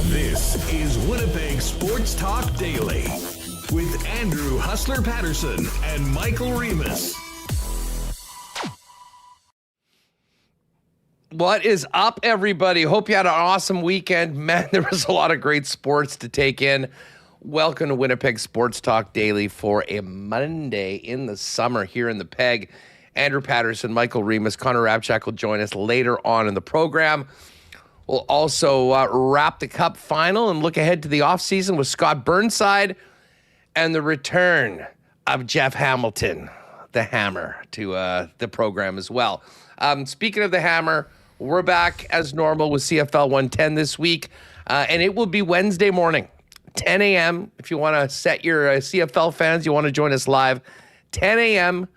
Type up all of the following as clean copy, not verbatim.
This is Winnipeg Sports Talk Daily with Andrew Hustler Patterson and Michael Remis. What is up, everybody? Hope you had an awesome weekend. Man, there was a lot of great sports to take in. Welcome to Winnipeg Sports Talk Daily for a Monday in the summer here in the Peg. Andrew Patterson, Michael Remis, Connor Rabchak will join us later on in the program. We'll also wrap the Cup final and look ahead to the offseason with Scott Burnside and the return of Jeff Hamilton, the Hammer, to the program as well. Speaking of the Hammer, we're back as normal with CFL 110 this week, and it will be Wednesday morning, 10 a.m. If you want to set your CFL fans, you want to join us live, 10 a.m.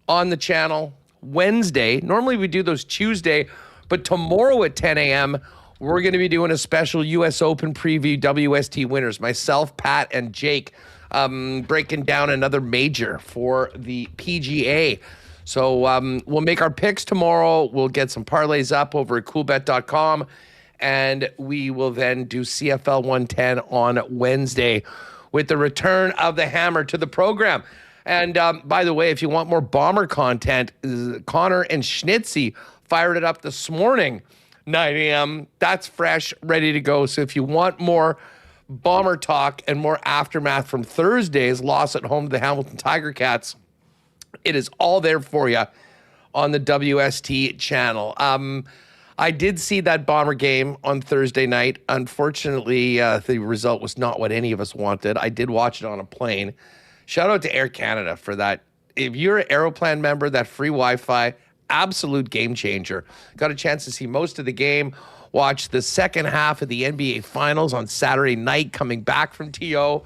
on the channel, Wednesday. Normally we do those Tuesday, but tomorrow at 10 a.m., we're going to be doing a special U.S. Open preview, WST winners. Myself, Pat, and Jake breaking down another major for the PGA. So we'll make our picks tomorrow. We'll get some parlays up over at coolbet.com, and we will then do CFL 110 on Wednesday with the return of the Hammer to the program. And by the way, if you want more Bomber content, Connor and Schnitzy fired it up this morning, 9 a.m. That's fresh, ready to go. So if you want more Bomber talk and more aftermath from Thursday's loss at home to the Hamilton Tiger Cats, it is all there for you on the WST channel. I did see that Bomber game on Thursday night. Unfortunately, the result was not what any of us wanted. I did watch it on a plane. Shout out to Air Canada for that. If you're an Aeroplan member, that free Wi-Fi, absolute game changer. Got a chance to see most of the game, watch the second half of the NBA Finals on Saturday night, coming back from TO.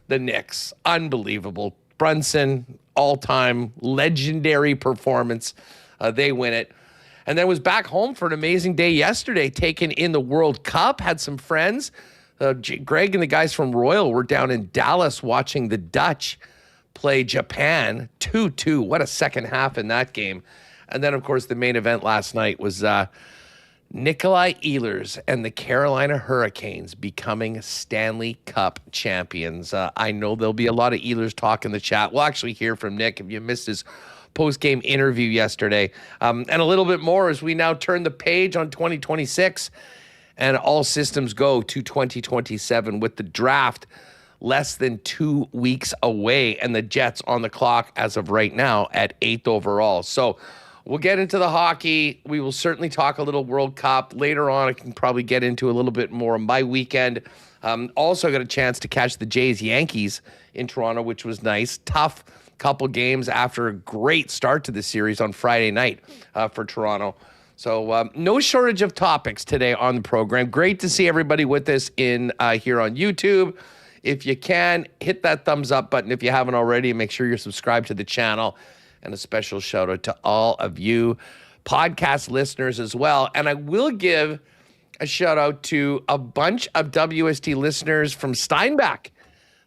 The Knicks, unbelievable. Brunson, all-time legendary performance. They win it. And then was back home for an amazing day yesterday, taking in the World Cup, had some friends. Greg and the guys from Royal were down in Dallas watching the Dutch play Japan 2-2. What a second half in that game. And then, of course, the main event last night was Nikolai Ehlers and the Carolina Hurricanes becoming Stanley Cup champions. I know there'll be a lot of Ehlers talk in the chat. We'll actually hear from Nick if you missed his post-game interview yesterday. And a little bit more as we now turn the page on 2026 and all systems go to 2027 with the draft less than 2 weeks away and the Jets on the clock as of right now at 8th overall. So we'll get into the hockey. We will certainly talk a little World Cup. Later on, I can probably get into a little bit more of my weekend. Also got a chance to catch the Jays-Yankees in Toronto, which was nice. Tough couple games after a great start to the series on Friday night for Toronto. So no shortage of topics today on the program. Great to see everybody with us in here on YouTube. If you can, hit that thumbs up button if you haven't already. Make sure you're subscribed to the channel. And a special shout out to all of you podcast listeners as well. And I will give a shout out to a bunch of WST listeners from Steinbach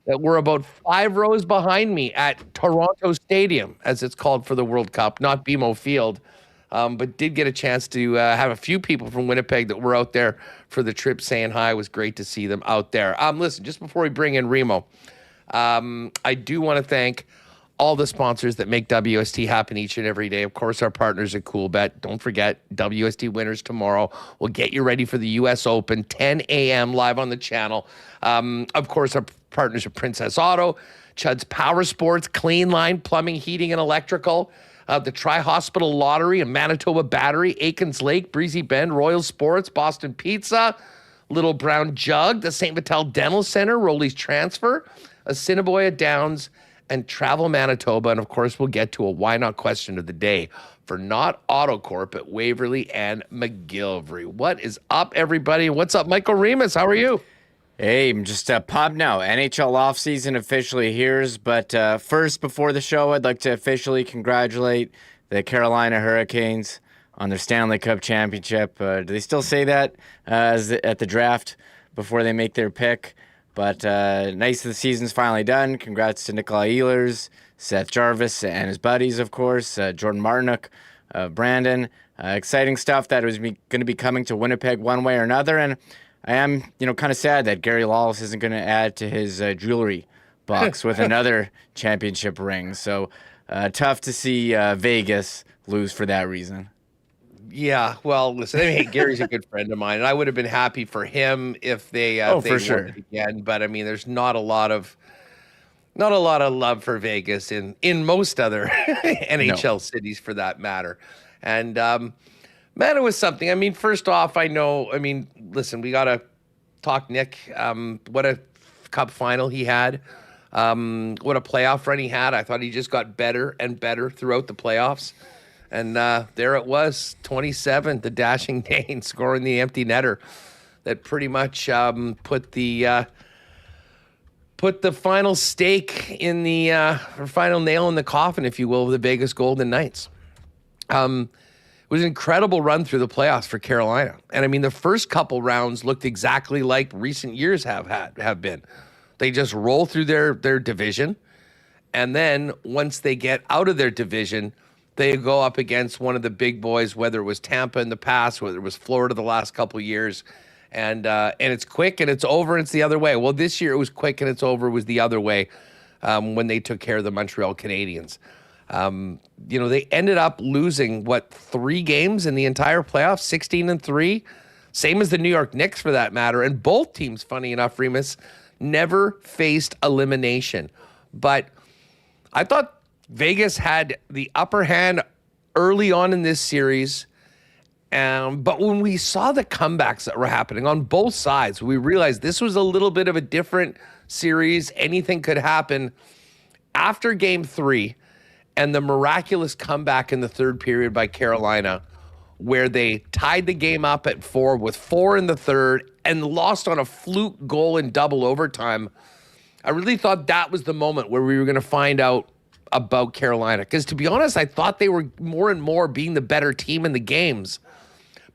that were about 5 rows behind me at Toronto Stadium, as it's called for the World Cup, not BMO Field. But did get a chance to have a few people from Winnipeg that were out there for the trip saying hi. It was great to see them out there. Listen, just before we bring in Remo, I do want to thank all the sponsors that make WST happen each and every day. Of course, our partners at CoolBet. Don't forget, WST winners tomorrow. We'll get you ready for the U.S. Open, 10 a.m. live on the channel. Of course, our partners at Princess Auto, Chud's Power Sports, Clean Line, Plumbing, Heating, and Electrical. the Tri-Hospital Lottery, a Manitoba Battery, Aikens Lake, Breezy Bend, Royal Sports, Boston Pizza, Little Brown Jug, the St. Vital Dental Center, Rolly's Transfer, Assiniboia Downs, and Travel Manitoba. And of course, we'll get to a why not question of the day for Not Autocorp at Waverly and McGillivray. What is up, everybody? What's up, Michael Remus? How are you? Hey, I'm just pumped now. NHL offseason officially here. But first, before the show, I'd like to officially congratulate the Carolina Hurricanes on their Stanley Cup championship. Do they still say that at the draft before they make their pick? But nice that the season's finally done. Congrats to Nikolai Ehlers, Seth Jarvis, and his buddies, of course, Jordan Martinook, Brandon. Exciting stuff that was going to be coming to Winnipeg one way or another. And I am, kind of sad that Gary Lawless isn't going to add to his jewelry box with another championship ring. So tough to see Vegas lose for that reason. Yeah, well, listen, Gary's a good friend of mine, and I would have been happy for him if they for sure won it again. But I mean, there's not a lot of love for Vegas in most other NHL cities, for that matter. And man, it was something. I mean, first off, listen, we gotta talk Nick. What a cup final he had. What a playoff run he had. I thought he just got better and better throughout the playoffs. And there it was, 27, the dashing Dane scoring the empty netter that pretty much put the final stake in the or final nail in the coffin, if you will, of the Vegas Golden Knights. It was an incredible run through the playoffs for Carolina. And I mean, the first couple rounds looked exactly like recent years have been. They just roll through their division. And then once they get out of their division, they go up against one of the big boys, whether it was Tampa in the past, whether it was Florida the last couple of years. And it's quick and it's over and it's the other way. Well, this year it was quick and it's over. It was the other way when they took care of the Montreal Canadiens. They ended up losing, 3 games in the entire playoffs, 16-3, same as the New York Knicks for that matter. And both teams, funny enough, Remus, never faced elimination. But I thought Vegas had the upper hand early on in this series. But when we saw the comebacks that were happening on both sides, we realized this was a little bit of a different series. Anything could happen. After Game 3 and the miraculous comeback in the third period by Carolina, where they tied the game up at 4 with 4 in the third and lost on a fluke goal in double overtime, I really thought that was the moment where we were going to find out about Carolina. Because to be honest, I thought they were more and more being the better team in the games.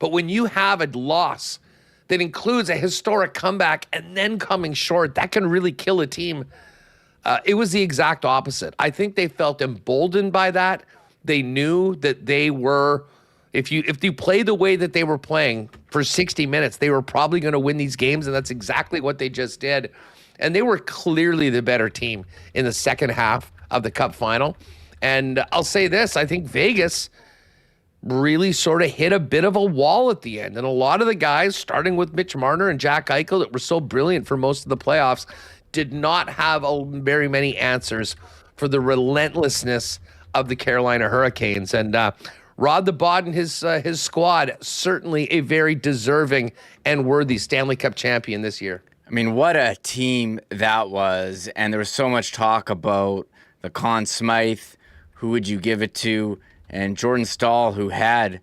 But when you have a loss that includes a historic comeback and then coming short, that can really kill a team. It was the exact opposite. I think they felt emboldened by that. They knew that they were, if you play the way that they were playing for 60 minutes, they were probably going to win these games, and that's exactly what they just did. And they were clearly the better team in the second half of the Cup final. And I'll say this, I think Vegas really sort of hit a bit of a wall at the end. And a lot of the guys, starting with Mitch Marner and Jack Eichel, that were so brilliant for most of the playoffs, did not have very many answers for the relentlessness of the Carolina Hurricanes. And Rod the Bod and his squad, certainly a very deserving and worthy Stanley Cup champion this year. I mean, what a team that was. And there was so much talk about the Conn Smythe, who would you give it to? And Jordan Staal, who had,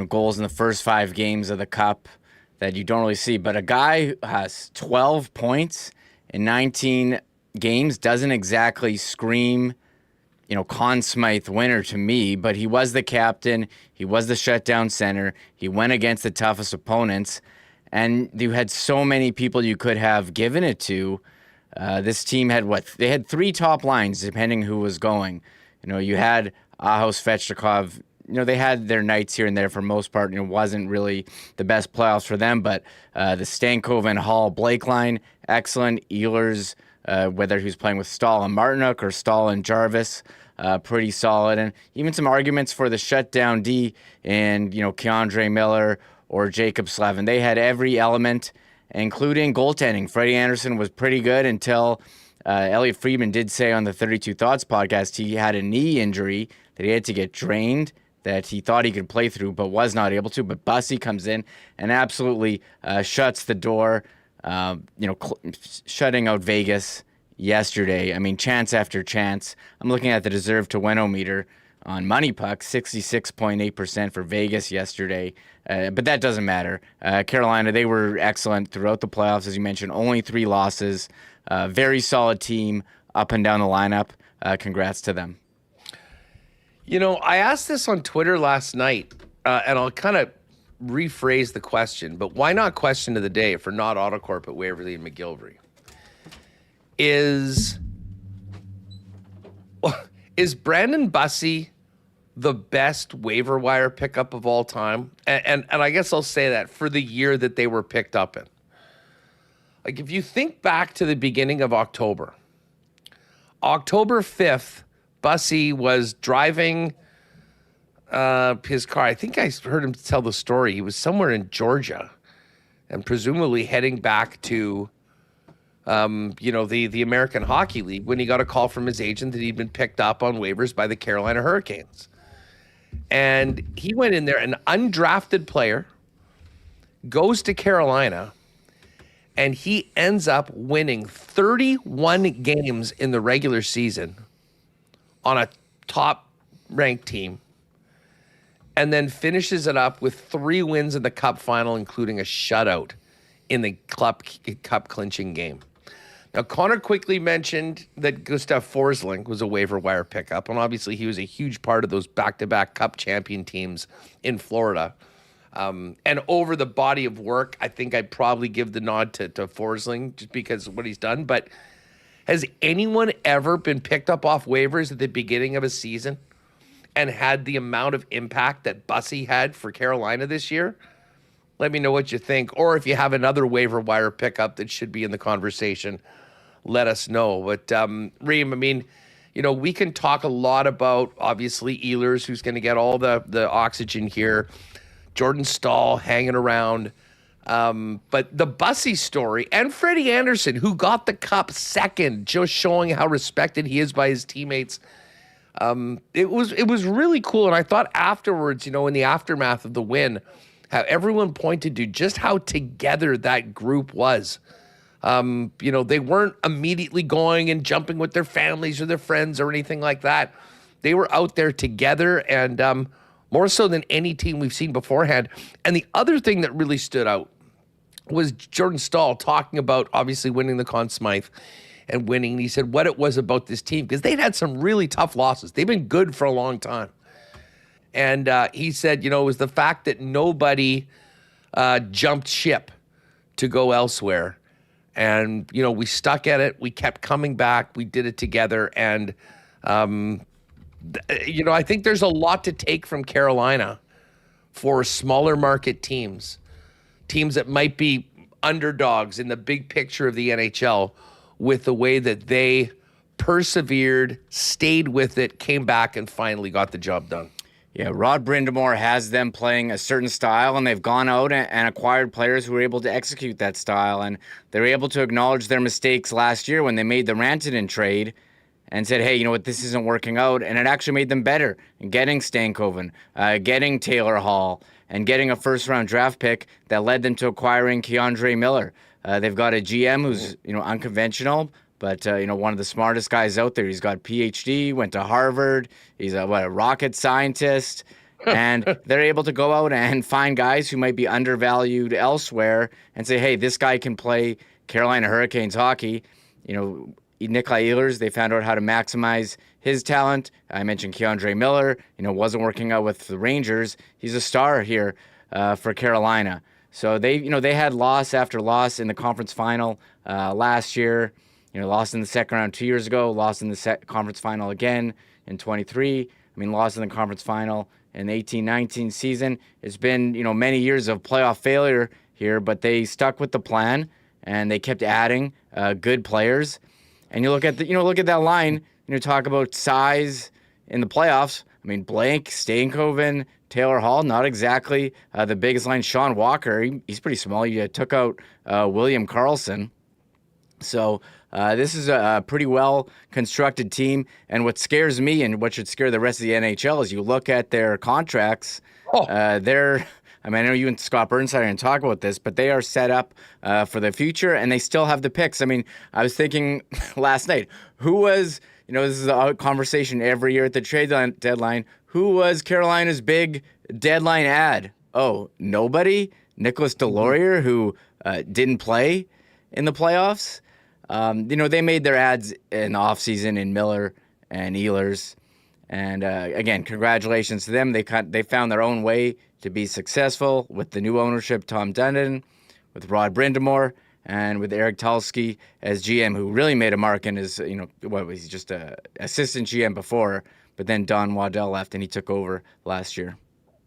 goals in the first 5 games of the Cup that you don't really see. But a guy who has 12 points in 19 games doesn't exactly scream, Conn Smythe winner to me. But he was the captain. He was the shutdown center. He went against the toughest opponents. And you had so many people you could have given it to. This team had They had 3 top lines, depending who was going. You had Aho, Svechnikov. They had their nights here and there for most part. Wasn't really the best playoffs for them. But the Stankov and Hall Blake line, excellent. Ehlers, whether he was playing with Staal and Martinook or Staal and Jarvis, pretty solid. And even some arguments for the shutdown D and, Keandre Miller or Jacob Slavin. They had every element, including goaltending. Freddie Anderson was pretty good until Elliot Friedman did say on the 32 Thoughts podcast he had a knee injury that he had to get drained, that he thought he could play through but was not able to. But Bussy comes in and absolutely shuts the door, shutting out Vegas yesterday. I mean, chance after chance. I'm looking at the deserve to win-o-meter on Money Puck, 66.8% for Vegas yesterday. But that doesn't matter. Carolina, they were excellent throughout the playoffs, as you mentioned. Only 3 losses. Very solid team up and down the lineup. Congrats to them. I asked this on Twitter last night, and I'll kind of rephrase the question, but why not question of the day for not Autocorp at Waverly and McGillivray? Is Brandon Bussy the best waiver wire pickup of all time? And I guess I'll say that for the year that they were picked up in. Like, if you think back to the beginning of October 5th, Bussy was driving his car. I think I heard him tell the story. He was somewhere in Georgia and presumably heading back to the American Hockey League when he got a call from his agent that he'd been picked up on waivers by the Carolina Hurricanes. And he went in there, an undrafted player, goes to Carolina, and he ends up winning 31 games in the regular season on a top-ranked team, and then finishes it up with 3 wins in the Cup final, including a shutout in the Cup clinching game. Now, Connor quickly mentioned that Gustav Forsling was a waiver wire pickup, and obviously he was a huge part of those back-to-back Cup champion teams in Florida. And over the body of work, I think I'd probably give the nod to Forsling just because of what he's done. But has anyone ever been picked up off waivers at the beginning of a season and had the amount of impact that Bussy had for Carolina this year? Let me know what you think. Or if you have another waiver wire pickup that should be in the conversation, let us know. But Reem, I mean, we can talk a lot about, obviously, Ehlers, who's going to get all the oxygen here. Jordan Staal hanging around. But the Bussy story and Freddie Anderson, who got the Cup second, just showing how respected he is by his teammates. It was really cool. And I thought afterwards, in the aftermath of the win, how everyone pointed to just how together that group was. They weren't immediately going and jumping with their families or their friends or anything like that. They were out there together, and more so than any team we've seen beforehand. And the other thing that really stood out was Jordan Staal talking about obviously winning the Conn Smythe and winning. And he said what it was about this team, because they'd had some really tough losses. They've been good for a long time. And he said, it was the fact that nobody jumped ship to go elsewhere. And, we stuck at it. We kept coming back. We did it together. And, I think there's a lot to take from Carolina for smaller market teams that might be underdogs in the big picture of the NHL, with the way that they persevered, stayed with it, came back, and finally got the job done. Yeah, Rod Brind'Amour has them playing a certain style, and they've gone out and acquired players who were able to execute that style. And they were able to acknowledge their mistakes last year when they made the Rantanen trade and said, hey, you know what, this isn't working out. And it actually made them better in getting Stankoven, getting Taylor Hall, and getting a first-round draft pick that led them to acquiring Keandre Miller. They've got a GM who's, unconventional, but, one of the smartest guys out there. He's got a PhD, went to Harvard. He's a rocket scientist. And they're able to go out and find guys who might be undervalued elsewhere and say, hey, this guy can play Carolina Hurricanes hockey. Nikolai Ehlers, they found out how to maximize his talent. I mentioned Keandre Miller, wasn't working out with the Rangers. He's a star here for Carolina. So they had loss after loss in the conference final last year. Lost in the second round 2 years ago, lost in the conference final again in 23. Lost in the conference final in the 18-19 season. It's been, many years of playoff failure here, but they stuck with the plan and they kept adding good players. And you look at that line, talk about size in the playoffs. Blank, Stankoven, Taylor Hall, not exactly the biggest line. Sean Walker, he's pretty small. You took out William Karlsson. So this is a pretty well constructed team. And what scares me and what should scare the rest of the NHL is you look at their contracts. I know you and Scott Burnside are going to talk about this, but they are set up for the future, and they still have the picks. I mean, I was thinking last night, who was, this is a conversation every year at the trade deadline, who was Carolina's big deadline ad? Oh, nobody? Nicholas Delorier, who didn't play in the playoffs. They made their ads in the offseason in Miller and Ehlers. And again, congratulations to them. They found their own way to be successful with the new ownership, Tom Dundon, with Rod Brindamore, and with Eric Tulsky as GM, who really made a mark in his, he's just a assistant GM before, but then Don Waddell left and he took over last year.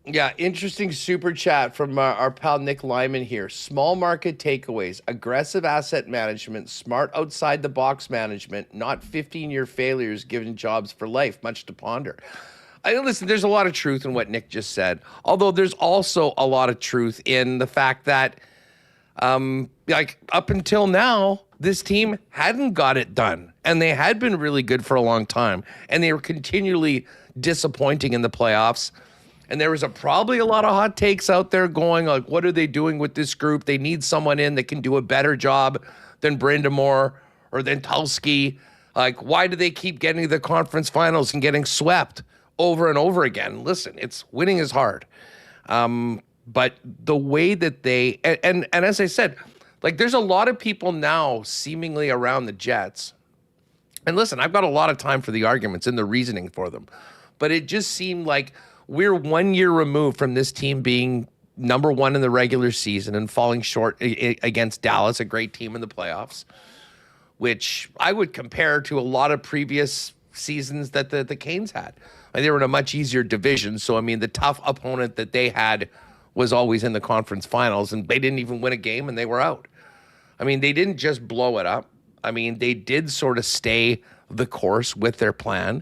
Yeah, interesting super chat from our pal Nick Lyman here. Small market takeaways, aggressive asset management, smart outside the box management, not 15-year failures given jobs for life. Much to ponder. Listen, there's a lot of truth in what Nick just said, although there's also a lot of truth in the fact that, up until now, this team hadn't got it done, and they had been really good for a long time, and they were continually disappointing in the playoffs. And there was probably a lot of hot takes out there going like, what are they doing with this group? They need someone in that can do a better job than Brindamore or than Tulsky. Like, why do they keep getting to the conference finals and getting swept over and over again? Listen, winning is hard. But the way that they, and as I said, like there's a lot of people now seemingly around the Jets. And listen, I've got a lot of time for the arguments and the reasoning for them. But it just seemed like we're 1 year removed from this team being number one in the regular season and falling short against Dallas, a great team in the playoffs, which I would compare to a lot of previous seasons that the Canes had. Like, they were in a much easier division. So, I mean, the tough opponent that they had was always in the conference finals, and they didn't even win a game and they were out. I mean, they didn't just blow it up. I mean, they did sort of stay the course with their plan.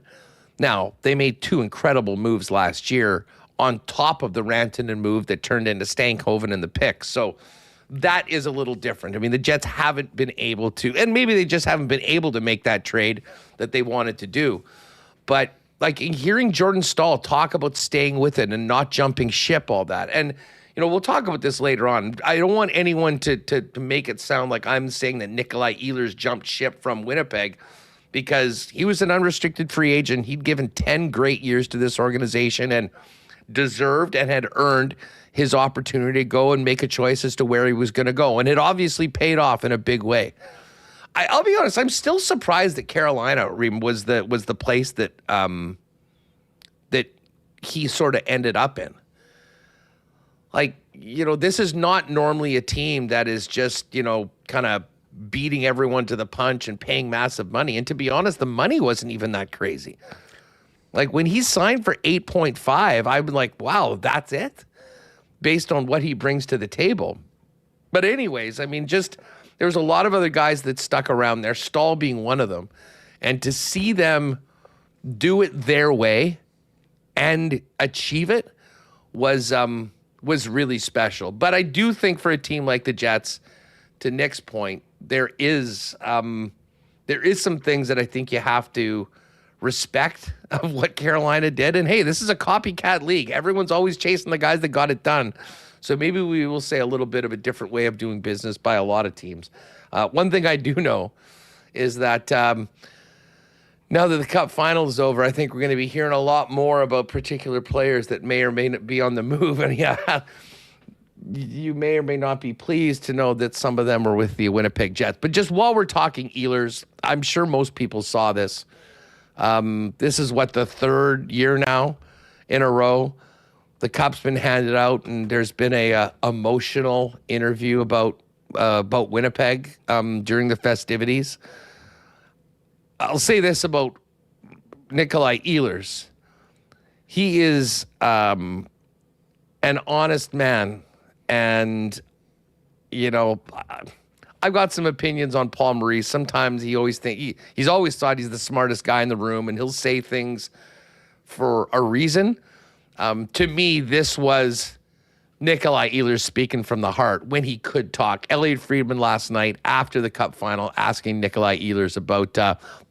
Now, they made two incredible moves last year on top of the Rantanen move that turned into Stankoven and the pick. So that is a little different. I mean, the Jets haven't been able to, and maybe they just haven't been able to make that trade that they wanted to do. But like hearing Jordan Staal talk about staying with it and not jumping ship, all that. And, we'll talk about this later on. I don't want anyone to make it sound like I'm saying that Nikolai Ehlers jumped ship from Winnipeg, because he was an unrestricted free agent. He'd given 10 great years to this organization and deserved and had earned his opportunity to go and make a choice as to where he was going to go. And it obviously paid off in a big way. I'll be honest, I'm still surprised that Carolina was the place that that he sort of ended up in. Like, this is not normally a team that is just, kind of beating everyone to the punch and paying massive money. And to be honest, the money wasn't even that crazy. Like when he signed for 8.5, I've been like, wow, that's it? Based on what he brings to the table. But anyways, I mean, there's a lot of other guys that stuck around there, Staal being one of them. And to see them do it their way and achieve it was really special. But I do think for a team like the Jets, to Nick's point, there is some things that I think you have to respect of what Carolina did. And hey, this is a copycat league. Everyone's always chasing the guys that got it done. So maybe we will say a little bit of a different way of doing business by a lot of teams. One thing I do know is that now that the Cup final is over, I think we're going to be hearing a lot more about particular players that may or may not be on the move. And yeah, you may or may not be pleased to know that some of them are with the Winnipeg Jets. But just while we're talking Ehlers, I'm sure most people saw this. This is the third year now in a row. The cup's been handed out, and there's been a emotional interview about Winnipeg during the festivities. I'll say this about Nikolai Ehlers. He is an honest man. And, I've got some opinions on Paul Maurice. Sometimes he's always thought he's the smartest guy in the room, and he'll say things for a reason. To me, this was Nikolai Ehlers speaking from the heart when he could talk. Elliot Friedman last night after the Cup final asking Nikolai Ehlers about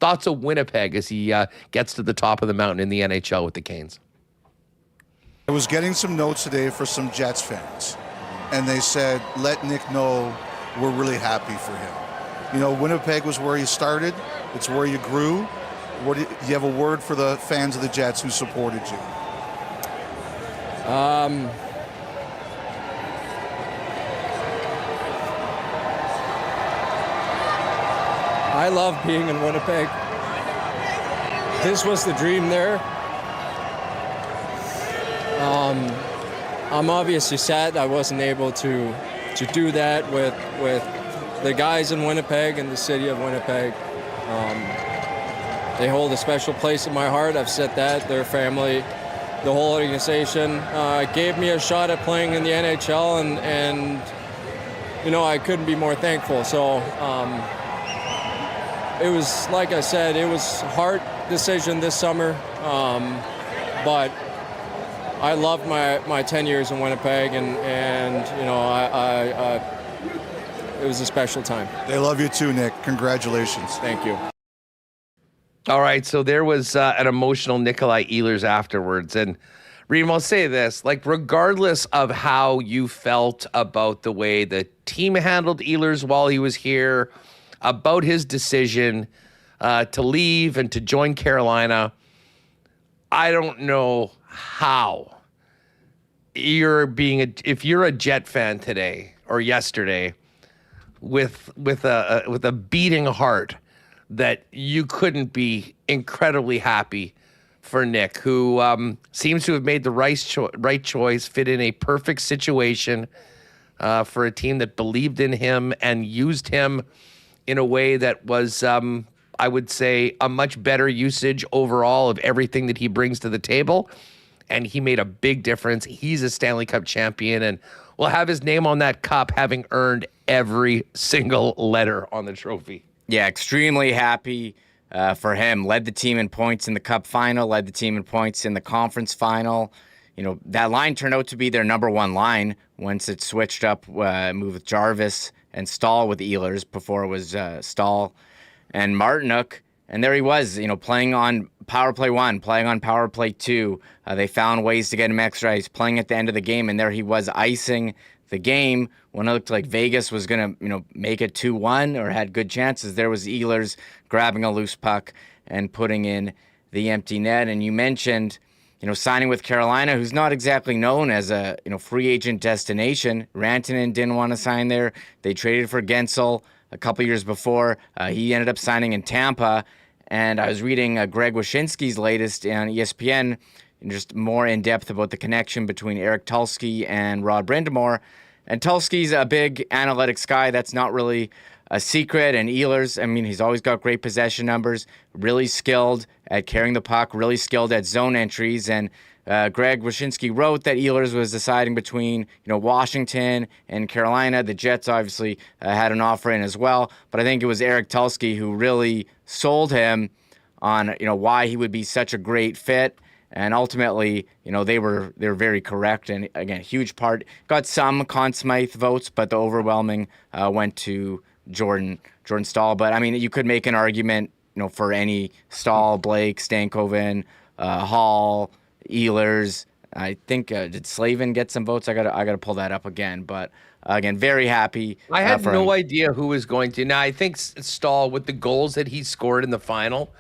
thoughts of Winnipeg as he gets to the top of the mountain in the NHL with the Canes. I was getting some notes today for some Jets fans, and they said, let Nick know we're really happy for him. You know, Winnipeg was where he started. It's where you grew. Do you have a word for the fans of the Jets who supported you? I love being in Winnipeg. This was the dream there. I'm obviously sad I wasn't able to do that with the guys in Winnipeg and the city of Winnipeg. They hold a special place in my heart. I've said that. Their family, the whole organization gave me a shot at playing in the NHL, and you know, I couldn't be more thankful. So it was, like I said, it was a hard decision this summer, but I loved my 10 years in Winnipeg, and you know, it was a special time. They love you too, Nick. Congratulations. Thank you. All right, so there was an emotional Nikolai Ehlers afterwards. And Reem, I'll say this, like, regardless of how you felt about the way the team handled Ehlers while he was here, about his decision to leave and to join Carolina, I don't know how if you're a Jet fan today or yesterday with a beating heart, that you couldn't be incredibly happy for Nick, who seems to have made the right choice, fit in a perfect situation for a team that believed in him and used him in a way that was, I would say, a much better usage overall of everything that he brings to the table. And he made a big difference. He's a Stanley Cup champion and will have his name on that cup, having earned every single letter on the trophy. Yeah, extremely happy for him. Led the team in points in the Cup final, led the team in points in the conference final. You know, that line turned out to be their number one line once it switched up, moved with Jarvis and Stahl with Ehlers. Before it was Stahl and Martinook. And there he was, you know, playing on power play 1, playing on power play 2. They found ways to get him extra ice, playing at the end of the game, and there he was icing the game when it looked like Vegas was going to, you know, make it 2-1 or had good chances. There was Ehlers grabbing a loose puck and putting in the empty net. And you mentioned, you know, signing with Carolina, who's not exactly known as a, you know, free agent destination. Rantanen didn't want to sign there. They traded for Gensel a couple years before. He ended up signing in Tampa. And I was reading Greg Wyshynski's latest on ESPN, just more in depth about the connection between Eric Tulsky and Rod Brind'Amour. And Tulsky's a big analytics guy. That's not really a secret. And Ehlers, I mean, he's always got great possession numbers, really skilled at carrying the puck, really skilled at zone entries. And Greg Wyshynski wrote that Ehlers was deciding between, you know, Washington and Carolina. The Jets obviously had an offer in as well. But I think it was Eric Tulsky who really sold him on, you know, why he would be such a great fit. And ultimately, you know, they were very correct. And again, huge part, got some Conn Smythe votes, but the overwhelming went to Jordan Stahl. But I mean, you could make an argument, you know, for any Stahl, Blake, Stankoven, Hall, Ehlers. I think did Slavin get some votes? I gotta pull that up again. But again, very happy. I had for no him. idea who was going to. Now I think Stahl, with the goals that he scored in the final,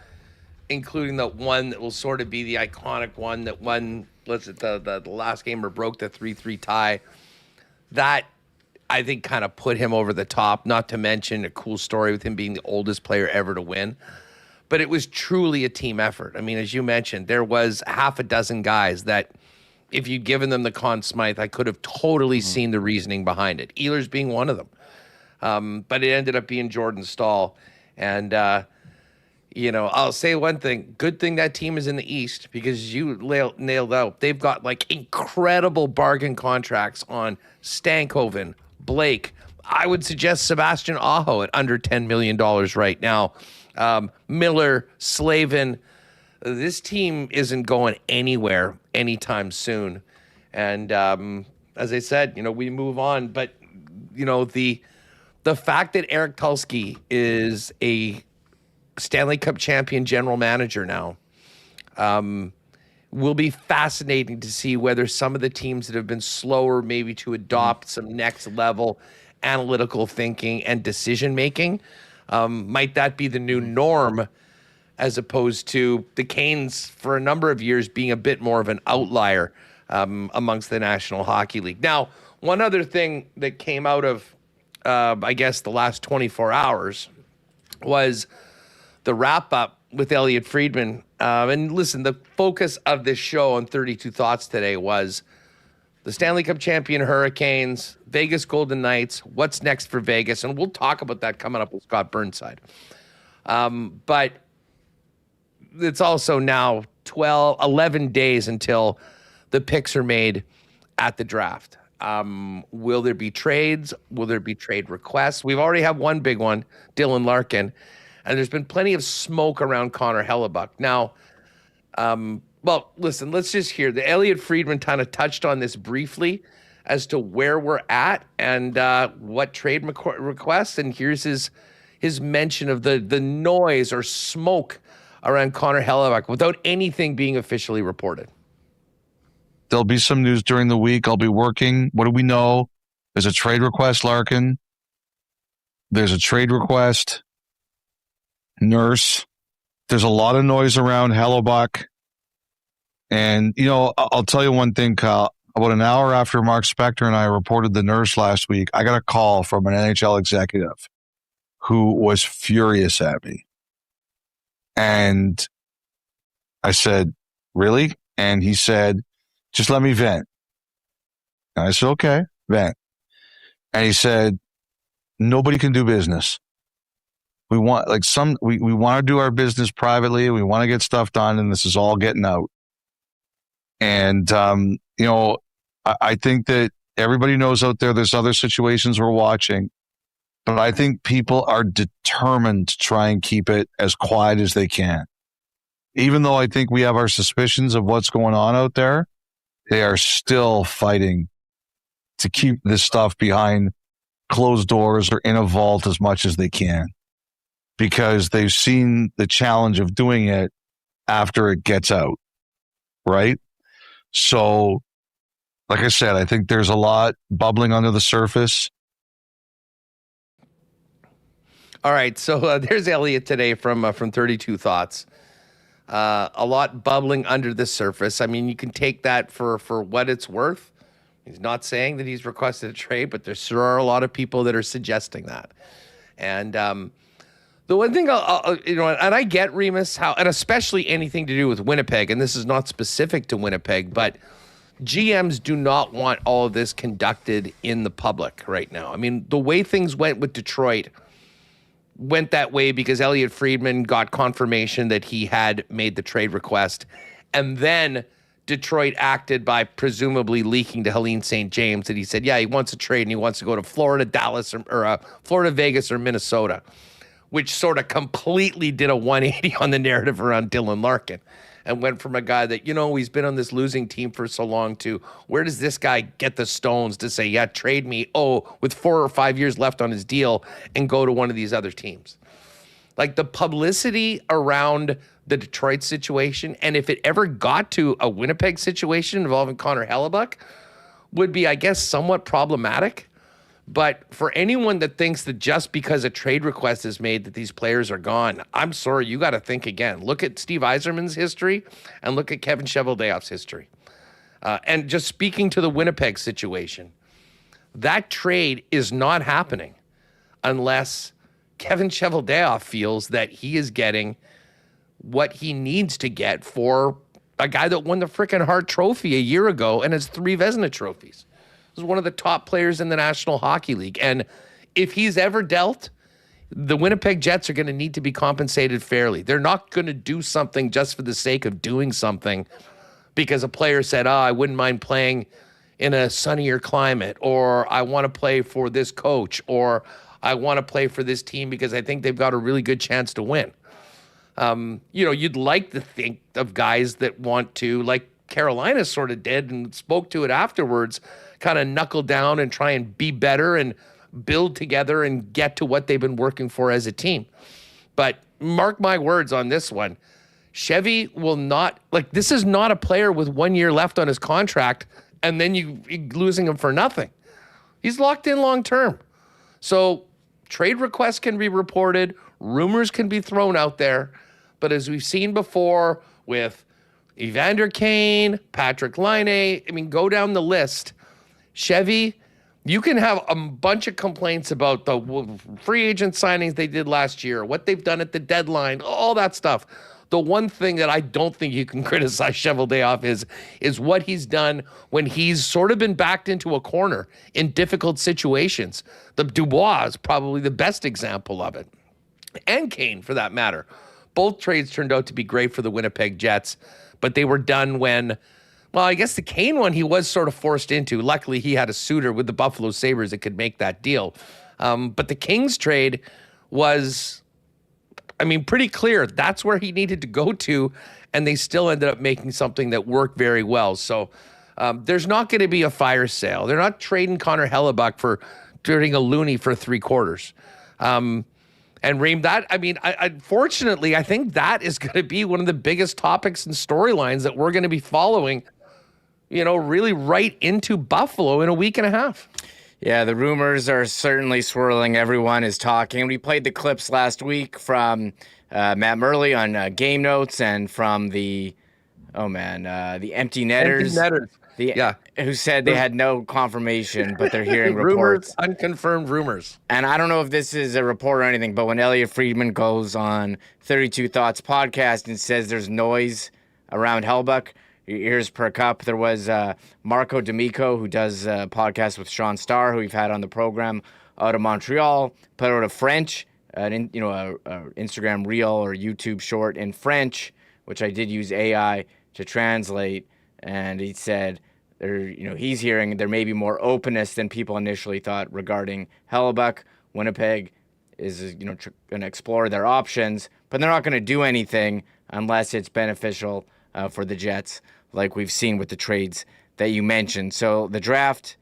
including the one that will sort of be the iconic one that won, the last game or broke the 3-3 tie. That, I think, kind of put him over the top, not to mention a cool story with him being the oldest player ever to win. But it was truly a team effort. I mean, as you mentioned, there was half a dozen guys that, if you'd given them the Conn Smythe, I could have totally seen the reasoning behind it. Ehlers being one of them. But it ended up being Jordan Stahl. And, you know, I'll say one thing. Good thing that team is in the East, because you nailed out. They've got, like, incredible bargain contracts on Stankoven, Blake. I would suggest Sebastian Aho at under $10 million right now. Miller, Slavin. This team isn't going anywhere anytime soon. And, as I said, we move on. But, the fact that Eric Tulsky is a Stanley Cup champion general manager now will be fascinating to see whether some of the teams that have been slower maybe to adopt some next level analytical thinking and decision making, might that be the new norm as opposed to the Canes for a number of years being a bit more of an outlier amongst the National Hockey League. Now, one other thing that came out of, I guess, the last 24 hours was the wrap up with Elliot Friedman. And listen, the focus of this show on 32 Thoughts today was the Stanley Cup champion Hurricanes, Vegas Golden Knights, what's next for Vegas? And we'll talk about that coming up with Scott Burnside. But it's also now 11 days until the picks are made at the draft. Will there be trades? Will there be trade requests? We've already had one big one, Dylan Larkin, and there's been plenty of smoke around Connor Hellebuck. Now, well, listen, let's just hear. The Elliot Friedman kind of touched on this briefly as to where we're at and what trade requests, and here's his mention of the noise or smoke around Connor Hellebuck without anything being officially reported. There'll be some news during the week. I'll be working. What do we know? There's a trade request, Larkin. There's a trade request, Nurse. There's a lot of noise around Hellebuck. And, I'll tell you one thing, Kyle. About an hour after Mark Spector and I reported the Nurse last week, I got a call from an NHL executive who was furious at me. And I said, really? And he said, just let me vent. And I said, okay, vent. And he said, nobody can do business. We want we want to do our business privately. We want to get stuff done, and this is all getting out. And, I think that everybody knows out there's other situations we're watching, but I think people are determined to try and keep it as quiet as they can. Even though I think we have our suspicions of what's going on out there, they are still fighting to keep this stuff behind closed doors or in a vault as much as they can, because they've seen the challenge of doing it after it gets out, right? So, like I said, I think there's a lot bubbling under the surface. All right, so there's Elliot today from 32 Thoughts. A lot bubbling under the surface. I mean, you can take that for what it's worth. He's not saying that he's requested a trade, but there sure are a lot of people that are suggesting that. And the one thing, and I get Remus, and especially anything to do with Winnipeg, and this is not specific to Winnipeg, but GMs do not want all of this conducted in the public right now. I mean, the way things went with Detroit went that way because Elliot Friedman got confirmation that he had made the trade request, and then Detroit acted by presumably leaking to Helene St. James that he said, yeah, he wants a trade and he wants to go to Florida, Dallas, or Florida, Vegas, or Minnesota, which sort of completely did a 180 on the narrative around Dylan Larkin and went from a guy that, he's been on this losing team for so long to where does this guy get the stones to say, yeah, trade me, with 4 or 5 years left on his deal and go to one of these other teams. Like the publicity around the Detroit situation, and if it ever got to a Winnipeg situation involving Connor Hellebuck, would be, I guess, somewhat problematic. But for anyone that thinks that just because a trade request is made that these players are gone, I'm sorry, you got to think again. Look at Steve Yzerman's history and look at Kevin Cheveldayoff's history. And just speaking to the Winnipeg situation, that trade is not happening unless Kevin Cheveldayoff feels that he is getting what he needs to get for a guy that won the frickin' Hart Trophy a year ago and has 3 Vezina trophies. He's one of the top players in the National Hockey League. And if he's ever dealt, the Winnipeg Jets are going to need to be compensated fairly. They're not going to do something just for the sake of doing something because a player said, I wouldn't mind playing in a sunnier climate, or I want to play for this coach, or I want to play for this team because I think they've got a really good chance to win. You'd like to think of guys that want to, like Carolina sort of did and spoke to it afterwards, kind of knuckle down and try and be better and build together and get to what they've been working for as a team. But mark my words on this one. Chevy will not, this is not a player with 1 year left on his contract and then you losing him for nothing. He's locked in long term. So trade requests can be reported, rumors can be thrown out there, but as we've seen before with Evander Kane, Patrick Laine, go down the list. Chevy, you can have a bunch of complaints about the free agent signings they did last year, what they've done at the deadline, all that stuff. The one thing that I don't think you can criticize Cheveldayoff is what he's done when he's sort of been backed into a corner in difficult situations. The Dubois is probably the best example of it. And Kane, for that matter. Both trades turned out to be great for the Winnipeg Jets, but they were done when, well, I guess the Kane one he was sort of forced into. Luckily, he had a suitor with the Buffalo Sabres that could make that deal. But the Kings trade was, pretty clear. That's where he needed to go to, and they still ended up making something that worked very well. So there's not going to be a fire sale. They're not trading Connor Hellebuck for trading a loony for 3 quarters. And Reem, that, unfortunately, I think that is going to be one of the biggest topics and storylines that we're going to be following, really right into Buffalo in a week and a half. Yeah, the rumors are certainly swirling. Everyone is talking. We played the clips last week from Matt Murley on Game Notes and from the Empty Netters. Who said they had no confirmation, but they're hearing reports. Unconfirmed rumors. And I don't know if this is a report or anything, but when Elliot Friedman goes on 32 Thoughts podcast and says there's noise around Hellebuck, ears perk up. There was Marco D'Amico, who does a podcast with Sean Starr, who we've had on the program, out of Montreal, put out a French, a Instagram reel or YouTube short in French, which I did use AI to translate. And he said, he's hearing there may be more openness than people initially thought regarding Hellebuck. Winnipeg is, going to explore their options, but they're not going to do anything unless it's beneficial for the Jets, like we've seen with the trades that you mentioned. So the draft,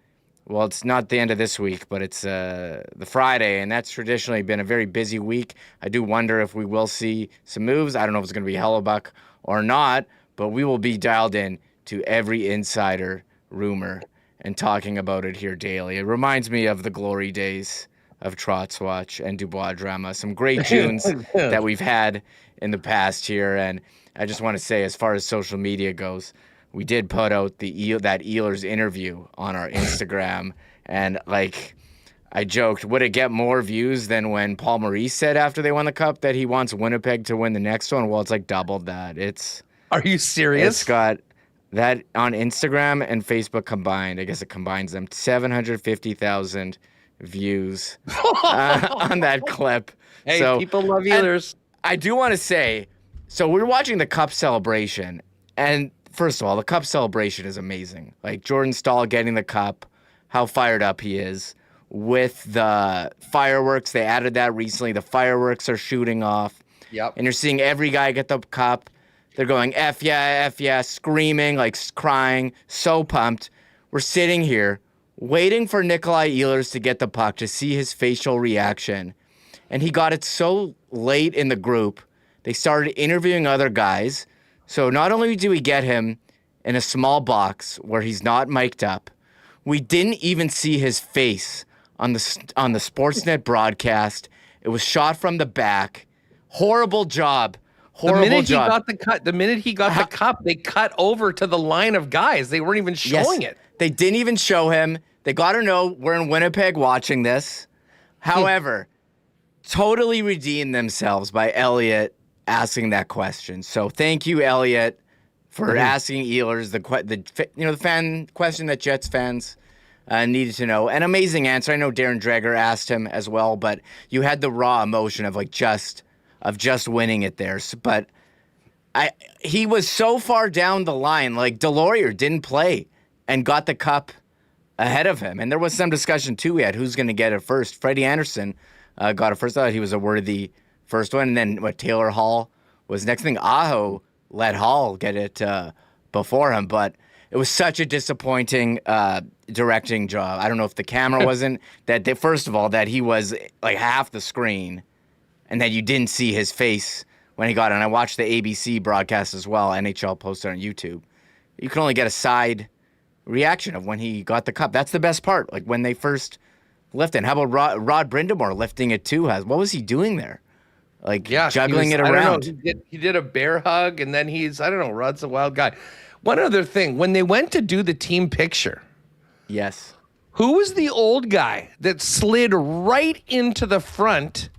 well, it's not the end of this week, but it's the Friday, and that's traditionally been a very busy week. I do wonder if we will see some moves. I don't know if it's going to be Hellebuck or not, but we will be dialed in to every insider rumor and talking about it here daily. It reminds me of the glory days of Trotz Watch and Dubois Drama, some great Junes that we've had in the past here. And I just want to say, as far as social media goes, we did put out that Ehlers interview on our Instagram, and I joked, would it get more views than when Paul Maurice said after they won the Cup that he wants Winnipeg to win the next one? Well, it's doubled that. Are you serious? It's got that on Instagram and Facebook combined. I guess it combines them. 750,000 views on that clip. Hey, so, people love Ehlers. I do want to say, so we're watching the Cup celebration, and first of all, the Cup celebration is amazing. Jordan Staal getting the Cup, how fired up he is. With the fireworks, they added that recently. The fireworks are shooting off. Yep. And you're seeing every guy get the Cup. They're going, F yeah, screaming, crying, so pumped. We're sitting here waiting for Nikolai Ehlers to get the puck to see his facial reaction. And he got it so late in the group, they started interviewing other guys. So not only do we get him in a small box where he's not mic'd up, we didn't even see his face on the Sportsnet broadcast. It was shot from the back. Horrible job. The minute he got the cup, they cut over to the line of guys. They weren't even showing it. They didn't even show him. They got to know we're in Winnipeg watching this. However, totally redeemed themselves by Elliot asking that question. So thank you, Elliot, for asking Ehlers the fan question that Jets fans needed to know. An amazing answer. I know Darren Dreger asked him as well, but you had the raw emotion of just winning it there. But he was so far down the line. Delorier didn't play and got the Cup ahead of him. And there was some discussion too. We had who's going to get it first. Freddie Anderson got it first. I thought he was a worthy first one. And then Taylor Hall was next thing. Aho let Hall get it before him. But it was such a disappointing directing job. I don't know if the camera wasn't first of all, that he was like half the screen and that you didn't see his face when he got it. And I watched the ABC broadcast as well. NHL posted on YouTube. You can only get a side reaction of when he got the cup. That's the best part. Like when they first lifted. How about Rod Brindamore lifting it too? What was he doing there? Like juggling it around. I don't know. He did a bear hug, and then Rod's a wild guy. One other thing, when they went to do the team picture, yes, who was the old guy that slid right into the front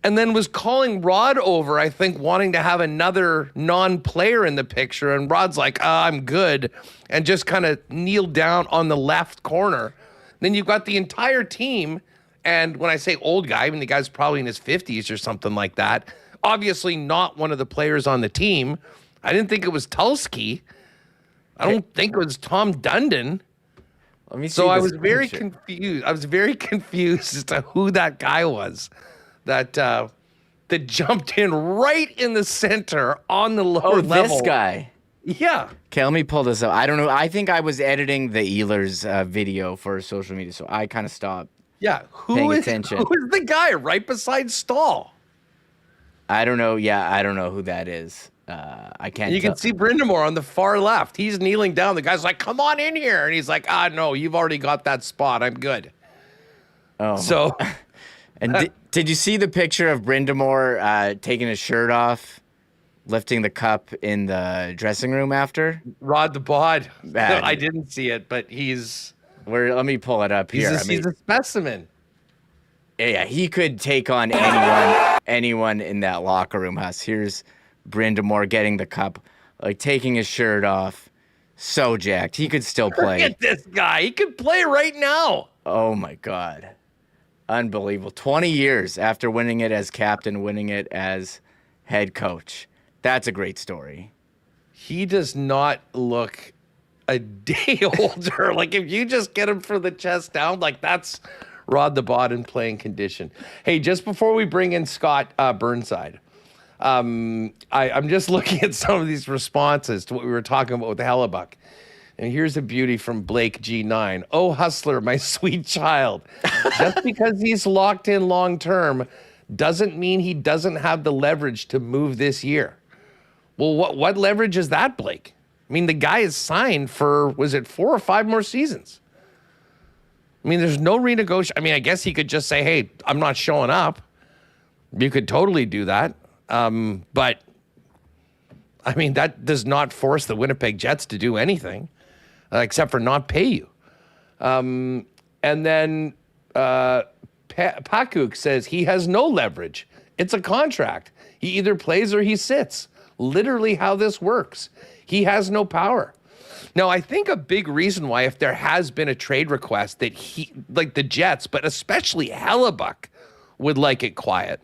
and then was calling Rod over, I think, wanting to have another non-player in the picture, and Rod's like, I'm good, and just kind of kneeled down on the left corner. Then you've got the entire team, and when I say old guy, I mean the guy's probably in his 50s or something like that. Obviously not one of the players on the team. I didn't think it was Tulsky. I don't think it was Tom Dundon. Let me see. So I was very confused. I was very confused as to who that guy was that jumped in right in the center on the lower level. This guy. Yeah. Okay, let me pull this up. I don't know. I think I was editing the Ehlers video for social media, so I kind of stopped. Yeah. Paying attention. Who is the guy right beside Stahl? I don't know. Yeah, I don't know who that is. I can't. You can see Brindamore on the far left. He's kneeling down. The guy's like, "Come on in here," and he's like, no, you've already got that spot. I'm good." Oh. So, and did you see the picture of Brindamore taking his shirt off, lifting the cup in the dressing room after? Rod the Bod. Bad. I didn't see it, but he's. Let me pull it up here. He's a specimen. Yeah, he could take on anyone in that locker room. Here's Brindamore getting the cup, like taking his shirt off, so jacked. He could still play. Look at this guy. He could play right now. Oh my God. Unbelievable. 20 years after winning it as captain, winning it as head coach. That's a great story. He does not look a day older. Like if you just get him for the chest down, like that's Rod the Bod in playing condition. Hey, just before we bring in Scott Burnside, I'm just looking at some of these responses to what we were talking about with the Hellebuck. And here's a beauty from Blake G9. Oh, Hustler, my sweet child. Just because he's locked in long term doesn't mean he doesn't have the leverage to move this year. Well, what leverage is that, Blake? I mean, the guy is signed for, was it 4 or 5 more seasons? I mean, there's no renegotiation. I mean, I guess he could just say, hey, I'm not showing up. You could totally do that. But, I mean, that does not force the Winnipeg Jets to do anything except for not pay you. And then Pakuk says he has no leverage. It's a contract. He either plays or he sits. Literally how this works. He has no power. Now, I think a big reason why, if there has been a trade request that he, like the Jets, but especially Hellebuck, would like it quiet,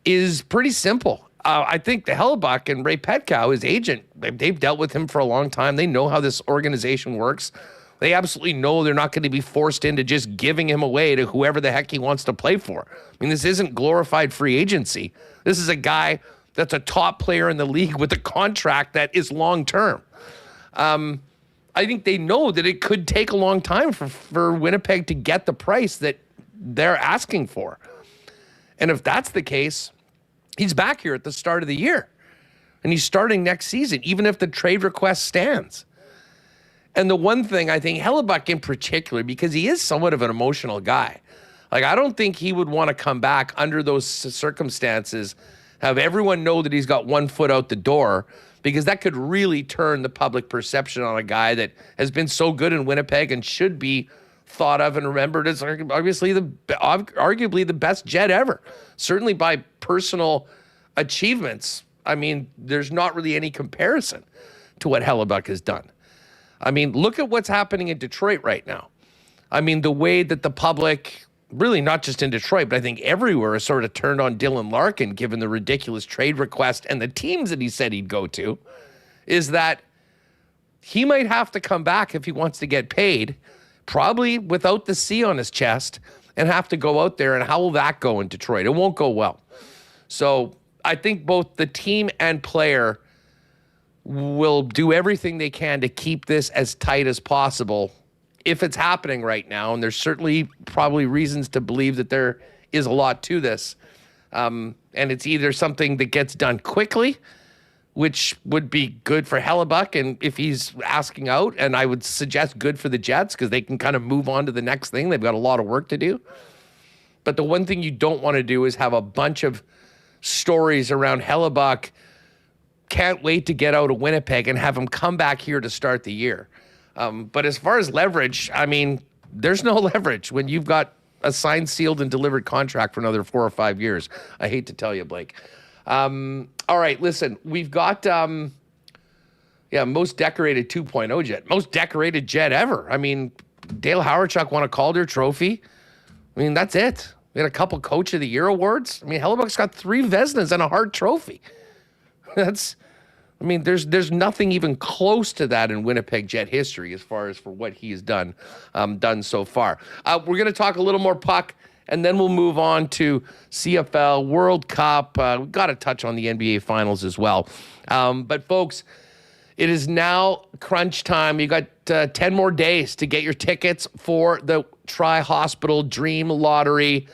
is pretty simple. I think the Hellebuck and Ray Petkow, his agent, they've dealt with him for a long time. They know how this organization works. They absolutely know they're not going to be forced into just giving him away to whoever the heck he wants to play for. I mean, this isn't glorified free agency. This is a guy that's a top player in the league with a contract that is long-term. I think they know that it could take a long time for Winnipeg to get the price that they're asking for. And if that's the case, he's back here at the start of the year. And he's starting next season, even if the trade request stands. And the one thing I think, Hellebuck in particular, because he is somewhat of an emotional guy, like I don't think he would want to come back under those circumstances, have everyone know that he's got one foot out the door, because that could really turn the public perception on a guy that has been so good in Winnipeg and should be thought of and remembered as obviously arguably the best Jet ever. Certainly by personal achievements. I mean, there's not really any comparison to what Hellebuck has done. I mean, look at what's happening in Detroit right now. I mean, the way that the public, really not just in Detroit, but I think everywhere, is sort of turned on Dylan Larkin, given the ridiculous trade request and the teams that he said he'd go to, is that he might have to come back if he wants to get paid, probably without the C on his chest, and have to go out there. And how will that go in Detroit? It won't go well. So I think both the team and player will do everything they can to keep this as tight as possible if it's happening right now. And there's certainly probably reasons to believe that there is a lot to this. And it's either something that gets done quickly, which would be good for Hellebuck, and if he's asking out, and I would suggest good for the Jets because they can kind of move on to the next thing. They've got a lot of work to do. But the one thing you don't want to do is have a bunch of stories around Hellebuck, can't wait to get out of Winnipeg, and have him come back here to start the year. But as far as leverage, I mean, there's no leverage when you've got a signed, sealed, and delivered contract for another 4 or 5 years. I hate to tell you, Blake. All right, listen, we've got, most decorated 2.0 jet, most decorated jet ever. I mean, Dale Hawerchuk won a Calder Trophy. I mean, that's it. We had a couple Coach of the Year awards. I mean, Hellebuck's got 3 Vezinas and a Hart Trophy. There's nothing even close to that in Winnipeg Jet history as far as for what he has done so far. We're going to talk a little more puck, and then we'll move on to CFL, World Cup. We've got to touch on the NBA Finals as well. But, folks, it is now crunch time. You got 10 more days to get your tickets for the Tri-Hospital Dream Lottery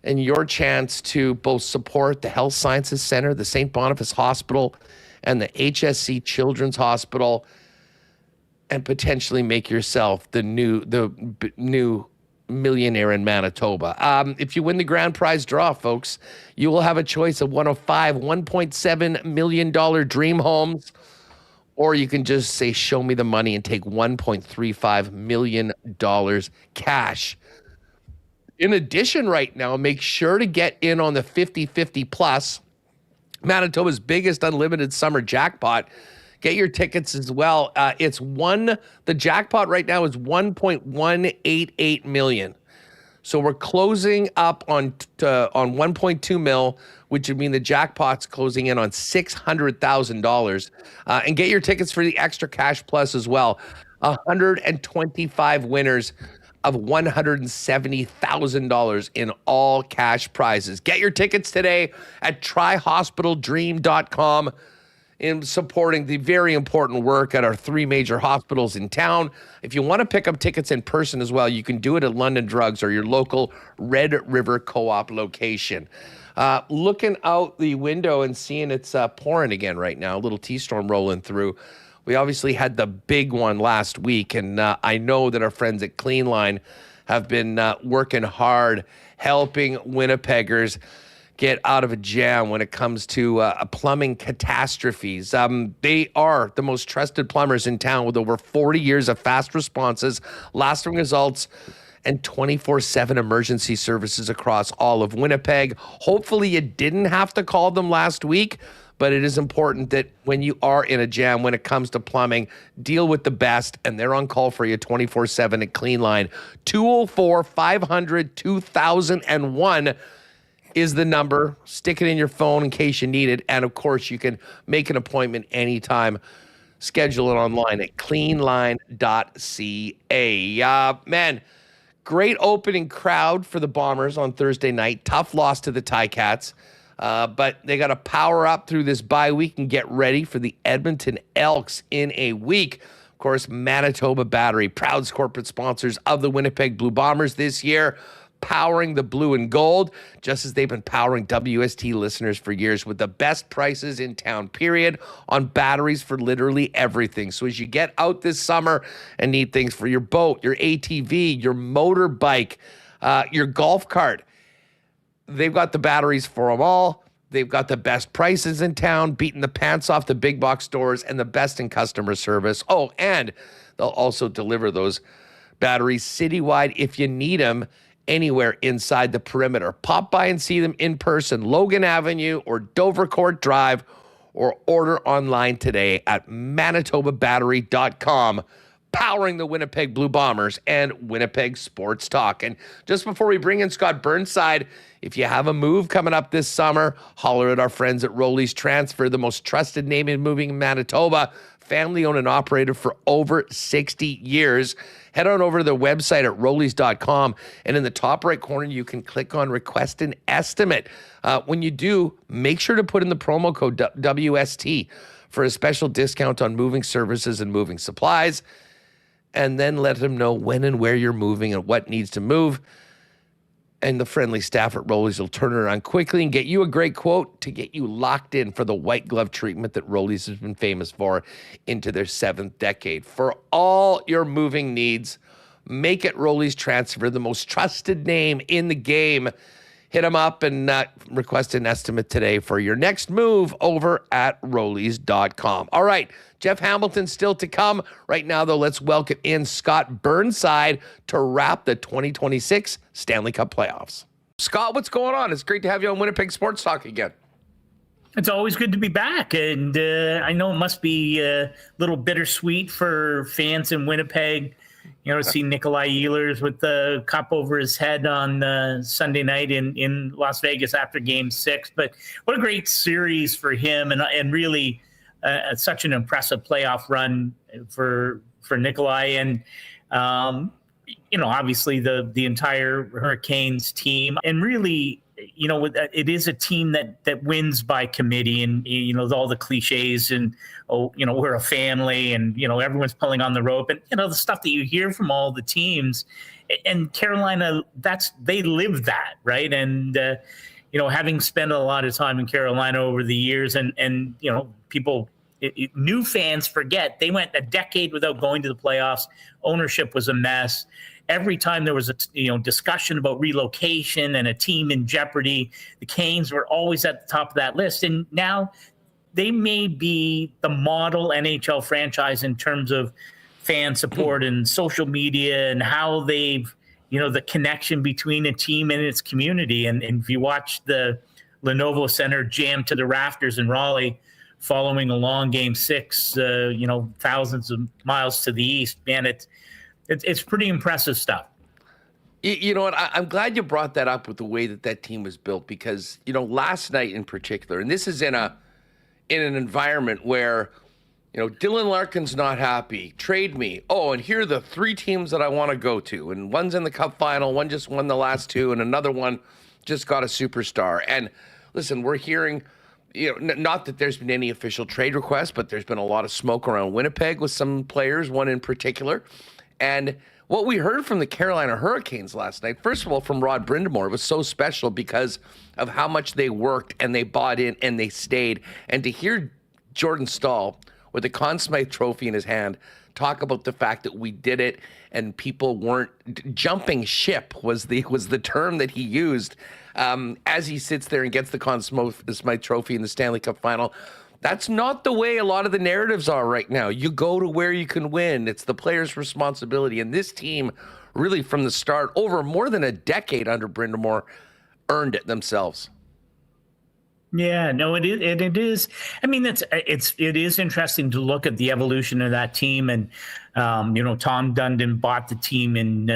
and your chance to both support the Health Sciences Center, the St. Boniface Hospital, and the HSC Children's Hospital, and potentially make yourself the new millionaire in Manitoba. If you win the grand prize draw, folks, you will have a choice of one of 5 $1.7 million dream homes, or you can just say, show me the money, and take $1.35 million cash. In addition, right now, make sure to get in on the 50-50 plus, Manitoba's biggest unlimited summer jackpot. Get your tickets as well. The jackpot right now is $1.188 million. So we're closing up on 1.2 mil, which would mean the jackpot's closing in on $600,000. And get your tickets for the extra cash plus as well. 125 winners of $170,000 in all cash prizes. Get your tickets today at trihospitaldream.com in supporting the very important work at our 3 major hospitals in town. If you want to pick up tickets in person as well, you can do it at London Drugs or your local Red River Co-op location. Looking out the window and seeing it's pouring again right now, a little T-storm rolling through. We obviously had the big one last week, and I know that our friends at Cleanline have been working hard helping Winnipeggers get out of a jam when it comes to plumbing catastrophes. They are the most trusted plumbers in town with over 40 years of fast responses, lasting results, and 24/7 emergency services across all of Winnipeg. Hopefully you didn't have to call them last week, but it is important that when you are in a jam, when it comes to plumbing, deal with the best, and they're on call for you 24/7 at Cleanline. 204-500-2001 is the number. Stick it in your phone in case you need it. And, of course, you can make an appointment anytime. Schedule it online at cleanline.ca. Man, great opening crowd for the Bombers on Thursday night. Tough loss to the Ticats. But they got to power up through this bye week and get ready for the Edmonton Elks in a week. Of course, Manitoba Battery, proud corporate sponsors of the Winnipeg Blue Bombers this year, powering the blue and gold, just as they've been powering WST listeners for years with the best prices in town, period, on batteries for literally everything. So as you get out this summer and need things for your boat, your ATV, your motorbike, your golf cart, they've got the batteries for them all. They've got the best prices in town, beating the pants off the big box stores, and the best in customer service. Oh, and they'll also deliver those batteries citywide if you need them anywhere inside the perimeter. Pop by and see them in person, Logan Avenue or Dovercourt Drive, or order online today at manitobabattery.com. Powering the Winnipeg Blue Bombers and Winnipeg Sports Talk. And just before we bring in Scott Burnside, if you have a move coming up this summer, holler at our friends at Rolly's Transfer, the most trusted name in moving in Manitoba. family-owned and operated for over 60 years. Head on over to their website at Rollies.com, and in the top right corner, you can click on Request an Estimate. When you do, make sure to put in the promo code WST for a special discount on moving services and moving supplies, and then let them know when and where you're moving and what needs to move. And the friendly staff at Rollies will turn it around quickly and get you a great quote to get you locked in for the white glove treatment that Rollies has been famous for into their 7th decade. For all your moving needs, make it Rollies Transfer, the most trusted name in the game. Hit them up and request an estimate today for your next move over at Rollies.com. All right, Jeff Hamilton still to come. Right now, though, let's welcome in Scott Burnside to wrap the 2026 Stanley Cup playoffs. Scott, what's going on? It's great to have you on Winnipeg Sports Talk again. It's always good to be back, and I know it must be a little bittersweet for fans in Winnipeg, to see Nikolai Ehlers with the cup over his head on Sunday night in Las Vegas after Game 6. But what a great series for him, and really such an impressive playoff run for Nikolai, and obviously the entire Hurricanes team, and really. It is a team that wins by committee, and all the cliches, and we're a family, and everyone's pulling on the rope, and the stuff that you hear from all the teams. And Carolina, they live that, right? And having spent a lot of time in Carolina over the years, and people. New fans forget they went a decade without going to the playoffs. Ownership was a mess. Every time there was a discussion about relocation and a team in jeopardy, the Canes were always at the top of that list. And now they may be the model NHL franchise in terms of fan support and social media, and how they've, the connection between a team and its community. And if you watch the Lenovo Center jam to the rafters in Raleigh, following a long Game 6, thousands of miles to the east, man, it's pretty impressive stuff. You know what? I'm glad you brought that up with the way that team was built, because last night in particular, and this is in an environment where Dylan Larkin's not happy. Trade me. Oh, and here are the 3 teams that I want to go to, and one's in the Cup final, one just won the last 2, and another one just got a superstar. And listen, we're hearing. Not that there's been any official trade requests, but there's been a lot of smoke around Winnipeg with some players, one in particular. And what we heard from the Carolina Hurricanes last night, first of all, from Rod Brind'Amour, was so special because of how much they worked and they bought in and they stayed. And to hear Jordan Staal with the Conn Smythe Trophy in his hand talk about the fact that we did it and people weren't jumping ship was the term that he used as he sits there and gets the Conn Smythe Trophy in the Stanley Cup final. That's not the way a lot of the narratives are right now. You go to where you can win. It's the player's responsibility. And this team, really from the start, over more than a decade under Brind'Amour, earned it themselves. Yeah, no, it is. It is. I mean, it is interesting to look at the evolution of that team, and Tom Dundon bought the team in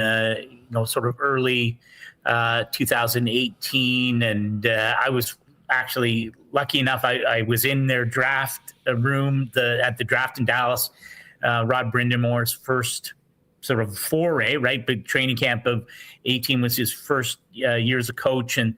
sort of early 2018, and I was actually lucky enough. I was in their draft room at the draft in Dallas. Rod Brind'Amour's first sort of foray, right? Big training camp of 18 was his first year as a coach, and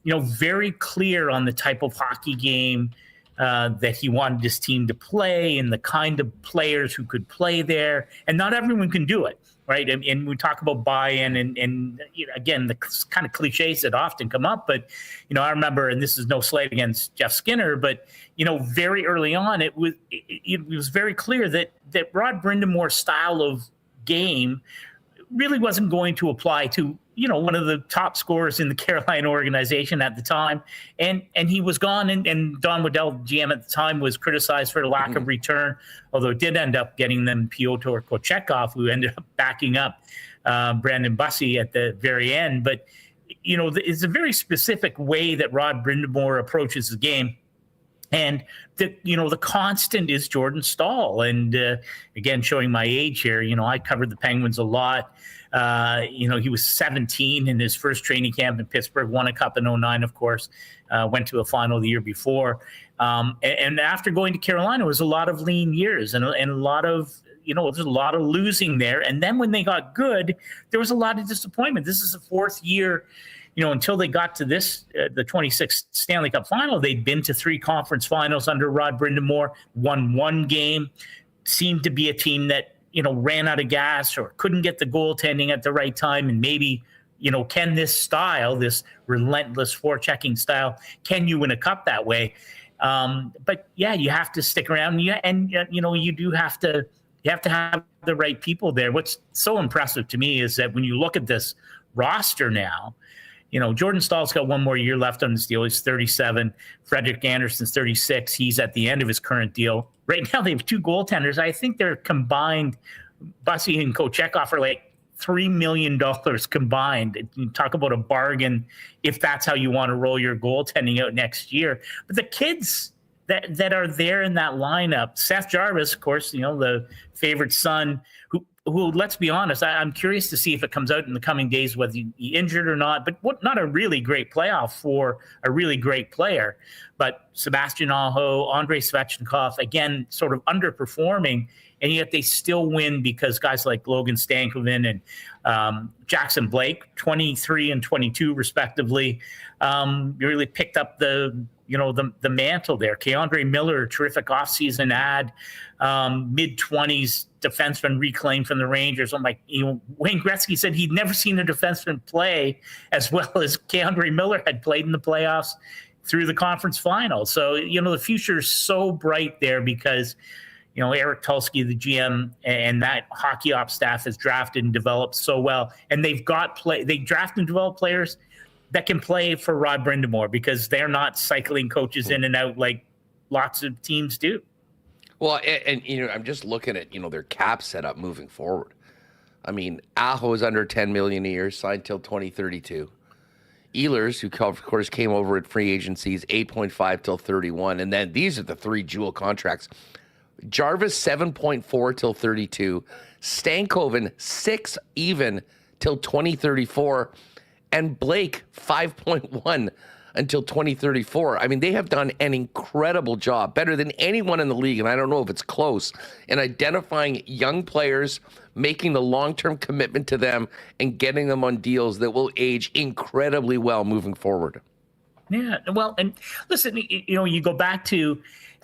very clear on the type of hockey game that he wanted his team to play, and the kind of players who could play there. And not everyone can do it, right? And we talk about buy-in, and again, the kind of cliches that often come up. But I remember, and this is no slight against Jeff Skinner, but very early on, it was very clear that Rod Brind'Amour's style of game really wasn't going to apply to one of the top scorers in the Carolina organization at the time, and he was gone. And Don Waddell, GM at the time, was criticized for the lack of return, although it did end up getting them Pyotr Kochetkov, who ended up backing up Brandon Bussey at the very end. But it's a very specific way that Rod Brind'Amour approaches the game. And the constant is Jordan Staal. And again, showing my age here, I covered the Penguins a lot. He was 17 in his first training camp in Pittsburgh, won a cup in 2009, of course, went to a final the year before. And after going to Carolina, it was a lot of lean years and a lot of, there's a lot of losing there. And then when they got good, there was a lot of disappointment. This is the fourth year. Until they got to the 26th Stanley Cup final, they'd been to 3 conference finals under Rod Brind'Amour, won 1 game, seemed to be a team that, ran out of gas or couldn't get the goaltending at the right time. And maybe, can this style, this relentless forechecking style, can you win a cup that way? But yeah, you have to stick around. And you have to have the right people there. What's so impressive to me is that when you look at this roster now, Jordan Stahl's got 1 more year left on his deal. He's 37. Frederik Andersen's 36. He's at the end of his current deal. Right now, they have 2 goaltenders. I think they're combined. Bussy and Kochetkov are like $3 million combined. You talk about a bargain if that's how you want to roll your goaltending out next year. But the kids that are there in that lineup, Seth Jarvis, of course, the favorite son, who, let's be honest, I'm curious to see if it comes out in the coming days whether he injured or not, but not a really great playoff for a really great player. But Sebastian Aho, Andrei Svechnikov, again, sort of underperforming, and yet they still win because guys like Logan Stankoven and Jackson Blake, 23 and 22 respectively, really picked up the mantle there. Keandre Miller, terrific offseason ad, mid-20s defenseman reclaimed from the Rangers. I'm like, Wayne Gretzky said he'd never seen a defenseman play as well as Keandre Miller had played in the playoffs through the conference final. So, the future is so bright there because, Eric Tulsky, the GM, and that hockey ops staff has drafted and developed so well. And they draft and develop players that can play for Rod Brind'Amour because they're not cycling coaches in and out like lots of teams do. Well, and I'm just looking at, their cap setup moving forward. I mean, Aho is under $10 million a year, signed till 2032. Ehlers, who of course came over at free agencies, 8.5 till 31. And then these are the 3 jewel contracts. Jarvis, 7.4 till 32. Stankoven, 6 even till 2034. And Blake, 5.1 until 2034. I mean, they have done an incredible job, better than anyone in the league, and I don't know if it's close, in identifying young players, making the long-term commitment to them, and getting them on deals that will age incredibly well moving forward. Yeah, well, and listen, you go back to,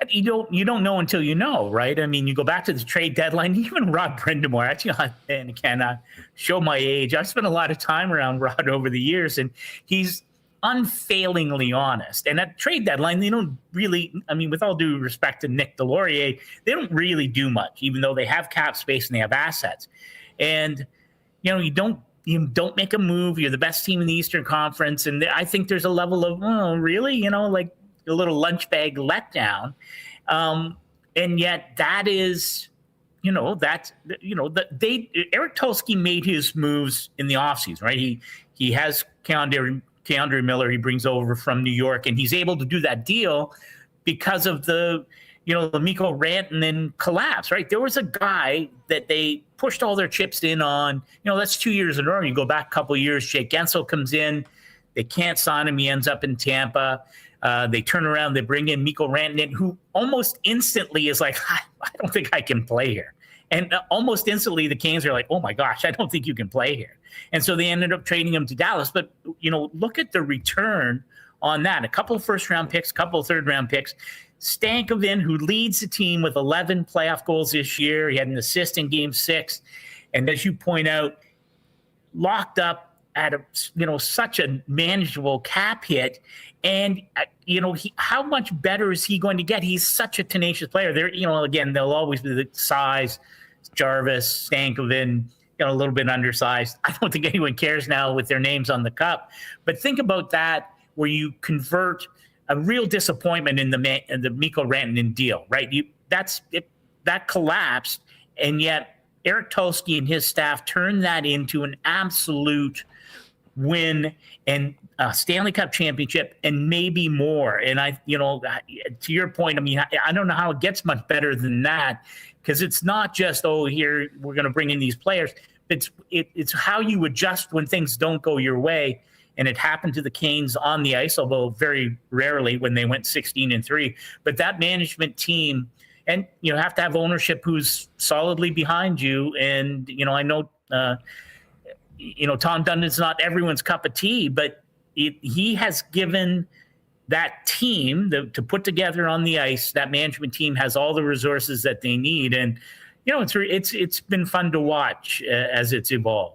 you don't know until you know, right? I mean, you go back to the trade deadline, even Rod Brind'Amour, actually, and can show my age. I've spent a lot of time around Rod over the years, and he's unfailingly honest. And at trade deadline, they don't really, with all due respect to Nick Delorier, they don't really do much, even though they have cap space and they have assets. And, you don't make a move. You're the best team in the Eastern Conference. And I think there's a level of, oh, really? Like a little lunch bag letdown. And yet that is, Eric Tulsky made his moves in the offseason, right? He has Keandre Miller he brings over from New York, and he's able to do that deal because of the Mikko Rantanen collapse, right? There was a guy that they pushed all their chips in on, that's 2 years in a row. You go back a couple of years, Jake Gensel comes in, they can't sign him, he ends up in Tampa. They turn around, they bring in Mikko Rantanen, who almost instantly is like, I don't think I can play here. And almost instantly, the Canes are like, oh, my gosh, I don't think you can play here. And so they ended up trading him to Dallas. But, look at the return on that. A couple of first-round picks, a couple of third-round picks. Stankoven, who leads the team with 11 playoff goals this year. He had an assist in Game 6. And as you point out, locked up at such a manageable cap hit. And, how much better is he going to get? He's such a tenacious player. There, again, there'll always be the size, Jarvis, Stankoven, a little bit undersized. I don't think anyone cares now with their names on the cup. But think about that, where you convert a real disappointment in the Mikko Rantanen deal, right? That collapsed, and yet Eric Tulsky and his staff turned that into an absolute win. And a Stanley Cup championship and maybe more. And to your point, I mean, I don't know how it gets much better than that, because it's not just, here we're going to bring in these players. It's how you adjust when things don't go your way. And it happened to the Canes on the ice, although very rarely when they went 16-3. But that management team, and you have to have ownership who's solidly behind you. And I know Tom Dundon's not everyone's cup of tea, but he has given that team to put together on the ice. That management team has all the resources that they need, and it's been fun to watch as it's evolved.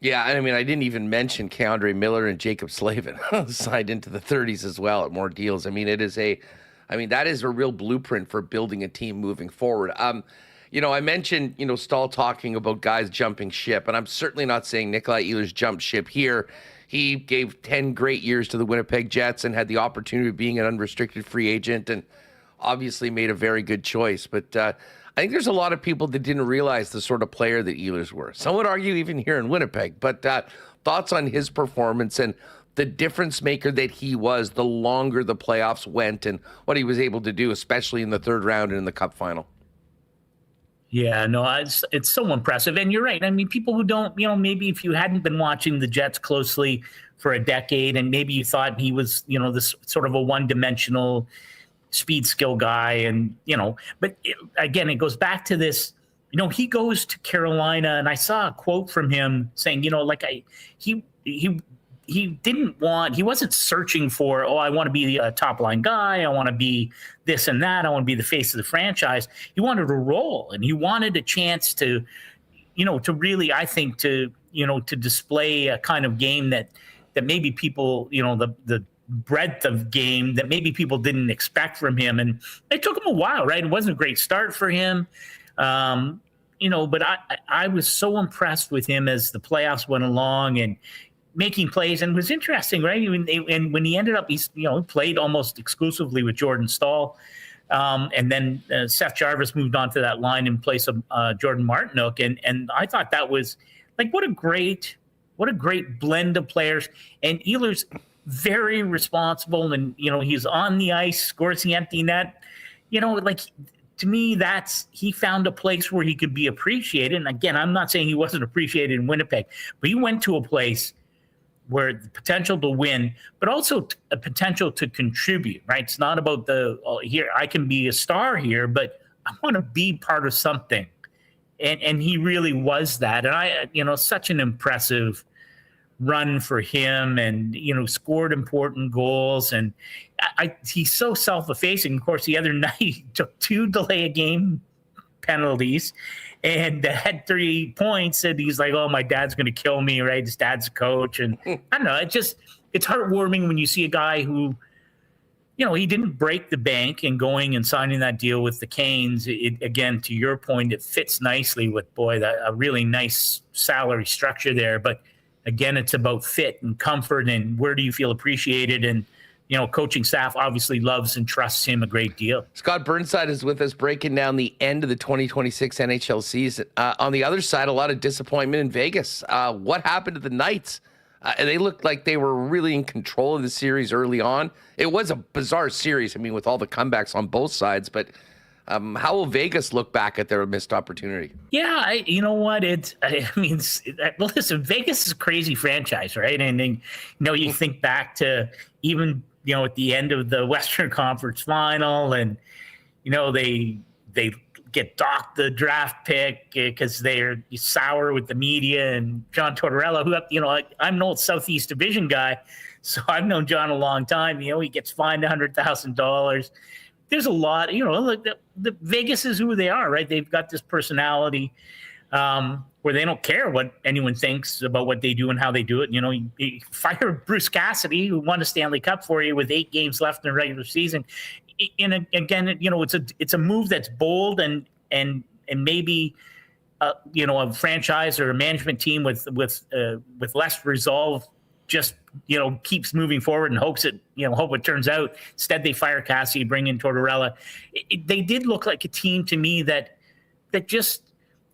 Yeah, I mean, I didn't even mention K'Andre Miller and Jacob Slavin signed into the 30s as well at more deals. I mean, that is a real blueprint for building a team moving forward. I mentioned, Stahl talking about guys jumping ship, and I'm certainly not saying Nikolai Ehlers jumped ship here. He gave 10 great years to the Winnipeg Jets and had the opportunity of being an unrestricted free agent, and obviously made a very good choice. But I think there's a lot of people that didn't realize the sort of player that Ehlers were. Some would argue even here in Winnipeg. But thoughts on his performance and the difference maker that he was the longer the playoffs went, and what he was able to do, especially in the third round and in the Cup final. Yeah, no, it's so impressive. And you're right. I mean, people who don't, maybe if you hadn't been watching the Jets closely for a decade and maybe you thought he was, this sort of a one-dimensional speed skill guy. And, but again, it goes back to this, he goes to Carolina, and I saw a quote from him saying, he wasn't searching for, I want to be a top line guy. I want to be this and that. I want to be the face of the franchise. He wanted to roll, and he wanted a chance to, to really, I think, to display a kind of game that maybe people, the breadth of game that maybe people didn't expect from him. And it took him a while, right? It wasn't a great start for him. But I was so impressed with him as the playoffs went along and making plays, and it was interesting, right? And when he ended up, he's played almost exclusively with Jordan Stahl, and then Seth Jarvis moved on to that line in place of Jordan Martinook, and I thought that was like what a great blend of players. And Ehlers very responsible, and he's on the ice, scores the empty net. To me, he found a place where he could be appreciated. And again, I'm not saying he wasn't appreciated in Winnipeg, but he went to a place where the potential to win, but also a potential to contribute, right? It's not about here, I can be a star here, but I want to be part of something. And he really was that. And such an impressive run for him, and, scored important goals. And he's so self-effacing. Of course, the other night he took 2 delay a game penalties and had 3 points, and he's like, my dad's going to kill me, right? His dad's a coach. And I don't know, it's heartwarming when you see a guy who, he didn't break the bank in going and signing that deal with the Canes. Again, to your point, it fits nicely with, a really nice salary structure there. But again, it's about fit and comfort and where do you feel appreciated. And, coaching staff obviously loves and trusts him a great deal. Scott Burnside is with us breaking down the end of the 2026 NHL season. On the other side, a lot of disappointment in Vegas. What happened to the Knights? They looked like they were really in control of the series early on. It was a bizarre series, with all the comebacks on both sides. But how will Vegas look back at their missed opportunity? Yeah, you know what? Listen, Vegas is a crazy franchise, right? And you think back to even at the end of the Western Conference Final, and they get docked the draft pick because they're sour with the media. And John Tortorella, who I'm an old Southeast Division guy, so I've known John a long time. He gets fined $100,000. There's a lot, the Vegas is who they are, right? They've got this personality where they don't care what anyone thinks about what they do and how they do it. You fire Bruce Cassidy, who won a Stanley Cup for you with 8 games left in the regular season. And again, it's a move that's bold and maybe a franchise or a management team with less resolve just keeps moving forward and hope it turns out. Instead, they fire Cassidy, bring in Tortorella. They did look like a team to me that just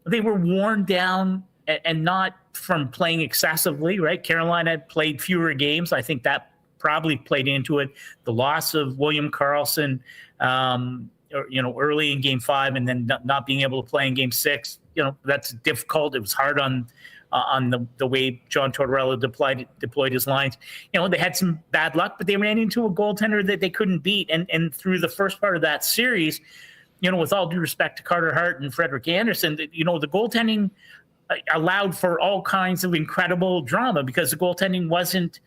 they were worn down and not from playing excessively, right? Carolina played fewer games. I think that probably played into it. The loss of William Karlsson, early in Game 5, and then not being able to play in Game 6. That's difficult. It was hard on the way John Tortorella deployed his lines. They had some bad luck, but they ran into a goaltender that they couldn't beat. And through the first part of that series, with all due respect to Carter Hart and Frederik Andersen, the goaltending allowed for all kinds of incredible drama because the goaltending wasn't,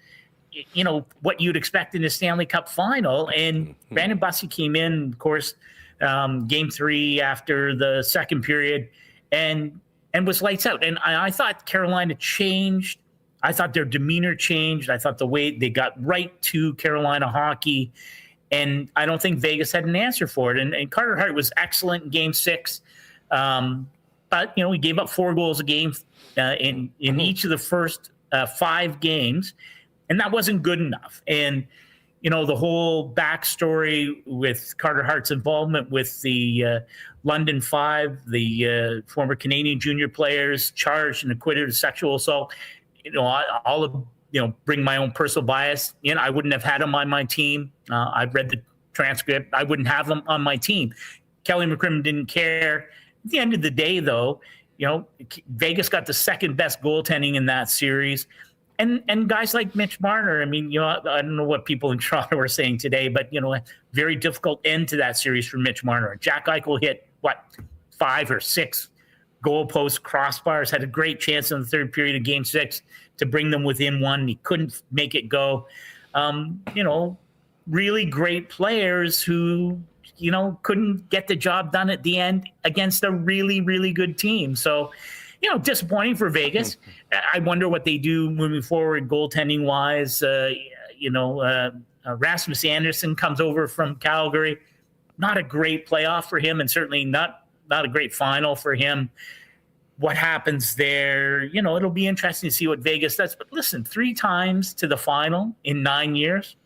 what you'd expect in a Stanley Cup final. And Brandon Bussey came in, of course, Game 3 after the second period and was lights out. And I thought Carolina changed. I thought their demeanor changed. I thought the way they got right to Carolina hockey. And I don't think Vegas had an answer for it. And Carter Hart was excellent in Game 6. But, he gave up 4 goals a game in each of the first 5 games. And that wasn't good enough. And, the whole backstory with Carter Hart's involvement with the London Five, the former Canadian junior players charged and acquitted of sexual assault, I'll bring my own personal bias. I wouldn't have had him on my team. I've read the transcript. I wouldn't have him on my team. Kelly McCrimmon didn't care. At the end of the day, though, Vegas got the second best goaltending in that series. And guys like Mitch Marner, I don't know what people in Toronto are saying today, but, a very difficult end to that series for Mitch Marner. Jack Eichel hit, 5 or 6 goalpost crossbars, had a great chance in the third period of Game 6 to bring them within 1. He couldn't make it go. Really great players who, couldn't get the job done at the end against a really, really good team. So, disappointing for Vegas. I wonder what they do moving forward, goaltending wise. Rasmus Andersson comes over from Calgary. Not a great playoff for him, and certainly not a great final for him. What happens there? It'll be interesting to see what Vegas does. But listen, 3 times to the final in 9 years.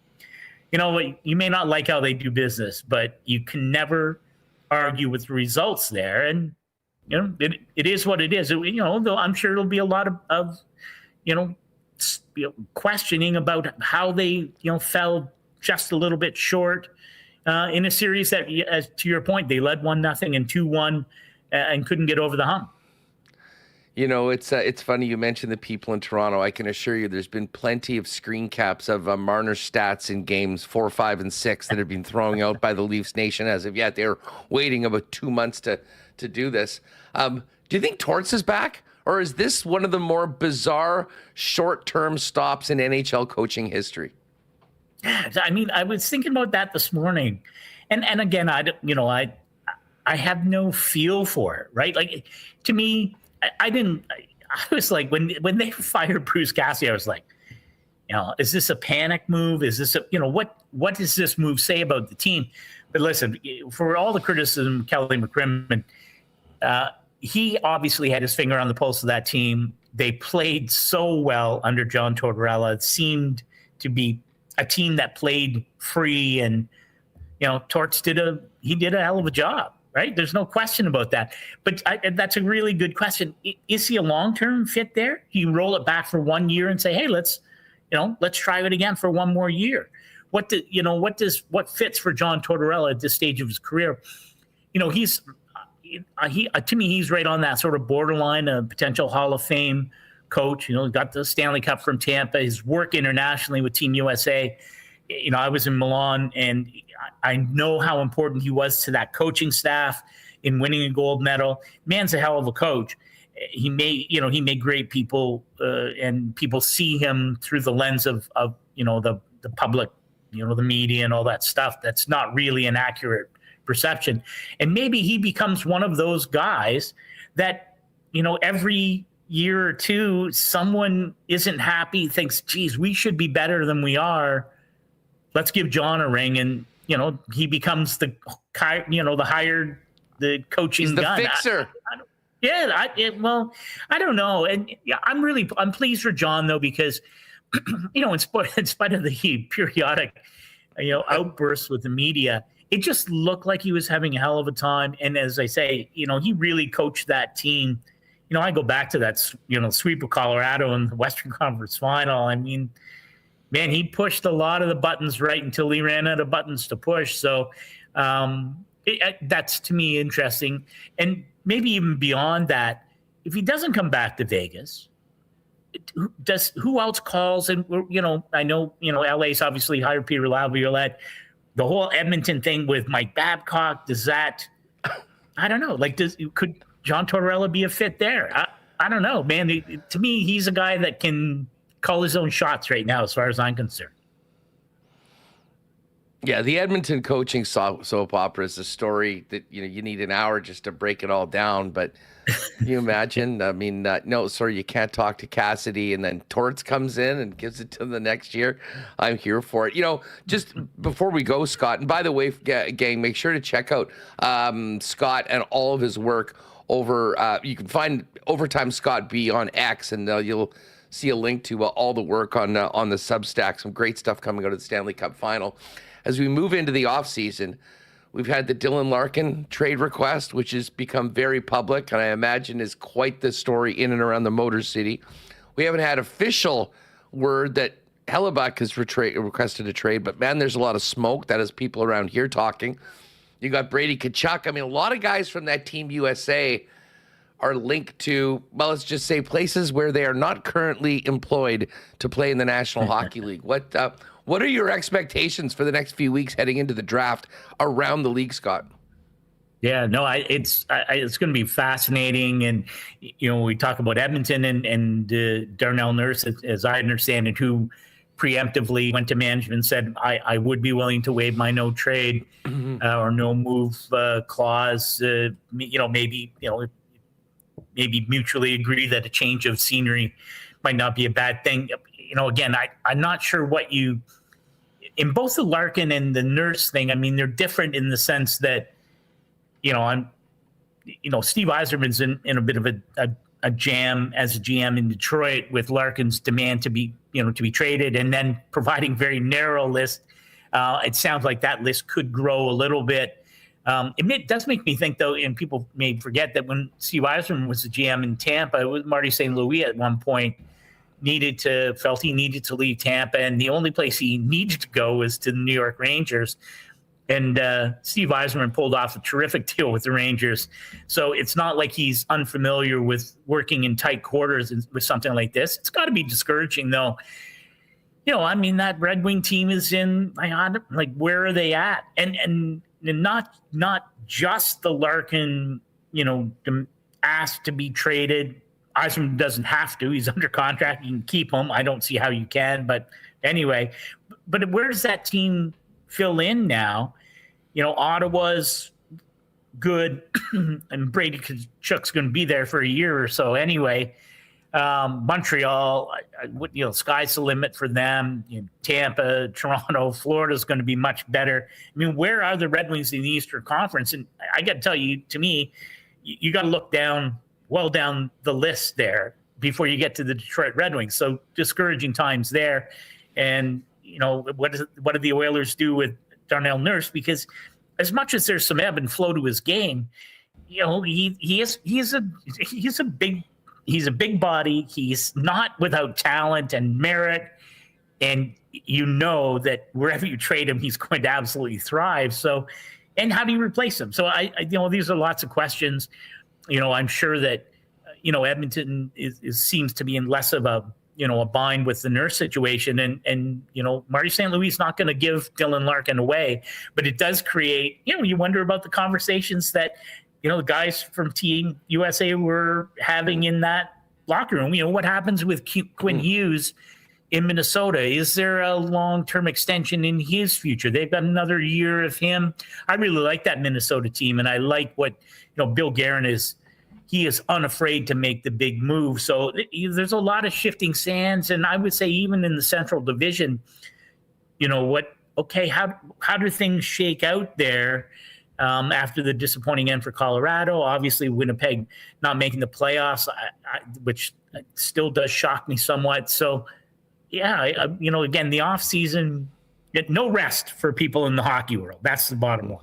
You may not like how they do business, but you can never argue with the results there. And it is what it is. Though I'm sure it'll be a lot of questioning about how they, fell just a little bit short in a series that, as to your point, they led 1-0 and 2-1 and couldn't get over the hump. It's funny you mentioned the people in Toronto. I can assure you there's been plenty of screen caps of Marner stats in games 4, 5, and 6 that have been thrown out by the Leafs Nation as of yet. They're waiting about 2 months to do this. Do you think Torts is back? Or is this one of the more bizarre short-term stops in NHL coaching history? I was thinking about that this morning. And again, I have no feel for it, right? Like, to me, I was like, when they fired Bruce Cassidy, I was like, is this a panic move? Is this what does this move say about the team? But listen, for all the criticism of Kelly McCrimmon, he obviously had his finger on the pulse of that team. They played so well under John Tortorella. It seemed to be a team that played free, and Torts did a hell of a job. Right? There's no question about that. But that's a really good question. Is he a long-term fit there? You roll it back for 1 year and say, hey, let's try it again for 1 more year. What fits for John Tortorella at this stage of his career? He's to me, he's right on that sort of borderline of potential Hall of Fame coach. Got the Stanley Cup from Tampa, his work internationally with Team USA. I was in Milan, and I know how important he was to that coaching staff in winning a gold medal. Man's a hell of a coach. He made great people, and people see him through the lens of the public, the media and all that stuff. That's not really an accurate perception. And maybe he becomes one of those guys that, every year or two, someone isn't happy, thinks, geez, we should be better than we are. Let's give John a ring, and he becomes the coaching He's the gun. fixer. I don't know, and I'm pleased for John though, because in spite of the periodic outbursts with the media, it just looked like he was having a hell of a time. And as I say, he really coached that team I go back to that, sweep of Colorado in the Western Conference Final. I mean, man, he pushed a lot of the buttons right until he ran out of buttons to push. So that's, to me, interesting. And maybe even beyond that, if he doesn't come back to Vegas, who else calls? And, I know, LA's obviously hired Peter Laviolette. The whole Edmonton thing with Mike Babcock, does that, I don't know, could John Tortorella be a fit there? I don't know, man. To me, he's a guy that can call his own shots right now, as far as I'm concerned. Yeah, the Edmonton coaching soap opera is a story that you need an hour just to break it all down. But can you imagine? I mean, no, sorry, you can't talk to Cassidy, and then Torts comes in and gives it to them the next year. I'm here for it. Just before we go, Scott, and by the way, gang, make sure to check out Scott and all of his work over. You can find Overtime Scott B on X, and you'll see a link to all the work on the Substack. Some great stuff coming out of the Stanley Cup Final. As we move into the offseason, we've had the Dylan Larkin trade request, which has become very public, and I imagine is quite the story in and around the Motor City. We haven't had official word that Hellebuck has requested a trade, but man, there's a lot of smoke. That is people around here talking. You got Brady Tkachuk. I mean, a lot of guys from that Team USA are linked to, well, let's just say places where they are not currently employed to play in the National Hockey League. What are your expectations for the next few weeks heading into the draft around the league, Scott? Yeah, no, it's going to be fascinating. And, we talk about Edmonton and Darnell Nurse, as I understand it, who preemptively went to management and said, I would be willing to waive my no trade or no move clause. Maybe mutually agree that a change of scenery might not be a bad thing. Again, I'm not sure in both the Larkin and the Nurse thing, I mean, they're different in the sense that, Steve Yzerman's in a bit of a jam as a GM in Detroit with Larkin's demand to be traded, and then providing very narrow list. It sounds like that list could grow a little bit. It does make me think, though, and people may forget that when Steve Yzerman was the GM in Tampa, it was Marty St. Louis at one point felt he needed to leave Tampa, and the only place he needed to go was to the New York Rangers. And Steve Yzerman pulled off a terrific deal with the Rangers. So it's not like he's unfamiliar with working in tight quarters with something like this. It's got to be discouraging, though. That Red Wing team is in, where are they at? And not just the Larkin, asked to be traded. Yzerman doesn't have to. He's under contract. You can keep him. I don't see how you can. But anyway, but where does that team fill in now? Ottawa's good, and Brady Tkachuk's going to be there for a year or so anyway. Montreal, sky's the limit for them. Tampa, Toronto, Florida's going to be much better. I mean, where are the Red Wings in the Eastern Conference? And I got to tell you, to me, you got to look down the list there before you get to the Detroit Red Wings. So discouraging times there. And, what do the Oilers do with Darnell Nurse? Because as much as there's some ebb and flow to his game, he's a big body. He's not without talent and merit. And that wherever you trade him, he's going to absolutely thrive. So, and how do you replace him? So these are lots of questions. I'm sure that, Edmonton seems to be in less of a bind with the Nurse situation. And Marty St. Louis is not going to give Dylan Larkin away, but it does create, you wonder about the conversations that, the guys from Team USA were having in that locker room. What happens with Quinn Hughes in Minnesota? Is there a long-term extension in his future? They've got another year of him. I really like that Minnesota team, and I like what Bill Guerin is. He is unafraid to make the big move. So there's a lot of shifting sands, and I would say even in the Central Division, how do things shake out there after the disappointing end for Colorado? Obviously, Winnipeg not making the playoffs, which still does shock me somewhat. So, yeah, again, the offseason, no rest for people in the hockey world. That's the bottom line.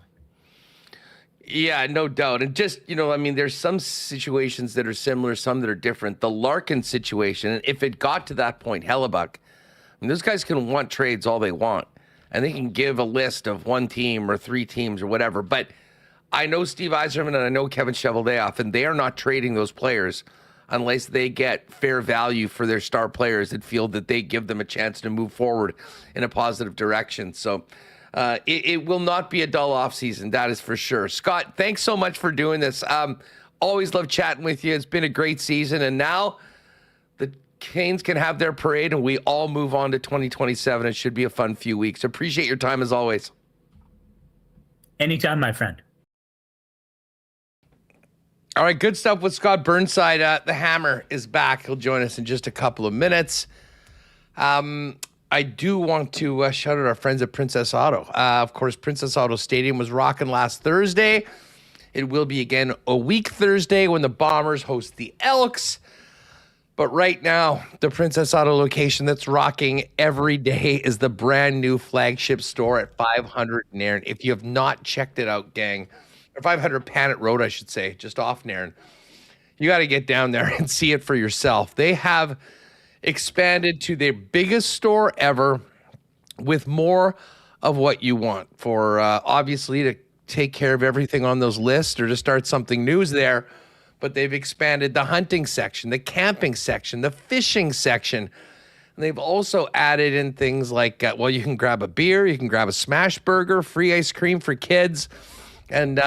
Yeah, no doubt. And just, I mean, there's some situations that are similar, some that are different. The Larkin situation, if it got to that point, Hellebuck, I mean, those guys can want trades all they want, and they can give a list of one team or three teams or whatever. But I know Steve Yzerman and I know Kevin Cheveldayoff, and they are not trading those players unless they get fair value for their star players that feel that they give them a chance to move forward in a positive direction. So it will not be a dull offseason, that is for sure. Scott, thanks so much for doing this. Always love chatting with you. It's been a great season, and now the Canes can have their parade, and we all move on to 2027. It should be a fun few weeks. Appreciate your time as always. Anytime, my friend. All right, good stuff with Scott Burnside. The Hammer is back. He'll join us in just a couple of minutes. I do want to shout out our friends at Princess Auto. Of course, Princess Auto Stadium was rocking last Thursday. It will be again a week Thursday when the Bombers host the Elks. But right now, the Princess Auto location that's rocking every day is the brand new flagship store at 500 Nairn. If you have not checked it out, gang, or 500 Panet Road, I should say, just off Nairn, you got to get down there and see it for yourself. They have expanded to their biggest store ever with more of what you want for obviously to take care of everything on those lists or to start something new is there. But they've expanded the hunting section, the camping section, the fishing section. And they've also added in things like, you can grab a beer, you can grab a smash burger, free ice cream for kids, and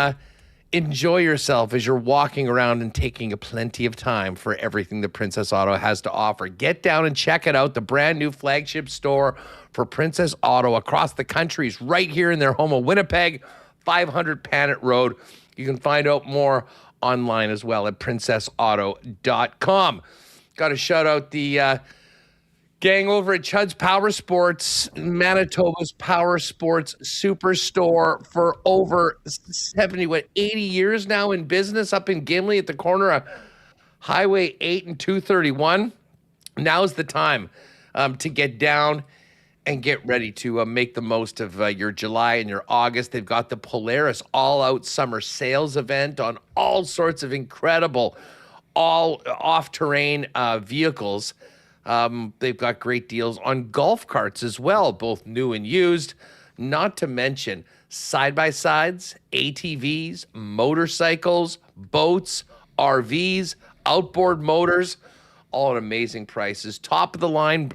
enjoy yourself as you're walking around and taking a plenty of time for everything that Princess Auto has to offer. Get down and check it out. The brand new flagship store for Princess Auto across the country is right here in their home of Winnipeg, 500 Panet Road. You can find out more online as well at princessauto.com. Got to shout out the gang over at Chud's Power Sports, Manitoba's Power Sports Superstore for over 80 years now in business up in Gimli at the corner of Highway 8 and 231. Now's the time to get down and get ready to make the most of your July and your August. They've got the Polaris all-out summer sales event on all sorts of incredible all off-terrain vehicles. They've got great deals on golf carts as well, both new and used, not to mention side-by-sides, ATVs, motorcycles, boats, RVs, outboard motors, all at amazing prices, top-of-the-line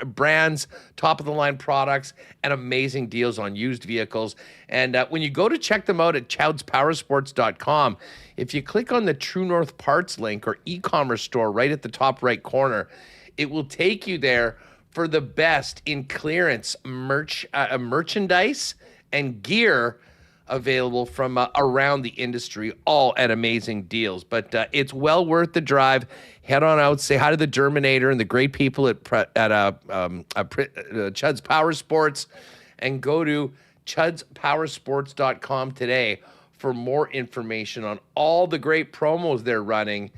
brands, top-of-the-line products, and amazing deals on used vehicles. And when you go to check them out at chowdspowersports.com, if you click on the True North Parts link or e-commerce store right at the top right corner, it will take you there for the best in clearance merchandise and gear available from around the industry, all at amazing deals. But it's well worth the drive. Head on out, say hi to the Germinator and the great people at Chud's Power Sports, and go to chudspowersports.com today for more information on all the great promos they're running,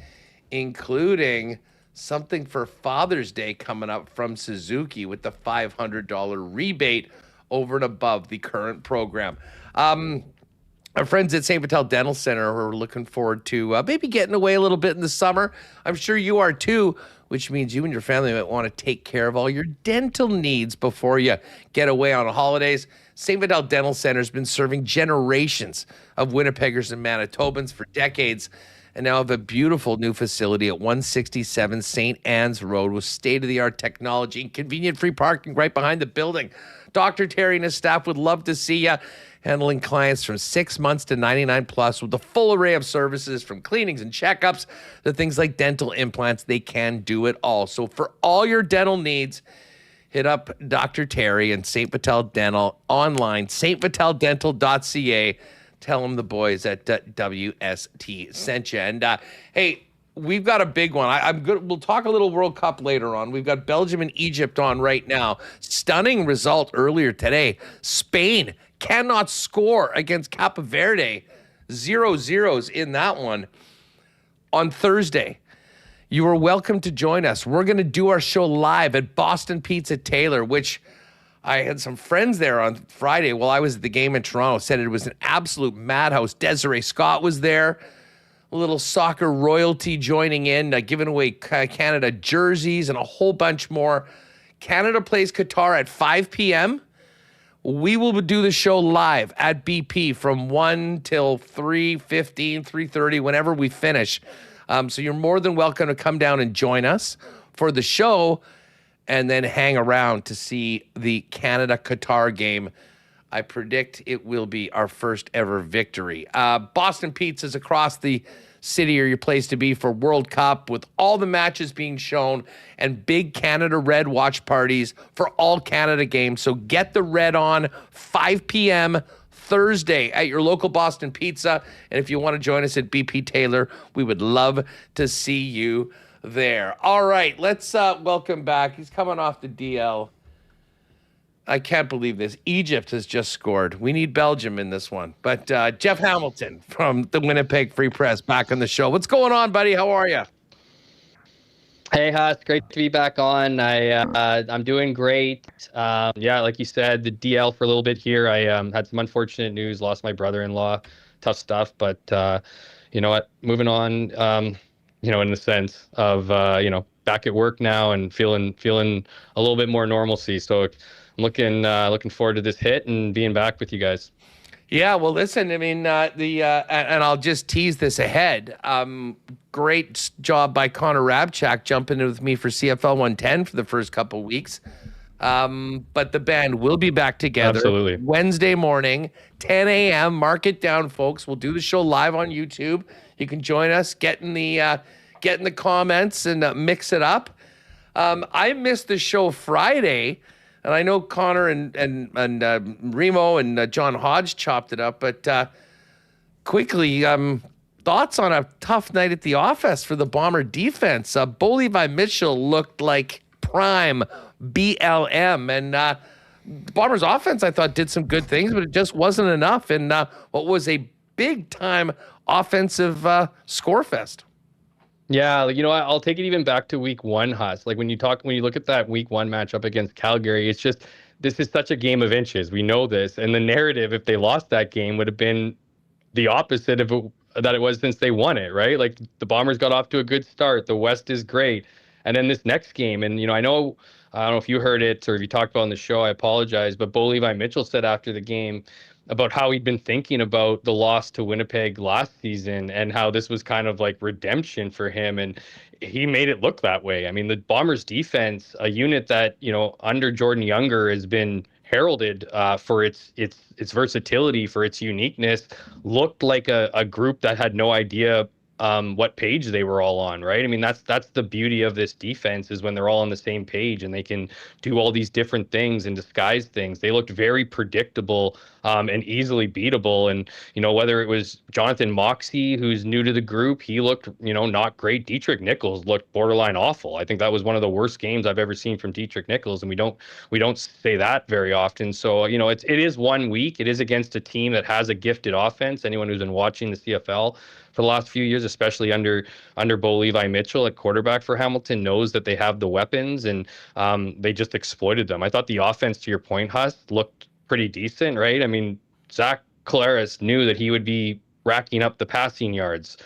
including something for Father's Day coming up from Suzuki with the $500 rebate over and above the current program. Our friends at St. Vital Dental Center are looking forward to maybe getting away a little bit in the summer. I'm sure you are too, which means you and your family might want to take care of all your dental needs before you get away on holidays. St. Vital Dental Center has been serving generations of Winnipeggers and Manitobans for decades, and now have a beautiful new facility at 167 St. Anne's Road with state-of-the-art technology and convenient free parking right behind the building. Dr. Terry and his staff would love to see you, handling clients from 6 months to 99 plus with a full array of services from cleanings and checkups to things like dental implants. They can do it all. So for all your dental needs, hit up Dr. Terry and St. Vital Dental online, stviteldental.ca. Tell them the boys at WST sent you. And hey, we've got a big one. I'm good. We'll talk a little World Cup later on. We've got Belgium and Egypt on right now. Stunning result earlier today. Spain cannot score against Cape Verde. 0-0s in that one. On Thursday, you are welcome to join us. We're going to do our show live at Boston Pizza Taylor, which I had some friends there on Friday while I was at the game in Toronto, said it was an absolute madhouse. Desiree Scott was there, a little soccer royalty joining in, giving away Canada jerseys and a whole bunch more. Canada plays Qatar at 5 p.m. We will do the show live at BP from 1 till 3:15, 3:30, whenever we finish. So you're more than welcome to come down and join us for the show and then hang around to see the Canada-Qatar game. I predict it will be our first ever victory. Boston Pizzas across the city are your place to be for World Cup, with all the matches being shown and big Canada Red watch parties for all Canada games. So get the red on 5 p.m. Thursday at your local Boston Pizza. And if you want to join us at BP Taylor, we would love to see you there. All right, let's welcome back. He's coming off the DL. I can't believe this. Egypt has just scored. We need Belgium in this one. But Jeff Hamilton from the Winnipeg Free Press back on the show. What's going on, buddy? How are you? Hey, Huss. Great to be back on. I'm doing great. Yeah, like you said, the DL for a little bit here. I had some unfortunate news. Lost my brother-in-law. Tough stuff. But you know what? Moving on. In the sense of back at work now and feeling a little bit more normalcy. So I'm looking forward to this hit and being back with you guys. Yeah, well, listen, I mean, and I'll just tease this ahead. Great job by Connor Rabchak jumping in with me for CFL 110 for the first couple of weeks. But the band will be back together. Absolutely. Wednesday morning, 10 a.m. Mark it down, folks. We'll do the show live on YouTube. You can join us, get in the comments and mix it up. I missed the show Friday. And I know Connor and Remo and John Hodge chopped it up, but quickly, thoughts on a tough night at the office for the Bomber defense. Bo Levi Mitchell looked like prime BLM, and Bombers offense, I thought, did some good things, but it just wasn't enough in what was a big-time offensive score fest. Yeah, I'll take it even back to week one, Huss. Like when you look at that week one matchup against Calgary, it's just, this is such a game of inches. We know this. And the narrative, if they lost that game, would have been the opposite of that it was since they won it, right? Like the Bombers got off to a good start. The West is great. And then this next game, and I don't know if you heard it or if you talked about it on the show, I apologize, but Bo Levi Mitchell said after the game about how he'd been thinking about the loss to Winnipeg last season and how this was kind of like redemption for him. And he made it look that way. I mean, the Bombers defense, a unit that, under Jordan Younger has been heralded for its versatility, for its uniqueness, looked like a group that had no idea what page they were all on, right? I mean, that's the beauty of this defense, is when they're all on the same page and they can do all these different things and disguise things. They looked very predictable and easily beatable. And, whether it was Jonathan Moxey, who's new to the group, he looked, not great. Dietrich Nichols looked borderline awful. I think that was one of the worst games I've ever seen from Dietrich Nichols, and we don't say that very often. So, it is 1 week. It is against a team that has a gifted offense. Anyone who's been watching the CFL for the last few years, especially under Bo Levi Mitchell at quarterback for Hamilton, knows that they have the weapons, and they just exploited them. I thought the offense, to your point, Huss, looked pretty decent, right? I mean, Zach Collaros knew that he would be racking up the passing yards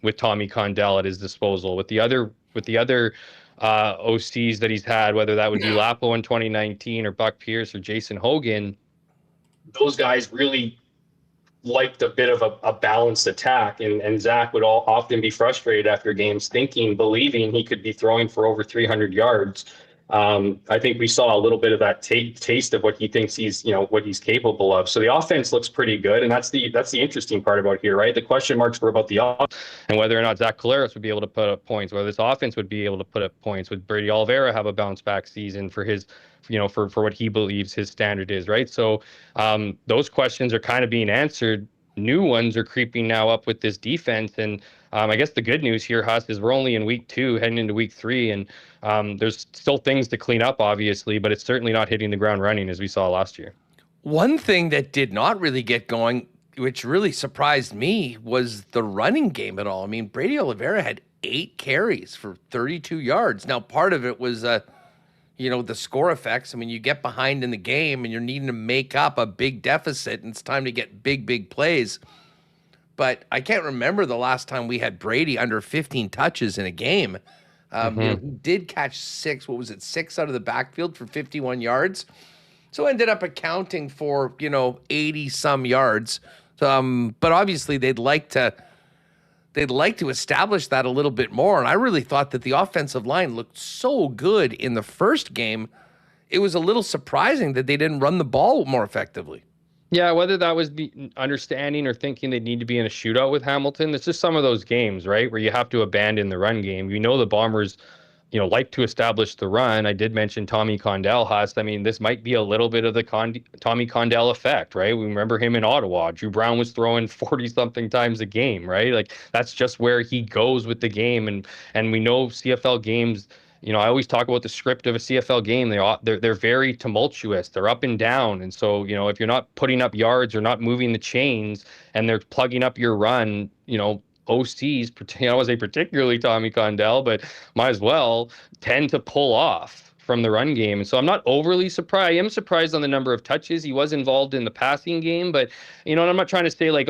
with Tommy Condell at his disposal. With the other OCs that he's had, whether that would be Lapo in 2019 or Buck Pierce or Jason Hogan, those guys really liked a bit of a balanced attack, and Zach would often be frustrated after games, believing he could be throwing for over 300 yards. I think we saw a little bit of that taste of what he thinks what he's capable of. So the offense looks pretty good, and that's the interesting part about here, right? The question marks were about the offense and whether or not Zach Collaros would be able to put up points, whether this offense would be able to put up points. Would Brady Oliveira have a bounce back season for his, for what he believes his standard is, right? So those questions are kind of being answered. New ones are creeping now up with this defense, and I guess the good news here, Huss, is we're only in week 2, heading into week 3, and there's still things to clean up, obviously, but it's certainly not hitting the ground running as we saw last year. One thing that did not really get going, which really surprised me, was the running game at all. I mean, Brady Oliveira had 8 carries for 32 yards. Now, part of it was the score effects. I mean, you get behind in the game and you're needing to make up a big deficit, and it's time to get big plays. But I can't remember the last time we had Brady under 15 touches in a game. He did catch 6 out of the backfield for 51 yards. So ended up accounting for, 80 some yards. But obviously they'd like to establish that a little bit more. And I really thought that the offensive line looked so good in the first game. It was a little surprising that they didn't run the ball more effectively. Yeah, whether that was understanding or thinking they need to be in a shootout with Hamilton, it's just some of those games, right, where you have to abandon the run game. The Bombers, like to establish the run. I did mention Tommy Condell, Huss. I mean, this might be a little bit of the Tommy Condell effect, right? We remember him in Ottawa. Drew Brown was throwing 40-something times a game, right? Like, that's just where he goes with the game. And we know CFL games, I always talk about the script of a CFL game. They're very tumultuous. They're up and down. And so, if you're not putting up yards or not moving the chains and they're plugging up your run, OCs, I would say particularly Tommy Condell, but might as well tend to pull off from the run game. And so I'm not overly surprised. I am surprised on the number of touches. He was involved in the passing game, but, and I'm not trying to say like,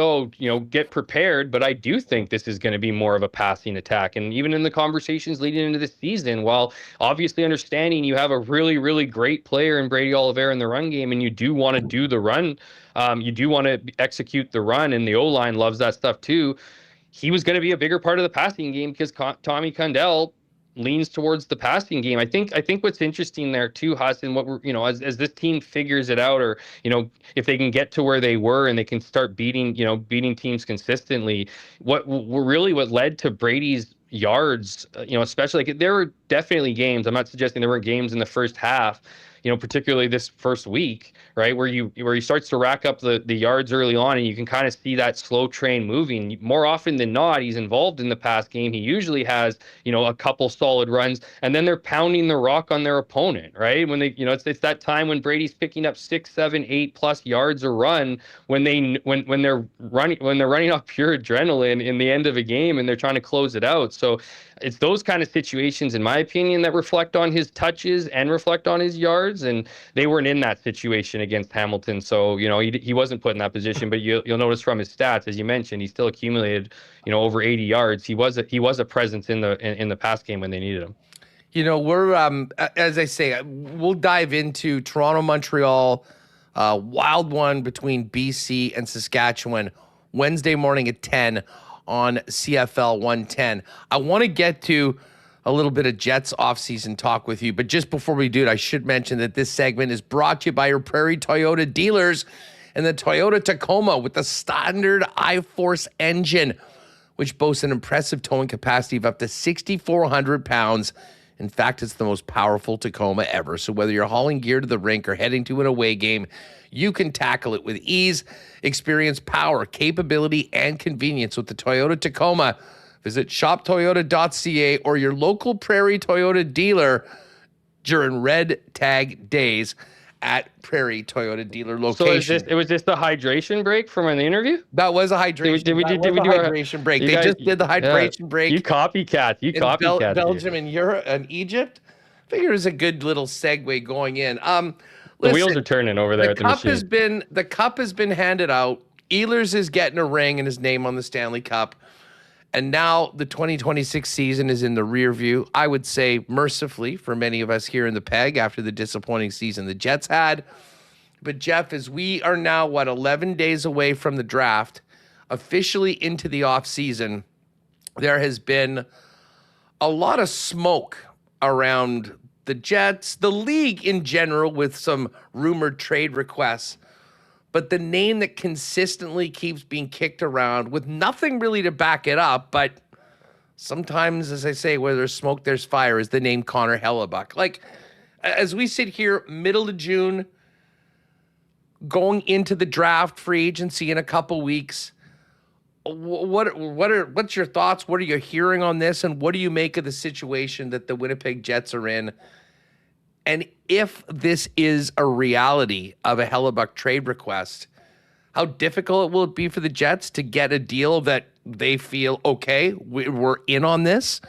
get prepared, but I do think this is going to be more of a passing attack. And even in the conversations leading into the season, while obviously understanding you have a really, really great player in Brady Oliveira in the run game, and you do want to do the run, you do want to execute the run, and the O-line loves that stuff too. He was going to be a bigger part of the passing game because Tommy Condell leans towards the passing game. I think what's interesting there too, Huss, and what we're, as this team figures it out, or, if they can get to where they were and they can start beating teams consistently, what led to Brady's yards, especially, like, there were definitely games. I'm not suggesting there weren't games in the first half, particularly this first week, right, where he starts to rack up the yards early on, and you can kind of see that slow train moving. More often than not, he's involved in the pass game. He usually has, a couple solid runs, and then they're pounding the rock on their opponent, right? When they, it's that time when Brady's picking up 6, 7, 8+ yards a run when they're running off pure adrenaline in the end of a game and they're trying to close it out. So it's those kind of situations, in my opinion, that reflect on his touches and reflect on his yards, and they weren't in that situation against Hamilton. So, he wasn't put in that position, but you'll notice from his stats, as you mentioned, he still accumulated, over 80 yards. He was a presence in the pass game when they needed him. We're, as I say, we'll dive into Toronto, Montreal, wild one between BC and Saskatchewan, Wednesday morning at 10 on CFL 110. I want to get to a little bit of Jets offseason talk with you, but just before we do it, I should mention that this segment is brought to you by your Prairie Toyota dealers and the Toyota Tacoma with the standard I-Force engine, which boasts an impressive towing capacity of up to 6,400 pounds. In fact, it's the most powerful Tacoma ever. So whether you're hauling gear to the rink or heading to an away game, you can tackle it with ease. Experience power, capability, and convenience with the Toyota Tacoma. Visit shoptoyota.ca or your local Prairie Toyota dealer during red tag days at Prairie Toyota dealer location. So was this the hydration break from an interview? That was a hydration. Did we do a hydration break? They just did the hydration break. You copycat. Belgium and Europe and Egypt. I figured it was a good little segue going in. The wheels are turning over there at the machine. The cup has been handed out. Ehlers is getting a ring and his name on the Stanley Cup. And now the 2026 season is in the rear view. I would say mercifully for many of us here in the PEG after the disappointing season the Jets had. But Jeff, as we are now, 11 days away from the draft, officially into the offseason, there has been a lot of smoke around the Jets, the league in general, with some rumored trade requests. But the name that consistently keeps being kicked around with nothing really to back it up, but sometimes, as I say, where there's smoke, there's fire, is the name Connor Hellebuyck. Like, as we sit here, middle of June, going into the draft, free agency in a couple weeks, what's your thoughts? What are you hearing on this? And what do you make of the situation that the Winnipeg Jets are in? And if this is a reality of a Hellebuyck trade request, how difficult will it be for the Jets to get a deal that they feel, okay, we're in on this?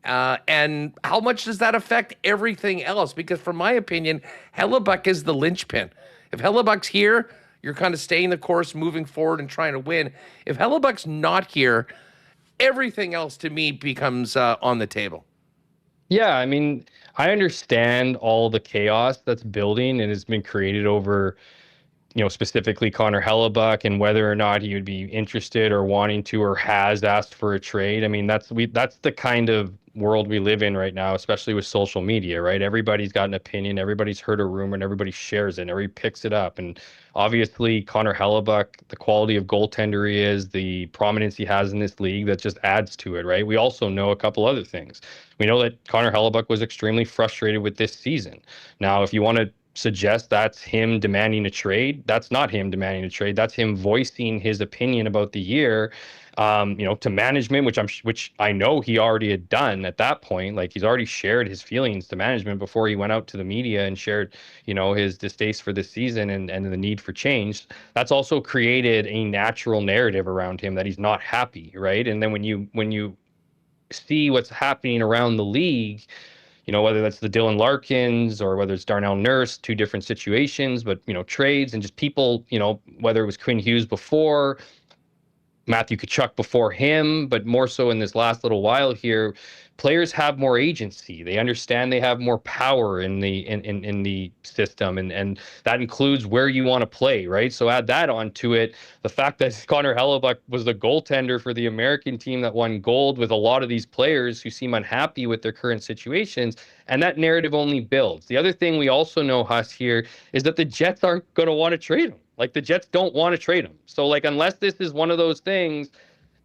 And how much does that affect everything else? Because from my opinion, Hellebuck is the linchpin. If Hellebuck's here, you're kind of staying the course, moving forward and trying to win. If Hellebuck's not here, everything else to me becomes on the table. Yeah, I mean, I understand all the chaos that's building and has been created over, specifically Connor Hellebuck and whether or not he would be interested or wanting to or has asked for a trade. I mean, that's the kind of world we live in right now, especially with social media, right? Everybody's got an opinion, everybody's heard a rumor, and everybody shares it, and everybody picks it up. And obviously, Connor Hellebuck, the quality of goaltender he is, the prominence he has in this league, that just adds to it, right? We also know a couple other things. We know that Connor Hellebuck was extremely frustrated with this season. Now, if you want to suggest that's him demanding a trade, that's not him demanding a trade. That's him voicing his opinion about the year, to management, which I know he already had done at that point. Like, he's already shared his feelings to management before he went out to the media and shared, his distaste for this season and the need for change. That's also created a natural narrative around him that he's not happy, right? And then when you see what's happening around the league, whether that's the Dylan Larkins or whether it's Darnell Nurse, two different situations, but, trades and just people, whether it was Quinn Hughes before, Matthew Tkachuk before him, but more so in this last little while here, players have more agency. They understand they have more power in the system, and that includes where you want to play, right? So add that onto it, the fact that Connor Hellebuck was the goaltender for the American team that won gold with a lot of these players who seem unhappy with their current situations, and that narrative only builds. The other thing we also know, Huss, here, is that the Jets aren't going to want to trade him. Like, the Jets don't want to trade him. So, like, unless this is one of those things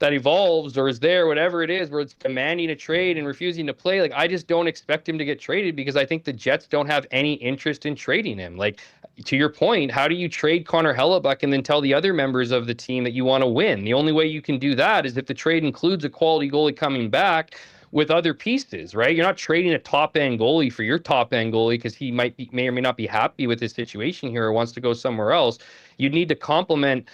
that evolves or is there, whatever it is, where it's demanding a trade and refusing to play, like, I just don't expect him to get traded because I think the Jets don't have any interest in trading him. Like, to your point, how do you trade Connor Hellebuck and then tell the other members of the team that you want to win? The only way you can do that is if the trade includes a quality goalie coming back with other pieces, right? You're not trading a top-end goalie for your top-end goalie because he may or may not be happy with his situation here or wants to go somewhere else. You'd need to complement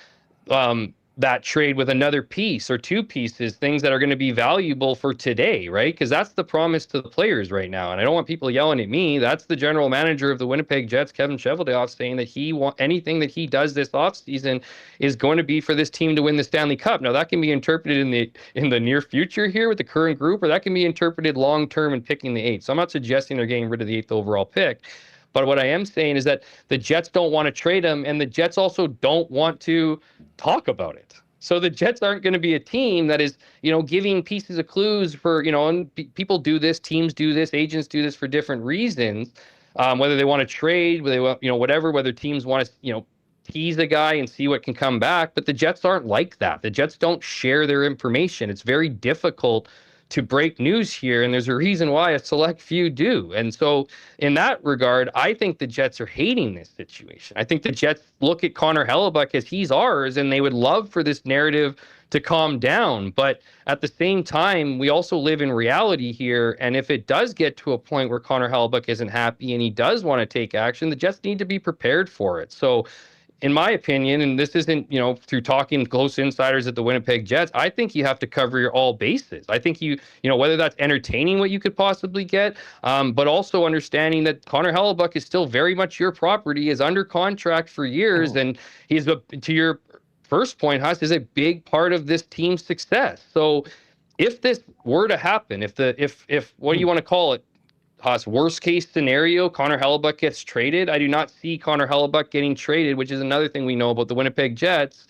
that trade with another piece or two pieces, things that are going to be valuable for today, right? Because that's the promise to the players right now. And I don't want people yelling at me. That's the general manager of the Winnipeg Jets, Kevin Cheveldayoff, saying that anything that he does this offseason is going to be for this team to win the Stanley Cup. Now, that can be interpreted in the near future here with the current group, or that can be interpreted long-term in picking the 8th. So I'm not suggesting they're getting rid of the 8th overall pick. But what I am saying is that the Jets don't want to trade him, and the Jets also don't want to talk about it. So the Jets aren't going to be a team that is, giving pieces of clues for, and people do this, teams do this, agents do this for different reasons, whether they want to trade, whether they want, whatever, whether teams want to, tease a guy and see what can come back. But the Jets aren't like that. The Jets don't share their information. It's very difficult to break news here, and there's a reason why a select few do. And so in that regard, I think the Jets are hating this situation. I think the Jets look at Connor Hellebuck as he's ours, and they would love for this narrative to calm down. But at the same time, we also live in reality here, and if it does get to a point where Connor Hellebuck isn't happy and he does want to take action, the Jets need to be prepared for it. So in my opinion, and this isn't, through talking close insiders at the Winnipeg Jets, I think you have to cover all bases. I think whether that's entertaining what you could possibly get, but also understanding that Connor Hellebuck is still very much your property, is under contract for years, and he's, to your first point, Huss, is a big part of this team's success. So if this were to happen, if what do you want to call it, Haas, worst case scenario, Connor Hellebuck gets traded, I do not see Connor Hellebuck getting traded, which is another thing we know about the Winnipeg Jets,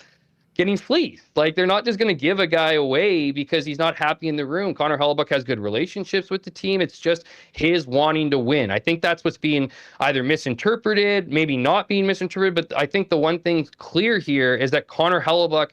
getting fleeced. Like, they're not just going to give a guy away because he's not happy in the room. Connor Hellebuck has good relationships with the team. It's just his wanting to win. I think that's what's being either misinterpreted, maybe not being misinterpreted, but I think the one thing clear here is that Connor Hellebuck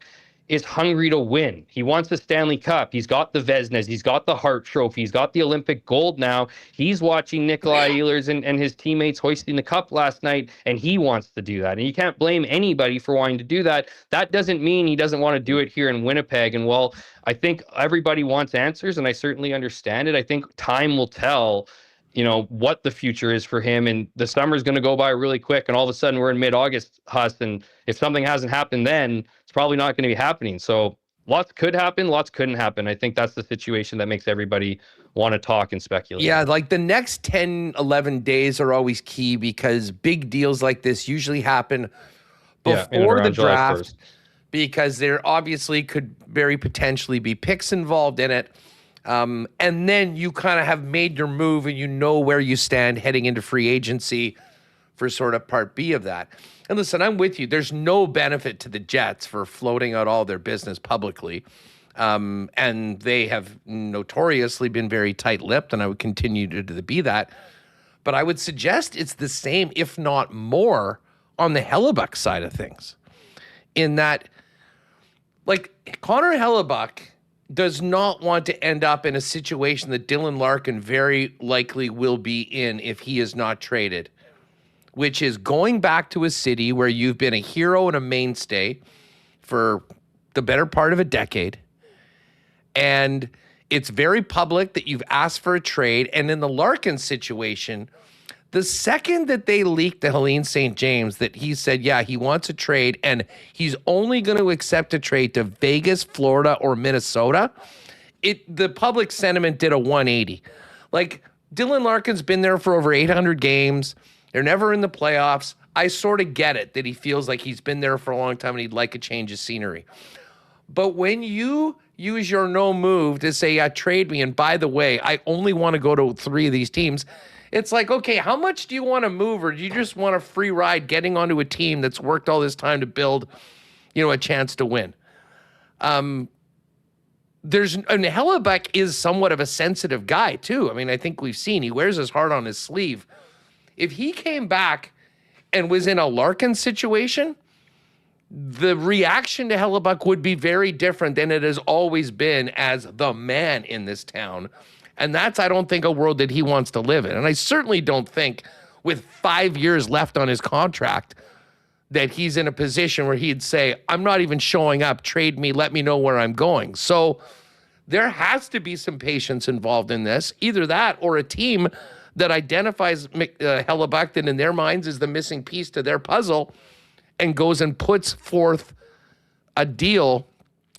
is hungry to win. He wants the Stanley Cup. He's got the Vezinas. He's got the Hart Trophy. He's got the Olympic gold now. He's watching Nikolai Ehlers and his teammates hoisting the cup last night, and he wants to do that. And you can't blame anybody for wanting to do that. That doesn't mean he doesn't want to do it here in Winnipeg. And while I think everybody wants answers, and I certainly understand it, I think time will tell what the future is for him. And the summer is going to go by really quick. And all of a sudden we're in mid-August, Huss. And if something hasn't happened then, it's probably not going to be happening. So lots could happen, lots couldn't happen. I think that's the situation that makes everybody want to talk and speculate. Yeah, like the next 10, 11 days are always key because big deals like this usually happen in and before the around July draft 1st. because there obviously could very potentially be picks involved in it. And then you kind of have made your move and you know where you stand heading into free agency for sort of part B of that. And listen, I'm with you. There's no benefit to the Jets for floating out all their business publicly. And they have notoriously been very tight-lipped, and I would continue to be that. But I would suggest it's the same, if not more, on the Hellebuyck side of things. In that, like, Connor Hellebuyck does not want to end up in a situation that Dylan Larkin very likely will be in if he is not traded, which is going back to a city where you've been a hero and a mainstay for the better part of a decade. And it's very public that you've asked for a trade. And in the Larkin situation, the second that they leaked to Helene St. James that he said, yeah, he wants a trade and he's only going to accept a trade to Vegas, Florida, or Minnesota, the public sentiment did a 180. Like, Dylan Larkin's been there for over 800 games. They're never in the playoffs. I sort of get it that he feels like he's been there for a long time and he'd like a change of scenery. But when you use your no move to say, yeah, trade me, and by the way, I only want to go to 3 of these teams, it's like, okay, how much do you want to move, or do you just want a free ride getting onto a team that's worked all this time to build, a chance to win? And Hellebuyck is somewhat of a sensitive guy, too. I mean, I think we've seen he wears his heart on his sleeve. If he came back and was in a Larkin situation, the reaction to Hellebuyck would be very different than it has always been as the man in this town. And that's, I don't think, a world that he wants to live in. And I certainly don't think with 5 years left on his contract that he's in a position where he'd say, I'm not even showing up, trade me, let me know where I'm going. So there has to be some patience involved in this, either that or a team that identifies Hellebuyck that in their minds is the missing piece to their puzzle and goes and puts forth a deal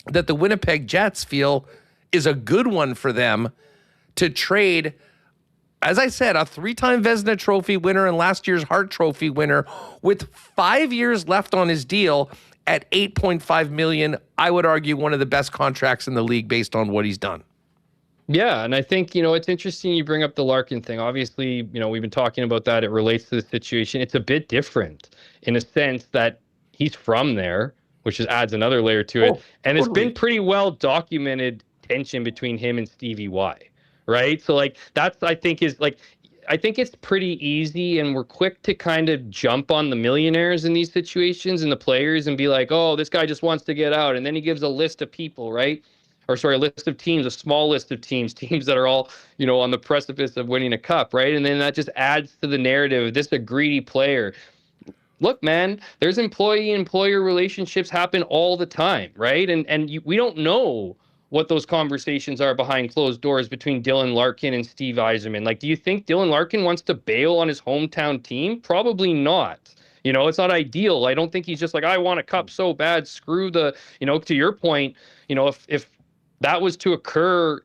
that the Winnipeg Jets feel is a good one for them to trade, as I said, a 3-time Vezina Trophy winner and last year's Hart Trophy winner with 5 years left on his deal at $8.5 million. I would argue one of the best contracts in the league based on what he's done. Yeah, and I think, it's interesting you bring up the Larkin thing. Obviously, we've been talking about that. It relates to the situation. It's a bit different in a sense that he's from there, which adds another layer to it. And It's been pretty well documented tension between him and Stevie Y, right? So, that's, I think it's pretty easy, and we're quick to kind of jump on the millionaires in these situations and the players and be like, oh, this guy just wants to get out. And then he gives a list of people, right? A list of teams, a small list of teams that are all, on the precipice of winning a cup, right? And then that just adds to the narrative. This is a greedy player. Look, man, there's employee-employer relationships happen all the time, right? We don't know what those conversations are behind closed doors between Dylan Larkin and Steve Yzerman. Do you think Dylan Larkin wants to bail on his hometown team? Probably not. It's not ideal. I don't think he's just like, I want a cup so bad, screw the, to your point, if that was to occur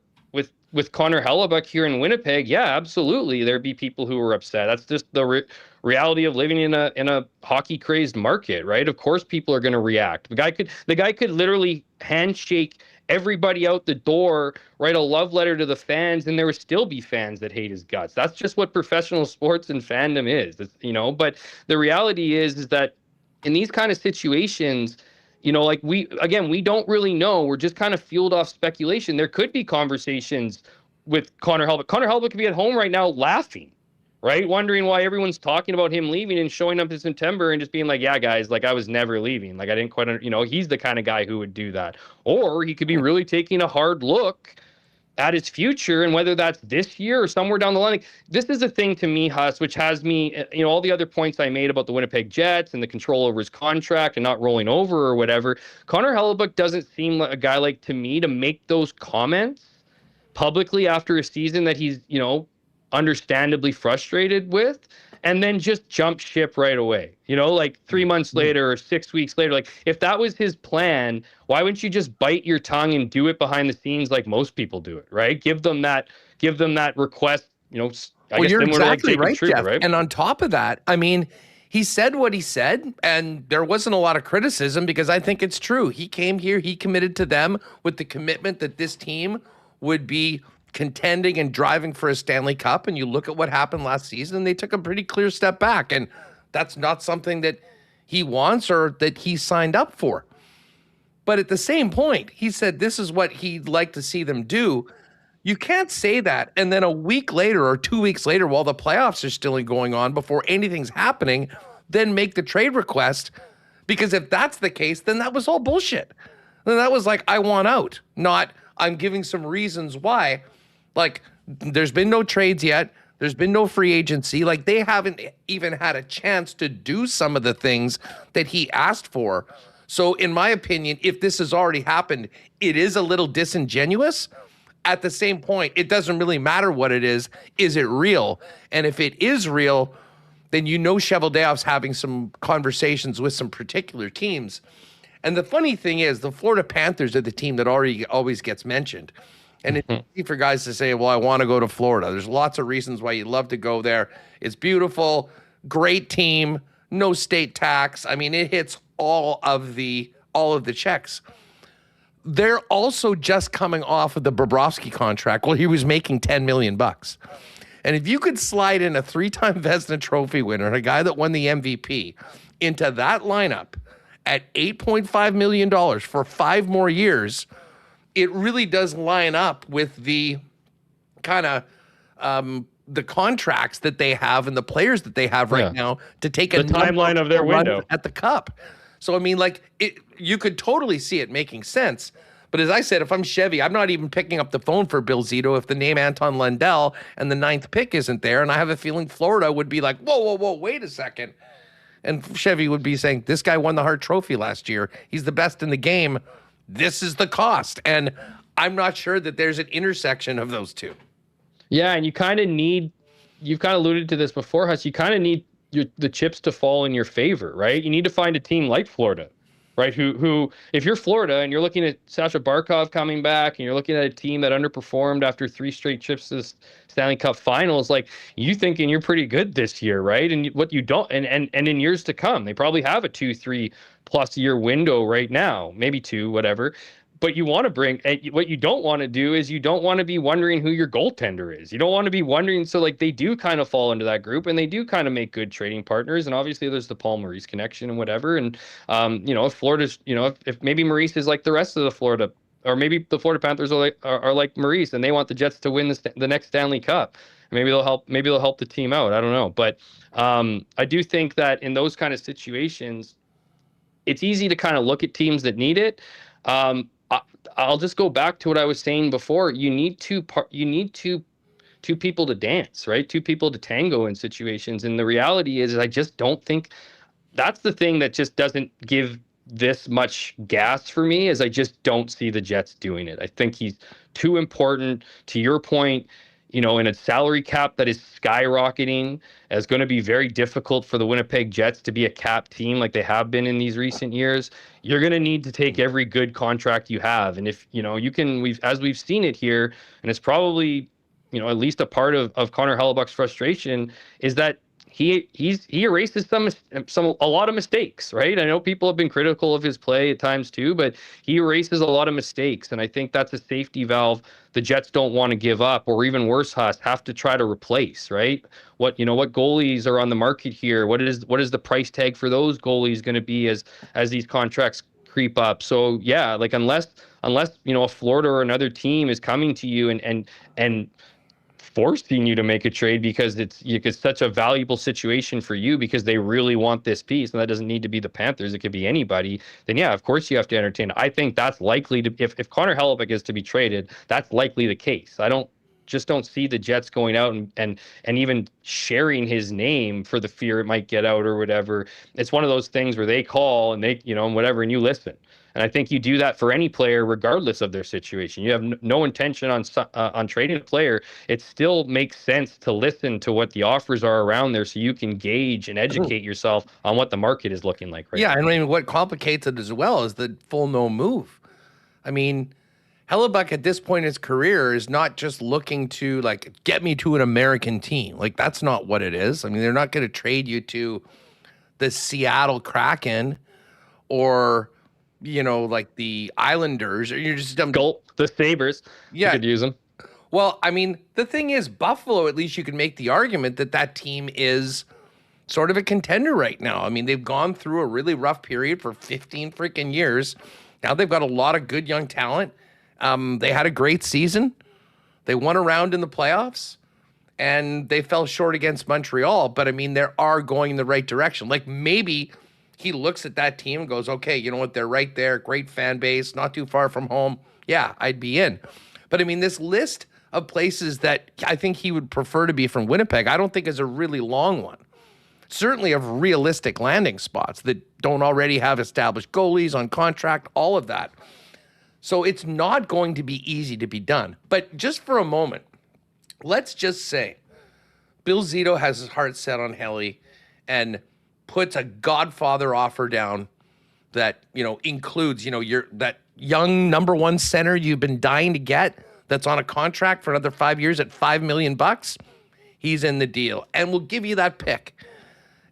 with Connor Hellebuyck here in Winnipeg, yeah, absolutely, there'd be people who were upset. That's just the reality of living in a hockey crazed market, right? Of course, people are going to react. The guy could literally handshake everybody out the door, write a love letter to the fans, and there would still be fans that hate his guts. That's just what professional sports and fandom is, But the reality is that in these kind of situations, we don't really know. We're just kind of fueled off speculation. There could be conversations with Connor Hellebuyck. Connor Hellebuyck could be at home right now laughing, right? Wondering why everyone's talking about him leaving and showing up in September and just being like, yeah, guys, I was never leaving. I didn't quite, he's the kind of guy who would do that. Or he could be really taking a hard look at his future, and whether that's this year or somewhere down the line. This is a thing to me, Huss, which has me, all the other points I made about the Winnipeg Jets and the control over his contract and not rolling over or whatever. Connor Hellebuyck doesn't seem like a guy to me to make those comments publicly after a season that he's, understandably frustrated with, and then just jump ship right away. Like 3 months later or 6 weeks later. Like, if that was his plan, why wouldn't you just bite your tongue and do it behind the scenes like most people do it, right? Give them that request, I guess you're similar to like exactly Jacob right, Trouba, Jeff. right? And on top of that, I mean, he said what he said, and there wasn't a lot of criticism because I think it's true. He came here, he committed to them with the commitment that this team would be contending and driving for a Stanley Cup. And you look at what happened last season, and they took a pretty clear step back. And that's not something that he wants or that he signed up for. But at the same point, he said this is what he'd like to see them do. You can't say that and then a week later or 2 weeks later, while the playoffs are still going on, before anything's happening, then make the trade request. Because if that's the case, then that was all bullshit. Then that was like, I want out, not I'm giving some reasons why. Like, there's been no trades yet. There's been no free agency. Like, they haven't even had a chance to do some of the things that he asked for. So in my opinion, if this has already happened, it is a little disingenuous. At the same point, it doesn't really matter what it is. Is it real? And if it is real, then Cheveldayoff's having some conversations with some particular teams. And the funny thing is, the Florida Panthers are the team that always gets mentioned. And it's easy for guys to say, well, I want to go to Florida. There's lots of reasons why you'd love to go there. It's beautiful, great team, no state tax. I mean, it hits all of the checks. They're also just coming off of the Bobrovsky contract. Well, he was making $10 million. And if you could slide in a 3-time Vezina Trophy winner and a guy that won the MVP into that lineup at $8.5 million for 5 more years, it really does line up with the kind of the contracts that they have and the players that they have right now to take the timeline of their window at the Cup. So, I mean, like, you could totally see it making sense. But as I said, if I'm Chevy, I'm not even picking up the phone for Bill Zito if the name Anton Lundell and the 9th pick isn't there. And I have a feeling Florida would be like, whoa, wait a second. And Chevy would be saying, this guy won the Hart Trophy last year. He's the best in the game. This is the cost. And I'm not sure that there's an intersection of those two. Yeah, and you kind of need, you've kind of alluded to this before, Huss, you kind of need the chips to fall in your favor, right? You need to find a team like Florida, right? Who, if you're Florida and you're looking at Sasha Barkov coming back and you're looking at a team that underperformed after 3 straight trips to the Stanley Cup Finals, like, you thinking you're pretty good this year, right? And what you don't, and in years to come, they probably have a 2-3 plus year window right now, maybe 2, whatever. But you want to bring, what you don't want to do is you don't want to be wondering who your goaltender is. You don't want to be wondering. So, like, they do kind of fall into that group and they do kind of make good trading partners. And obviously there's the Paul Maurice connection and whatever. And, if Florida's, if maybe Maurice is like the rest of the Florida, or maybe the Florida Panthers are like Maurice and they want the Jets to win the next Stanley Cup. Maybe they'll help the team out. I don't know. But I do think that in those kind of situations, it's easy to kind of look at teams that need it. I'll just go back to what I was saying before. You need two people to dance, right? 2 people to tango in situations. And the reality is I just don't think that's the thing that just doesn't give this much gas for me, is I just don't see the Jets doing it. I think he's too important. To your point, in a salary cap that is skyrocketing, is going to be very difficult for the Winnipeg Jets to be a cap team like they have been in these recent years. You're going to need to take every good contract you have. And if, we've seen it here, and it's probably, at least a part of Connor Hellebuck's frustration, is that he erases a lot of mistakes, right? I know people have been critical of his play at times too, but he erases a lot of mistakes. And I think that's a safety valve the Jets don't want to give up, or even worse, Huss, have to try to replace, right? What goalies are on the market here? What is the price tag for those goalies going to be as these contracts creep up? So yeah, like unless a Florida or another team is coming to you and forcing you to make a trade because it's such a valuable situation for you because they really want this piece, and that doesn't need to be the Panthers, it could be anybody, then yeah, of course you have to entertain. I think that's likely to, if Connor Hellebuyck is to be traded, that's likely the case. I don't see the Jets going out and even sharing his name for the fear it might get out or whatever. It's one of those things where they call and they, and whatever, and you listen. And I think you do that for any player, regardless of their situation. You have no intention on trading a player. It still makes sense to listen to what the offers are around there, so you can gauge and educate yourself on what the market is looking like right now. Yeah, and I mean, what complicates it as well is the full no move. I mean, Hellebuck at this point in his career is not just looking to like get me to an American team. Like, that's not what it is. I mean, they're not going to trade you to the Seattle Kraken or, you know, like the Islanders, or you're just the Sabres. Yeah. You could use them. Well, I mean, the thing is, Buffalo, at least you can make the argument that that team is sort of a contender right now. I mean, they've gone through a really rough period for 15 freaking years. Now they've got a lot of good young talent. They had a great season. They won a round in the playoffs, and they fell short against Montreal. But I mean, they are going in the right direction. Like, maybe he looks at that team and goes, okay, you know what? They're right there. Great fan base, not too far from home. Yeah, I'd be in. But I mean, this list of places that I think he would prefer to be from Winnipeg, I don't think is a really long one. Certainly of realistic landing spots that don't already have established goalies on contract, all of that. So it's not going to be easy to be done. But just for a moment, let's just say Bill Zito has his heart set on Helly and puts a Godfather offer down that, you know, includes, you know, that young number one center you've been dying to get that's on a contract for another 5 years at $5 million. He's in the deal, and we'll give you that pick.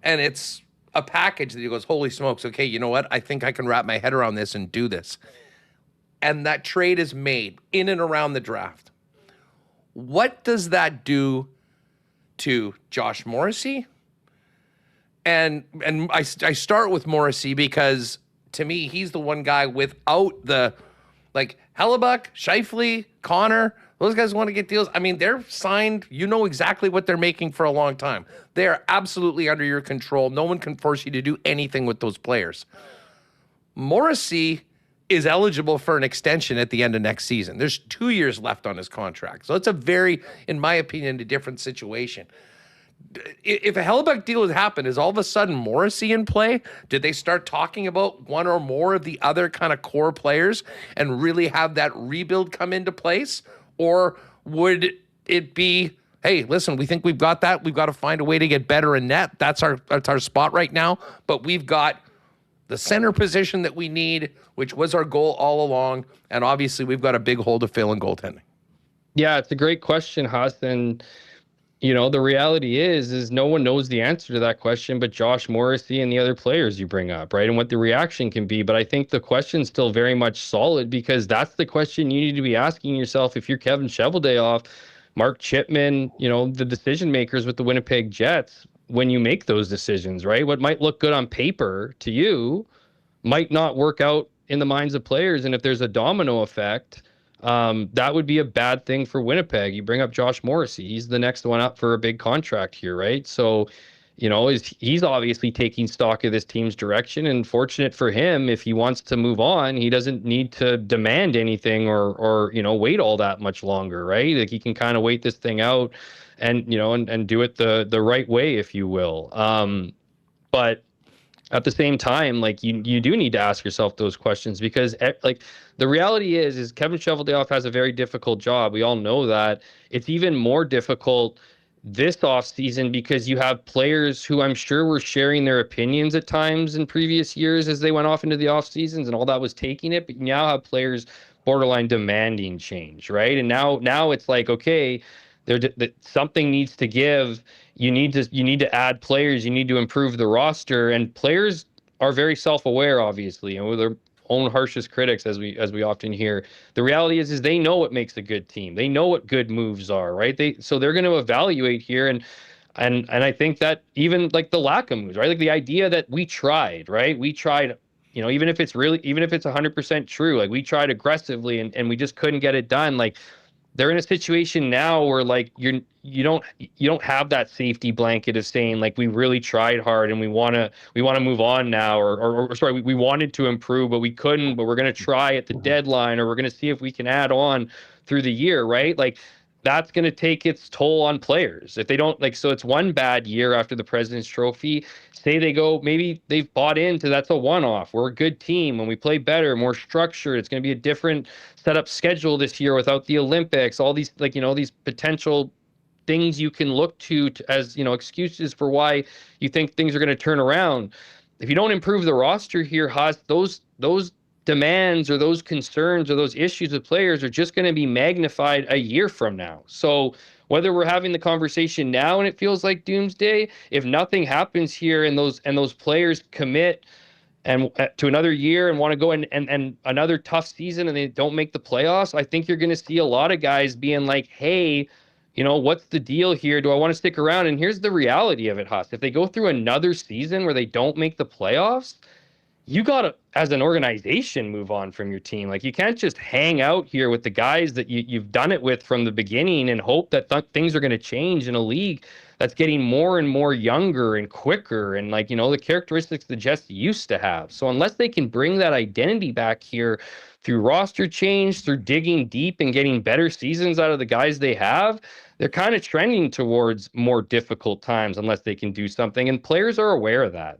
And it's a package that he goes, holy smokes, okay, you know what? I think I can wrap my head around this and do this. And that trade is made in and around the draft. What does that do to Josh Morrissey? And I start with Morrissey because, to me, he's the one guy without the, like, Hellebuck, Scheifele, Connor, those guys want to get deals. I mean, they're signed. You know exactly what they're making for a long time. They are absolutely under your control. No one can force you to do anything with those players. Morrissey is eligible for an extension at the end of next season. There's 2 years left on his contract. So it's a very, in my opinion, a different situation. If a Hellebuck deal has happened, is all of a sudden Morrissey in play? Did they start talking about one or more of the other kind of core players and really have that rebuild come into place? Or would it be, hey, listen, we think we've got that. We've got to find a way to get better in net. That's our spot right now. But we've got the center position that we need, which was our goal all along. And obviously we've got a big hole to fill in goaltending. Yeah, it's a great question, Huss. And, you know, the reality is no one knows the answer to that question but Josh Morrissey and the other players you bring up, right? And what the reaction can be. But I think the question's still very much solid, because that's the question you need to be asking yourself if you're Kevin Cheveldayoff, Mark Chipman, you know, the decision makers with the Winnipeg Jets, when you make those decisions, right? What might look good on paper to you might not work out in the minds of players. And if there's a domino effect, that would be a bad thing for Winnipeg. You bring up Josh Morrissey. He's the next one up for a big contract here, right? So, you know, he's obviously taking stock of this team's direction, and fortunate for him, if he wants to move on, he doesn't need to demand anything or you know, wait all that much longer, right? Like, he can kind of wait this thing out and, you know, and do it the right way, if you will. But at the same time, like, you do need to ask yourself those questions, because like, the reality is Kevin Cheveldayoff has a very difficult job. We all know that. It's even more difficult this offseason because you have players who I'm sure were sharing their opinions at times in previous years as they went off into the off seasons, and all that was taking it. But you now have players borderline demanding change, right? And now it's like, okay, something needs to give. You need to add players. You need to improve the roster, and players are very self-aware, obviously, and with their own harshest critics, as we often hear. The reality is they know what makes a good team. They know what good moves are, right? So they're going to evaluate here, and I think that even like the lack of moves, right? Like the idea that we tried, right? We tried, you know, even if it's 100% true, like we tried aggressively and we just couldn't get it done. Like, they're in a situation now where, like, you don't have that safety blanket of saying, like, we really tried hard and we want to move on now, or sorry, we wanted to improve but we couldn't, but we're going to try at the deadline, or we're going to see if we can add on through the year, right? Like, that's going to take its toll on players. If they don't so it's one bad year after the President's Trophy. Say they go, maybe they've bought into that's a one-off. We're a good team. When we play better, more structured, it's going to be a different setup schedule this year without the Olympics, all these these potential things you can look to as, excuses for why you think things are going to turn around. If you don't improve the roster here, Haas, those demands or those concerns or those issues with players are just going to be magnified a year from now. So whether we're having the conversation now and it feels like doomsday, if nothing happens here and those players commit and to another year and want to go and another tough season and they don't make the playoffs, I think you're going to see a lot of guys being like, hey, what's the deal here? Do I want to stick around? And here's the reality of it, Haas. If they go through another season where they don't make the playoffs, you got to, as an organization, move on from your team. You can't just hang out here with the guys that you've done it with from the beginning and hope that things are going to change in a league that's getting more and more younger and quicker and the characteristics the Jets used to have. So unless they can bring that identity back here through roster change, through digging deep and getting better seasons out of the guys they have, they're kind of trending towards more difficult times unless they can do something. And players are aware of that.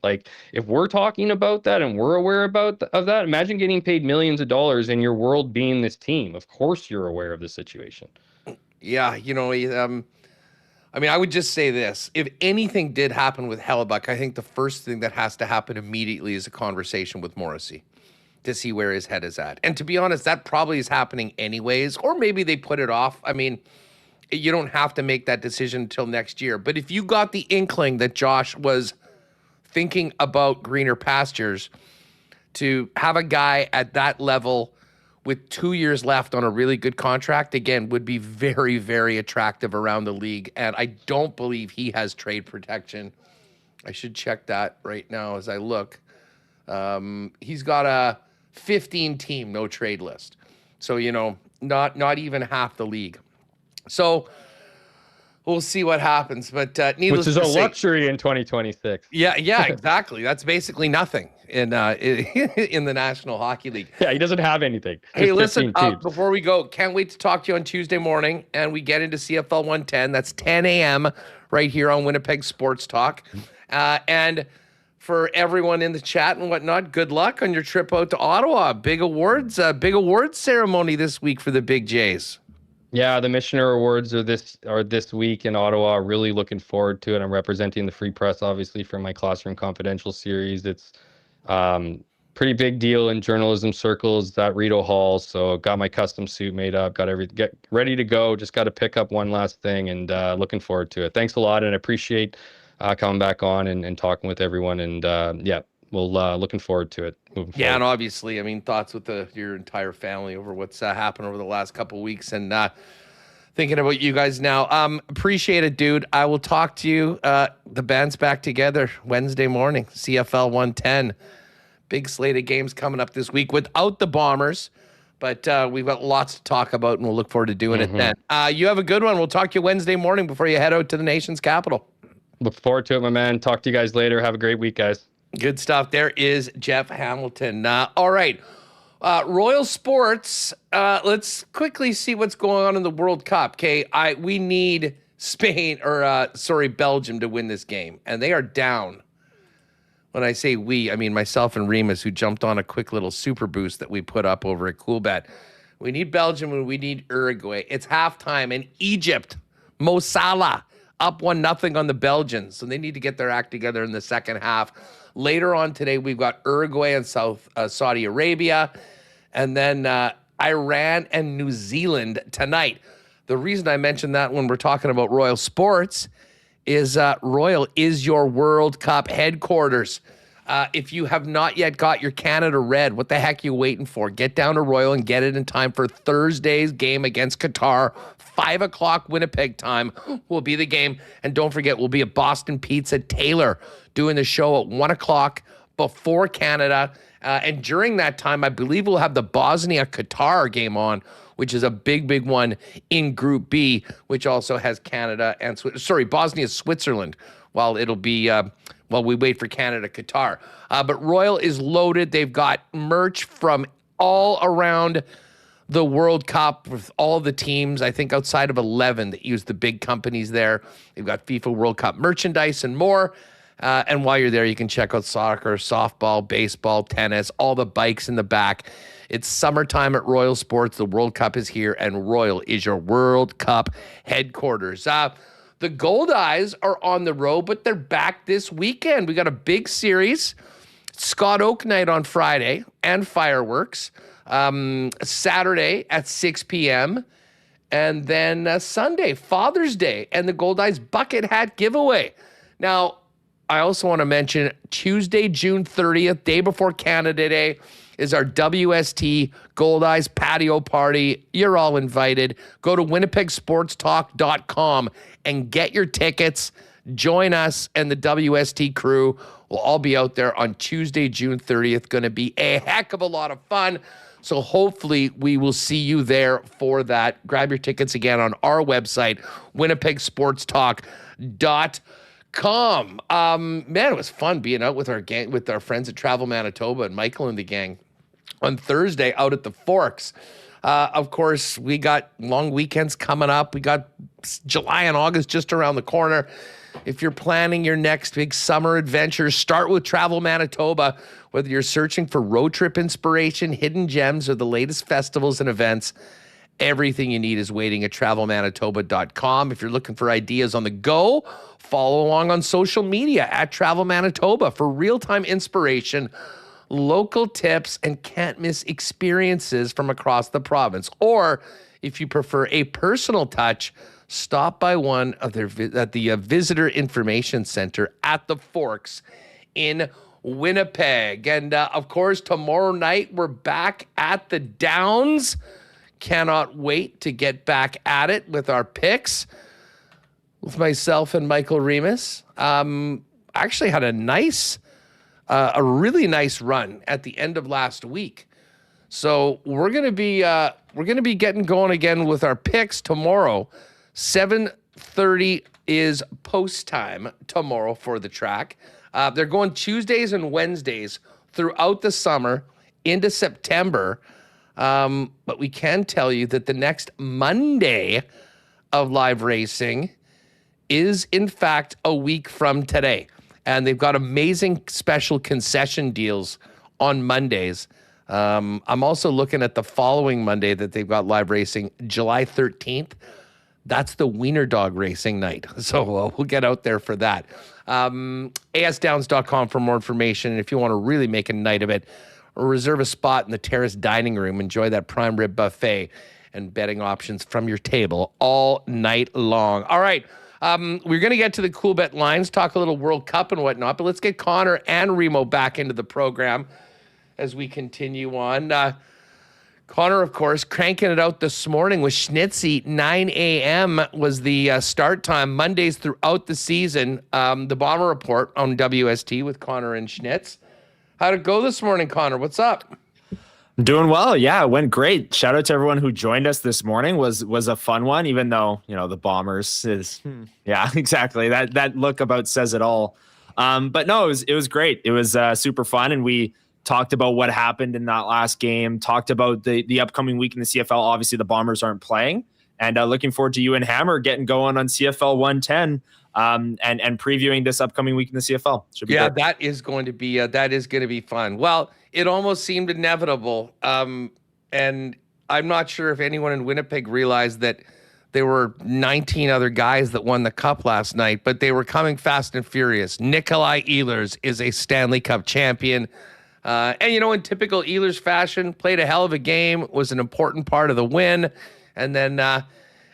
If we're talking about that and we're aware of that, imagine getting paid millions of dollars and your world being this team. Of course you're aware of the situation. Yeah, I would just say this. If anything did happen with Hellebuyck, I think the first thing that has to happen immediately is a conversation with Morrissey to see where his head is at. And to be honest, that probably is happening anyways, or maybe they put it off. You don't have to make that decision until next year. But if you got the inkling that Josh was thinking about greener pastures, to have a guy at that level with 2 years left on a really good contract, again, would be very, very attractive around the league. And I don't believe he has trade protection. I should check that right now as I look. He's got a 15-team no trade list. So, not even half the league. So we'll see what happens, but needless to say, which is a luxury in 2026. Yeah, exactly. That's basically nothing in the National Hockey League. Yeah, he doesn't have anything. Hey, listen, before we go, can't wait to talk to you on Tuesday morning, and we get into CFL 110. That's 10 a.m. right here on Winnipeg Sports Talk. And for everyone in the chat and whatnot, good luck on your trip out to Ottawa. Big awards ceremony this week for the Big Jays. Yeah, the Missioner Awards are this week in Ottawa. Really looking forward to it. I'm representing the Free Press, obviously, for my Classroom Confidential series. It's pretty big deal in journalism circles at Rideau Hall. So got my custom suit made up, get ready to go. Just got to pick up one last thing, and looking forward to it. Thanks a lot, and I appreciate coming back on and talking with everyone. And we'll looking forward to it moving forward. Yeah, and obviously, thoughts with your entire family over what's happened over the last couple of weeks, and thinking about you guys now. Appreciate it, dude. I will talk to you. The band's back together Wednesday morning, CFL 110. Big slate of games coming up this week without the Bombers, but we've got lots to talk about, and we'll look forward to doing it then. You have a good one. We'll talk to you Wednesday morning before you head out to the nation's capital. Look forward to it, my man. Talk to you guys later. Have a great week, guys. Good stuff. There is Jeff Hamilton. All right. Royal Sports. Let's quickly see what's going on in the World Cup. Okay. We need Belgium to win this game. And they are down. When I say we, I mean myself and Remus, who jumped on a quick little super boost that we put up over at Coolbet. We need Belgium and we need Uruguay. It's halftime, and Egypt, Mo Salah, up 1-0 on the Belgians. So they need to get their act together in the second half. Later on today, we've got Uruguay and Saudi Arabia, and then Iran and New Zealand tonight. The reason I mentioned that when we're talking about Royal Sports is Royal is your World Cup headquarters. If you have not yet got your Canada Red, what the heck are you waiting for? Get down to Royal and get it in time for Thursday's game against Qatar. 5 o'clock Winnipeg time will be the game. And don't forget, we'll be at Boston Pizza Taylor doing the show at 1 o'clock before Canada. And during that time, I believe we'll have the Bosnia-Qatar game on, which is a big, big one in Group B, which also has Canada and Bosnia-Switzerland, while it'll be while we wait for Canada-Qatar. But Royal is loaded. They've got merch from all around the World Cup with all the teams, I think outside of 11 that use the big companies there. They've got FIFA World Cup merchandise and more. And while you're there, you can check out soccer, softball, baseball, tennis, all the bikes in the back. It's summertime at Royal Sports. The World Cup is here, and Royal is your World Cup headquarters. The Gold Eyes are on the road, but they're back this weekend. We got a big series. Scott Oak Night on Friday and fireworks. Saturday at 6 p.m. And then Sunday, Father's Day, and the Gold Eyes Bucket Hat Giveaway. Now, I also want to mention Tuesday, June 30th, day before Canada Day, is our WST Gold Eyes patio party. You're all invited. Go to winnipegsportstalk.com and get your tickets. Join us and the WST crew. We'll all be out there on Tuesday, June 30th. Going to be a heck of a lot of fun. So hopefully we will see you there for that. Grab your tickets again on our website, winnipegsportstalk.com. Man, it was fun being out with our gang, with our friends at Travel Manitoba and Michael and the gang on Thursday out at the Forks. Of course, we got long weekends coming up. We got July and August just around the corner. If you're planning your next big summer adventure, start with Travel Manitoba. Whether you're searching for road trip inspiration, hidden gems, or the latest festivals and events, everything you need is waiting at travelmanitoba.com. If you're looking for ideas on the go, follow along on social media at Travel Manitoba for real-time inspiration, local tips, and can't-miss experiences from across the province. Or if you prefer a personal touch, stop by one of their at the Visitor Information Center at the Forks in Winnipeg. And of course, tomorrow night we're back at the Downs. Cannot wait to get back at it with our picks with myself and Michael Remus. Actually had a really nice run at the end of last week. So we're gonna be getting going again with our picks tomorrow. 7:30 is post time tomorrow for the track. They're going Tuesdays and Wednesdays throughout the summer into September. But we can tell you that the next Monday of live racing is, in fact, a week from today. And they've got amazing special concession deals on Mondays. I'm also looking at the following Monday that they've got live racing, July 13th. That's the Wiener Dog Racing night. So we'll get out there for that. ASDowns.com for more information. And if you want to really make a night of it, or reserve a spot in the terrace dining room, enjoy that prime rib buffet and betting options from your table all night long. All right. We're going to get to the Cool Bet lines, talk a little World Cup and whatnot, but let's get Connor and Remo back into the program as we continue on. Connor, of course, cranking it out this morning with Schnitzy. 9 a.m. was the start time, Mondays throughout the season. The Bomber Report on WST with Connor and Schnitz. How'd it go this morning, Connor? What's up? I'm doing well. Yeah, it went great. Shout out to everyone who joined us this morning. Was a fun one, even though, the Bombers is, yeah, exactly. That look about says it all. But no, it was great. It was super fun. And we talked about what happened in that last game, talked about the upcoming week in the CFL. Obviously, the Bombers aren't playing. And looking forward to you and Hammer getting going on CFL 110 and previewing this upcoming week in the CFL. Should be good. That is going to be fun. Well, it almost seemed inevitable. And I'm not sure if anyone in Winnipeg realized that there were 19 other guys that won the Cup last night, but they were coming fast and furious. Nikolai Ehlers is a Stanley Cup champion. And, in typical Ehlers fashion, played a hell of a game, was an important part of the win. And then an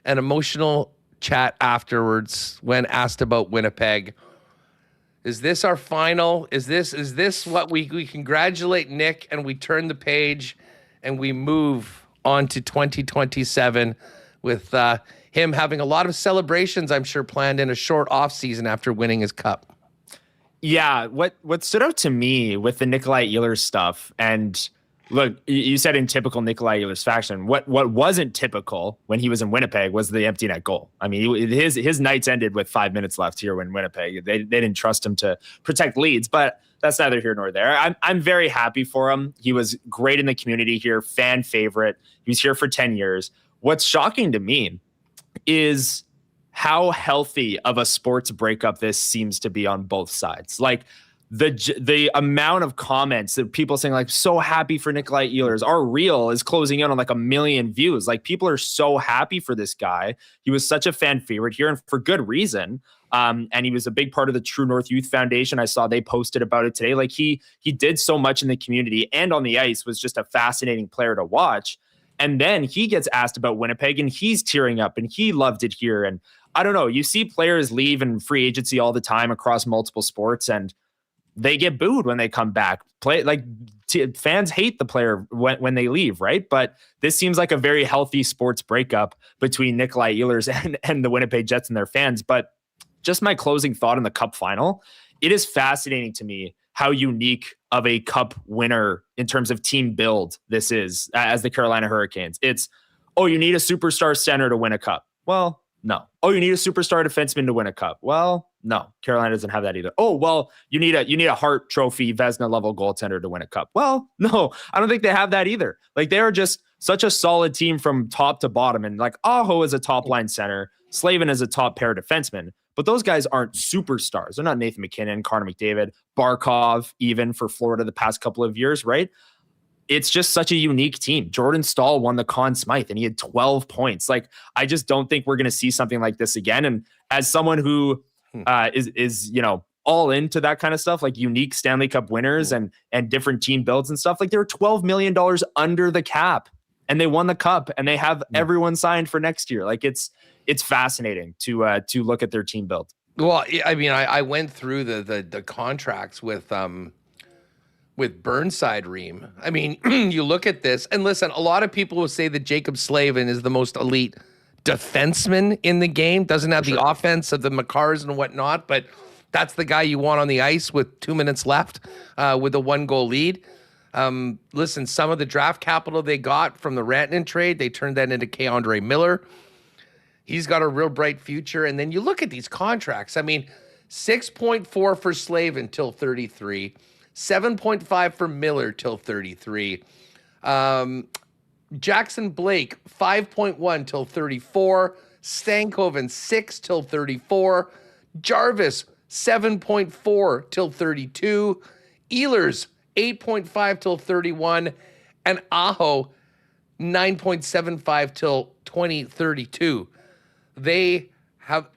emotional chat afterwards when asked about Winnipeg. Is this our final? Is this what we congratulate Nick and we turn the page and we move on to 2027 with him having a lot of celebrations, I'm sure, planned in a short off season after winning his Cup? Yeah, what stood out to me with the Nikolai Ehlers stuff, and Look, you said in typical Nikolai Ehlers fashion. What wasn't typical when he was in Winnipeg was the empty net goal. I mean, his nights ended with 5 minutes left here when Winnipeg. They didn't trust him to protect leads, but that's neither here nor there. I'm very happy for him. He was great in the community here, fan favorite. He was here for 10 years. What's shocking to me is how healthy of a sports breakup this seems to be on both sides. Like, the amount of comments that people saying like, so happy for Nikolai Ehlers. Our reel is closing in on like 1 million views. Like, people are so happy for this guy. He was such a fan favorite here, and for good reason. And he was a big part of the True North Youth Foundation. I saw they posted about it today. Like, he did so much in the community and on the ice, was just a fascinating player to watch. And then he gets asked about Winnipeg and he's tearing up and he loved it here. And I don't know, you see players leave in free agency all the time across multiple sports, and they get booed when they come back. Fans hate the player when they leave, right? But this seems like a very healthy sports breakup between Nikolai Ehlers and the Winnipeg Jets and their fans. But just my closing thought in the Cup final, it is fascinating to me how unique of a Cup winner in terms of team build this is as the Carolina Hurricanes. It's, oh, you need a superstar center to win a Cup. Well, no. Oh, you need a superstar defenseman to win a Cup. Well, no. Carolina doesn't have that either. Oh, well, you need a Hart Trophy Vezina level goaltender to win a Cup. Well, no, I don't think they have that either. Like, they are just such a solid team from top to bottom. And like, Aho is a top line center, Slavin is a top pair defenseman, but those guys aren't superstars. They're not Nathan McKinnon, Connor McDavid, Barkov, even for Florida the past couple of years, right? It's just such a unique team. Jordan Staal won the Conn Smythe and he had 12 points. Like, I just don't think we're going to see something like this again. And as someone who is all into that kind of stuff, like unique Stanley Cup winners and different team builds and stuff, like, they're $12 million under the cap and they won the Cup and they have everyone signed for next year. Like, it's fascinating to look at their team build. Well, I mean, I went through the contracts with Burnside, Reem. I mean, you look at this, and listen, a lot of people will say that Jacob Slavin is the most elite defenseman in the game, doesn't have the offense of the Makars and whatnot, but that's the guy you want on the ice with 2 minutes left with a 1-goal lead. Listen, some of the draft capital they got from the Rantanen trade, they turned that into K'Andre Miller. He's got a real bright future. And then you look at these contracts. I mean, 6.4 for Slavin till 33. 7.5 for Miller till 33. Jackson Blake, 5.1 till 34. Stankoven, 6 till 34. Jarvis, 7.4 till 32. Ehlers, 8.5 till 31. And Aho, 9.75 till 2032. They have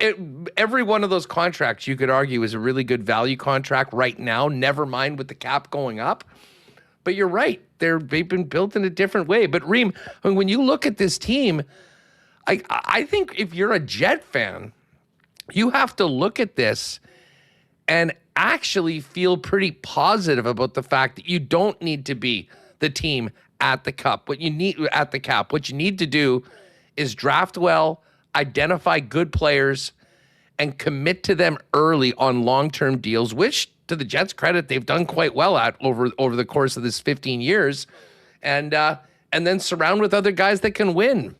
every one of those contracts, you could argue, is a really good value contract right now, never mind with the cap going up. But you're right. They've been built in a different way. But Reem, when you look at this team, I think if you're a Jet fan, you have to look at this and actually feel pretty positive about the fact that you don't need to be the team at the Cup. What you need to do is draft well, identify good players, and commit to them early on long-term deals, which, to the Jets' credit, they've done quite well at over the course of this 15 years, and then surround with other guys that can win.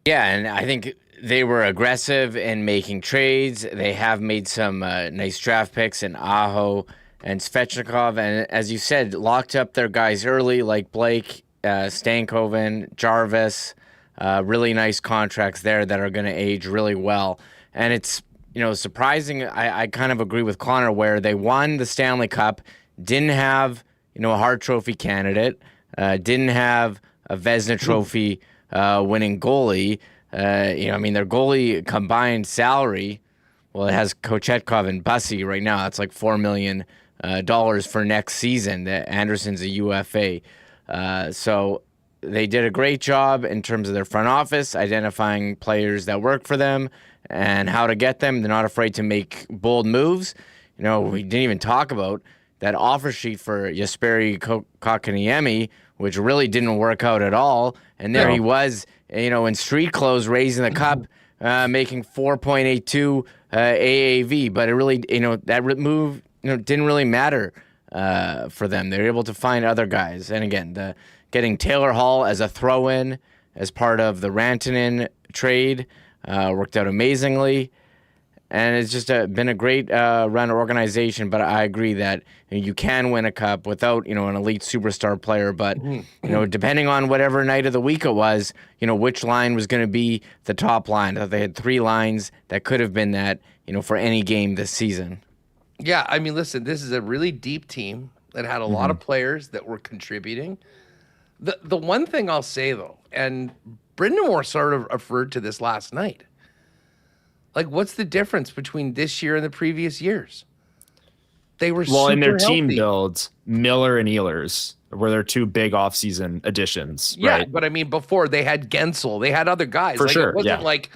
Yeah, and I think they were aggressive in making trades. They have made some nice draft picks in Aho and Svechnikov, and as you said, locked up their guys early, like Blake, Stankoven, Jarvis. Really nice contracts there that are going to age really well. And it's, surprising. I kind of agree with Connor where they won the Stanley Cup, didn't have, a Hart Trophy candidate, didn't have a Vezina Trophy winning goalie. Their goalie combined salary, well, it has Kochetkov and Bussy right now. That's like $4 million for next season. Anderson's a UFA. So they did a great job in terms of their front office, identifying players that work for them and how to get them. They're not afraid to make bold moves. We didn't even talk about that offer sheet for Jesperi Kotkaniemi, which really didn't work out at all. And there he was, in street clothes, raising the cup, making 4.82 AAV. But it really, that move, didn't really matter for them. They're able to find other guys. And again, getting Taylor Hall as a throw-in as part of the Rantanen trade worked out amazingly. And it's just been a great run organization. But I agree that you can win a cup without, an elite superstar player. But, depending on whatever night of the week it was, which line was going to be the top line. I thought they had 3 lines that could have been that, for any game this season. Yeah, I mean, listen, this is a really deep team that had a lot of players that were contributing. The one thing I'll say, though, and Brind'Amour sort of referred to this last night, like, what's the difference between this year and the previous years? They were in their team healthy. builds, Miller and Ehlers were their 2 big offseason additions. Yeah, right? but I mean, before they had Gensel, they had other guys. For sure, It wasn't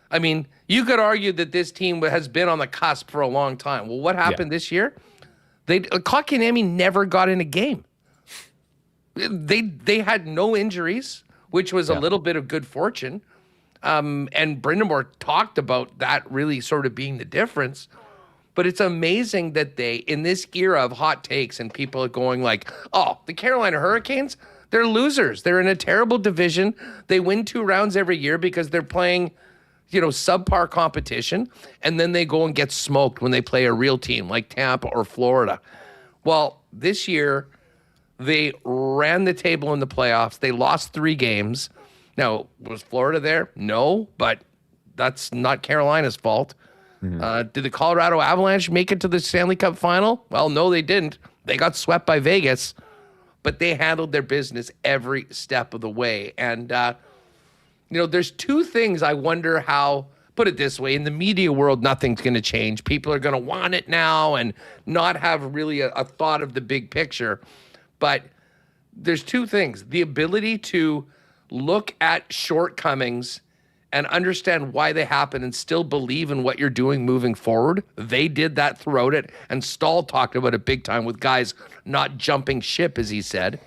I mean, you could argue that this team has been on the cusp for a long time. Well, what happened this year? Kotkaniemi never got in a game. They had no injuries, which was a little bit of good fortune. And Brind'Amour talked about that really sort of being the difference. But it's amazing that they, in this era of hot takes and people are going like, oh, the Carolina Hurricanes, they're losers. They're in a terrible division. They win 2 rounds every year because they're playing, subpar competition. And then they go and get smoked when they play a real team like Tampa or Florida. Well, this year, they ran the table in the playoffs. They lost 3 games. Now, was Florida there? No, but that's not Carolina's fault. Did the Colorado Avalanche make it to the Stanley Cup final? Well, no, they didn't. They got swept by Vegas, but they handled their business every step of the way. And, there's 2 things I wonder how, put it this way, in the media world, nothing's going to change. People are going to want it now and not have really a thought of the big picture. But there's 2 things. The ability to look at shortcomings and understand why they happen and still believe in what you're doing moving forward. They did that throughout it, and Stahl talked about it big time with guys not jumping ship, as he said.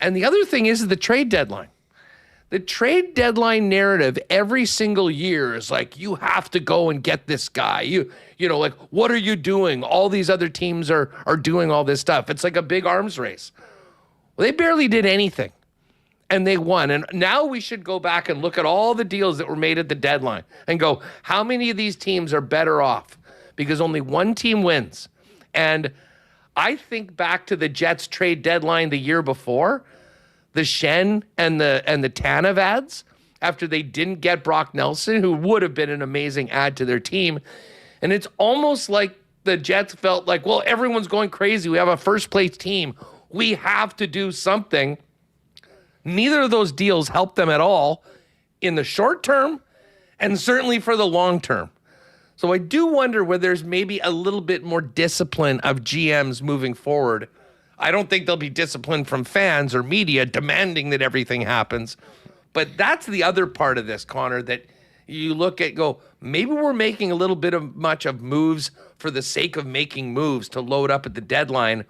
And the other thing is the trade deadline. The trade deadline narrative every single year is like, you have to go and get this guy. You know, like, what are you doing? All these other teams are doing all this stuff. It's like a big arms race. Well, they barely did anything. And they won. And now we should go back and look at all the deals that were made at the deadline and go, how many of these teams are better off? Because only one team wins. And I think back to the Jets trade deadline the year before, the Shen and the Tanev ads, after they didn't get Brock Nelson, who would have been an amazing add to their team. And it's almost like the Jets felt like, well, everyone's going crazy. We have a first place team. We have to do something. Neither of those deals helped them at all in the short term and certainly for the long term. So I do wonder whether there's maybe a little bit more discipline of GMs moving forward. I don't think there'll be discipline from fans or media demanding that everything happens. But that's the other part of this, Connor, that you look at, go, maybe we're making a little bit of much of moves for the sake of making moves to load up at the deadline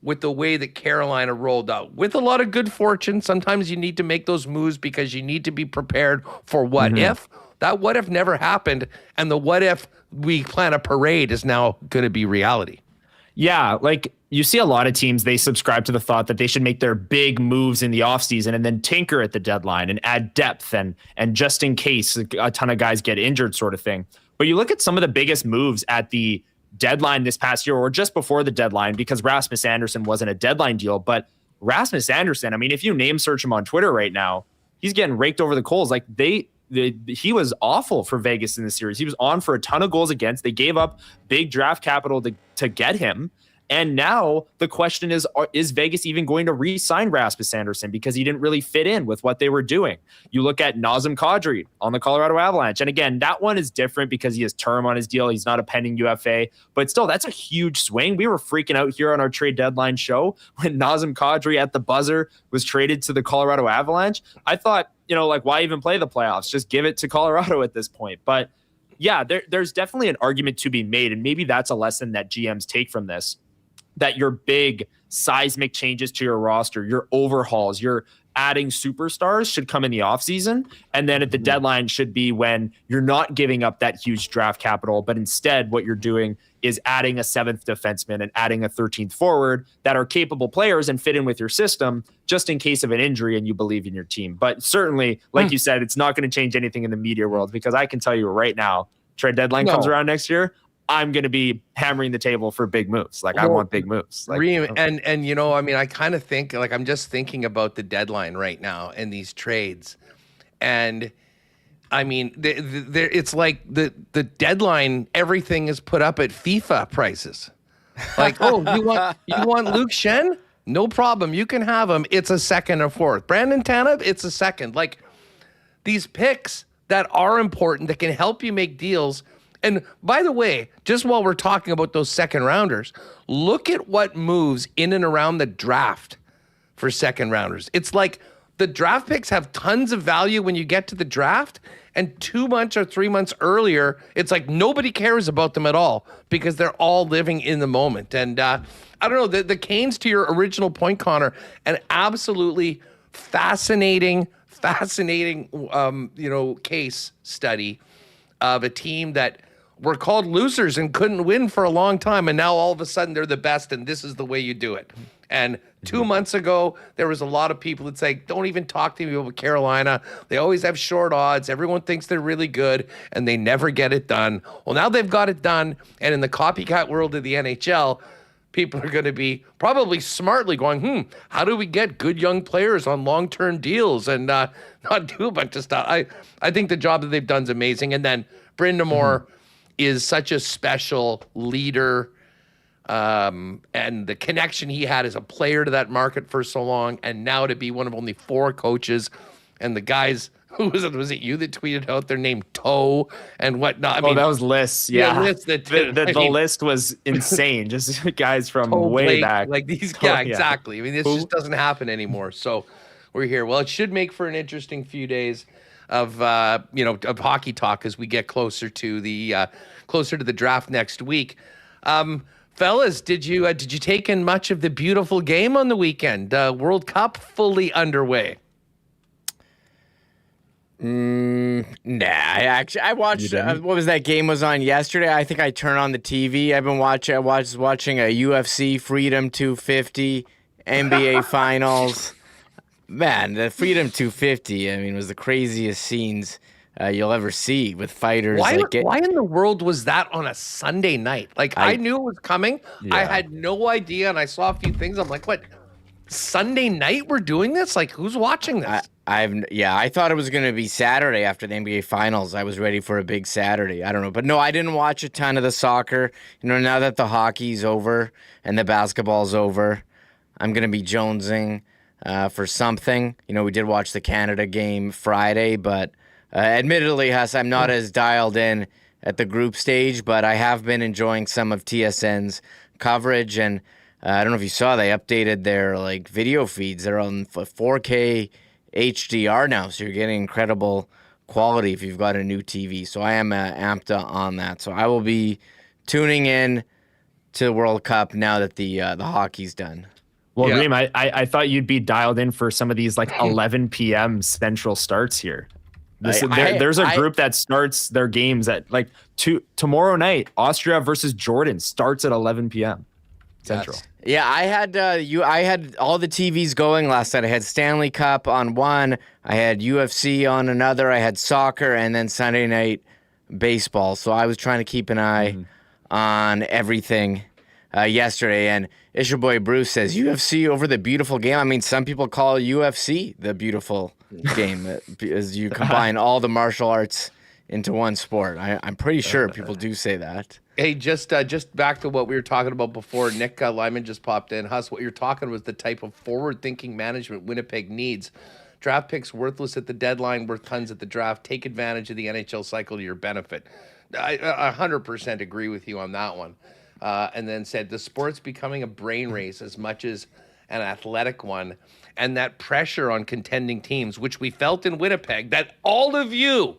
with the way that Carolina rolled out. With a lot of good fortune, sometimes you need to make those moves because you need to be prepared for what if. That what if never happened, and the what if we plan a parade is now going to be reality. Yeah, like you see a lot of teams, they subscribe to the thought that they should make their big moves in the offseason and then tinker at the deadline and add depth and just in case a ton of guys get injured sort of thing. But you look at some of the biggest moves at the deadline this past year or just before the deadline, because Rasmus Andersson wasn't a deadline deal, but Rasmus Andersson, I mean, if you name search him on Twitter right now, he's getting raked over the coals. Like he was awful for Vegas in the series. He was on for a ton of goals against. They gave up big draft capital to get him. And now the question is Vegas even going to re-sign Rasmus Andersson because he didn't really fit in with what they were doing? You look at Nazem Kadri on the Colorado Avalanche. And again, that one is different because he has term on his deal. He's not a pending UFA, but still, that's a huge swing. We were freaking out here on our trade deadline show when Nazem Kadri at the buzzer was traded to the Colorado Avalanche. I thought, like, why even play the playoffs? Just give it to Colorado at this point. But yeah, there's definitely an argument to be made. And maybe that's a lesson that GMs take from this, that your big seismic changes to your roster, your overhauls, your adding superstars should come in the offseason. And then at the deadline should be when you're not giving up that huge draft capital, but instead what you're doing is adding a 7th defenseman and adding a 13th forward that are capable players and fit in with your system just in case of an injury and you believe in your team. But certainly, like you said, it's not going to change anything in the media world, because I can tell you right now, trade deadline comes around next year, I'm going to be hammering the table for big moves. Like, I want big moves. Like, and you know, I mean, I kind of think, like, I'm just thinking about the deadline right now and these trades. And I mean, it's like the deadline, everything is put up at FIFA prices. Like, oh, you want Luke Shen? No problem. You can have him. It's a second or fourth. Brandon Tanev, it's a second. Like, these picks that are important, that can help you make deals. And by the way, just while we're talking about those second rounders, look at what moves in and around the draft for second rounders. It's like the draft picks have tons of value when you get to the draft, and 2 months or 3 months earlier, it's like nobody cares about them at all because they're all living in the moment. And I don't know, the Canes, to your original point, Connor, an absolutely fascinating, case study of a team that were called losers and couldn't win for a long time, and now all of a sudden they're the best, and this is the way you do it. And 2 months ago, there was a lot of people that say, don't even talk to me about Carolina. They always have short odds. Everyone thinks they're really good, and they never get it done. Well, now they've got it done, and in the copycat world of the NHL, people are going to be probably smartly going, how do we get good young players on long-term deals and not do a bunch of stuff? I think the job that they've done is amazing. And then Brind'Amour is such a special leader, and the connection he had as a player to that market for so long, and now to be one of only 4 coaches, and the guys, who was it you that tweeted out their name Toe and whatnot? I mean, that was Liss. Yeah, Liss that the list was insane. Just guys from Toe, way Blake, back. like these guys. Exactly. I mean, this just doesn't happen anymore. So we're here. Well, it should make for an interesting few days of of hockey talk as we get closer to the draft next week. Fellas, did you take in much of the beautiful game on the weekend? World Cup fully underway. Nah, I watched. What was that game was on yesterday? I think I turned on the TV. I was watching a UFC Freedom 250, NBA Finals. Man, the Freedom 250, I mean, was the craziest scenes you'll ever see with fighters. Why in the world was that on a Sunday night? Like, I knew it was coming. Yeah. I had no idea, and I saw a few things. I'm like, what? Sunday night we're doing this? Like, who's watching this? I thought it was going to be Saturday after the NBA Finals. I was ready for a big Saturday. I don't know. But no, I didn't watch a ton of the soccer. You know, now that the hockey's over and the basketball's over, I'm going to be jonesing for something. You know, we did watch the Canada game Friday, but admittedly, Huss, I'm not as dialed in at the group stage, but I have been enjoying some of TSN's coverage, and I don't know if you saw, they updated their video feeds. They're on 4K HDR now, so you're getting incredible quality if you've got a new TV. So I am amped on that. So I will be tuning in to the World Cup now that the hockey's done. Well, Reem, I thought you'd be dialed in for some of these 11 p.m. Central starts here. There's a group that starts their games at tomorrow night. Austria versus Jordan starts at 11 p.m. Central. Yeah, I had all the TVs going last night. I had Stanley Cup on one, I had UFC on another, I had soccer, and then Sunday night baseball. So I was trying to keep an eye on everything yesterday. And it's your boy Bruce says UFC over the beautiful game. I mean, some people call UFC the beautiful game as you combine all the martial arts into one sport. I'm pretty sure people do say that. Hey, just back to what we were talking about before. Nick Lyman just popped in. Huss, what you're talking was the type of forward-thinking management Winnipeg needs. Draft picks worthless at the deadline, worth tons at the draft. Take advantage of the NHL cycle to your benefit. I 100% agree with you on that one. And then said the sport's becoming a brain race as much as an athletic one. And that pressure on contending teams, which we felt in Winnipeg, that all of you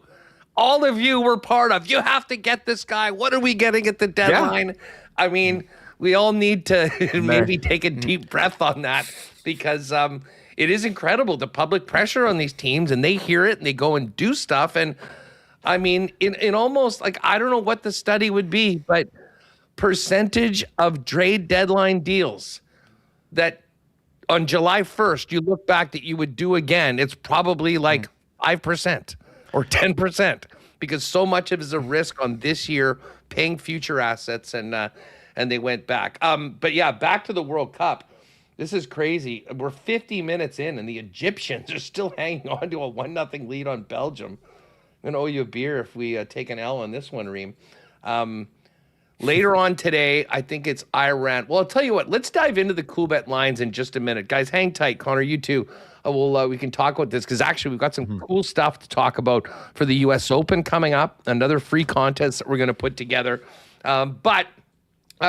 were part of. You have to get this guy. What are we getting at the deadline? Yeah. I mean, we all need to maybe take a deep breath on that, because it is incredible, the public pressure on these teams, and they hear it and they go and do stuff. And I mean, in almost like, I don't know what the study would be, but percentage of trade deadline deals that on July 1st, you look back that you would do again, it's probably like 5% or 10%, because so much of it is a risk on this year paying future assets, and they went back. But yeah, back to the World Cup. This is crazy. We're 50 minutes in, and the Egyptians are still hanging on to a 1-0 lead on Belgium. I'm going to owe you a beer if we take an L on this one, Reem. Later on today, I think it's Iran. Well, I'll tell you what. Let's dive into the Coolbet lines in just a minute. Guys, hang tight. Connor, you too. We can talk about this, because actually we've got some cool stuff to talk about for the U.S. Open coming up. Another free contest that we're going to put together. But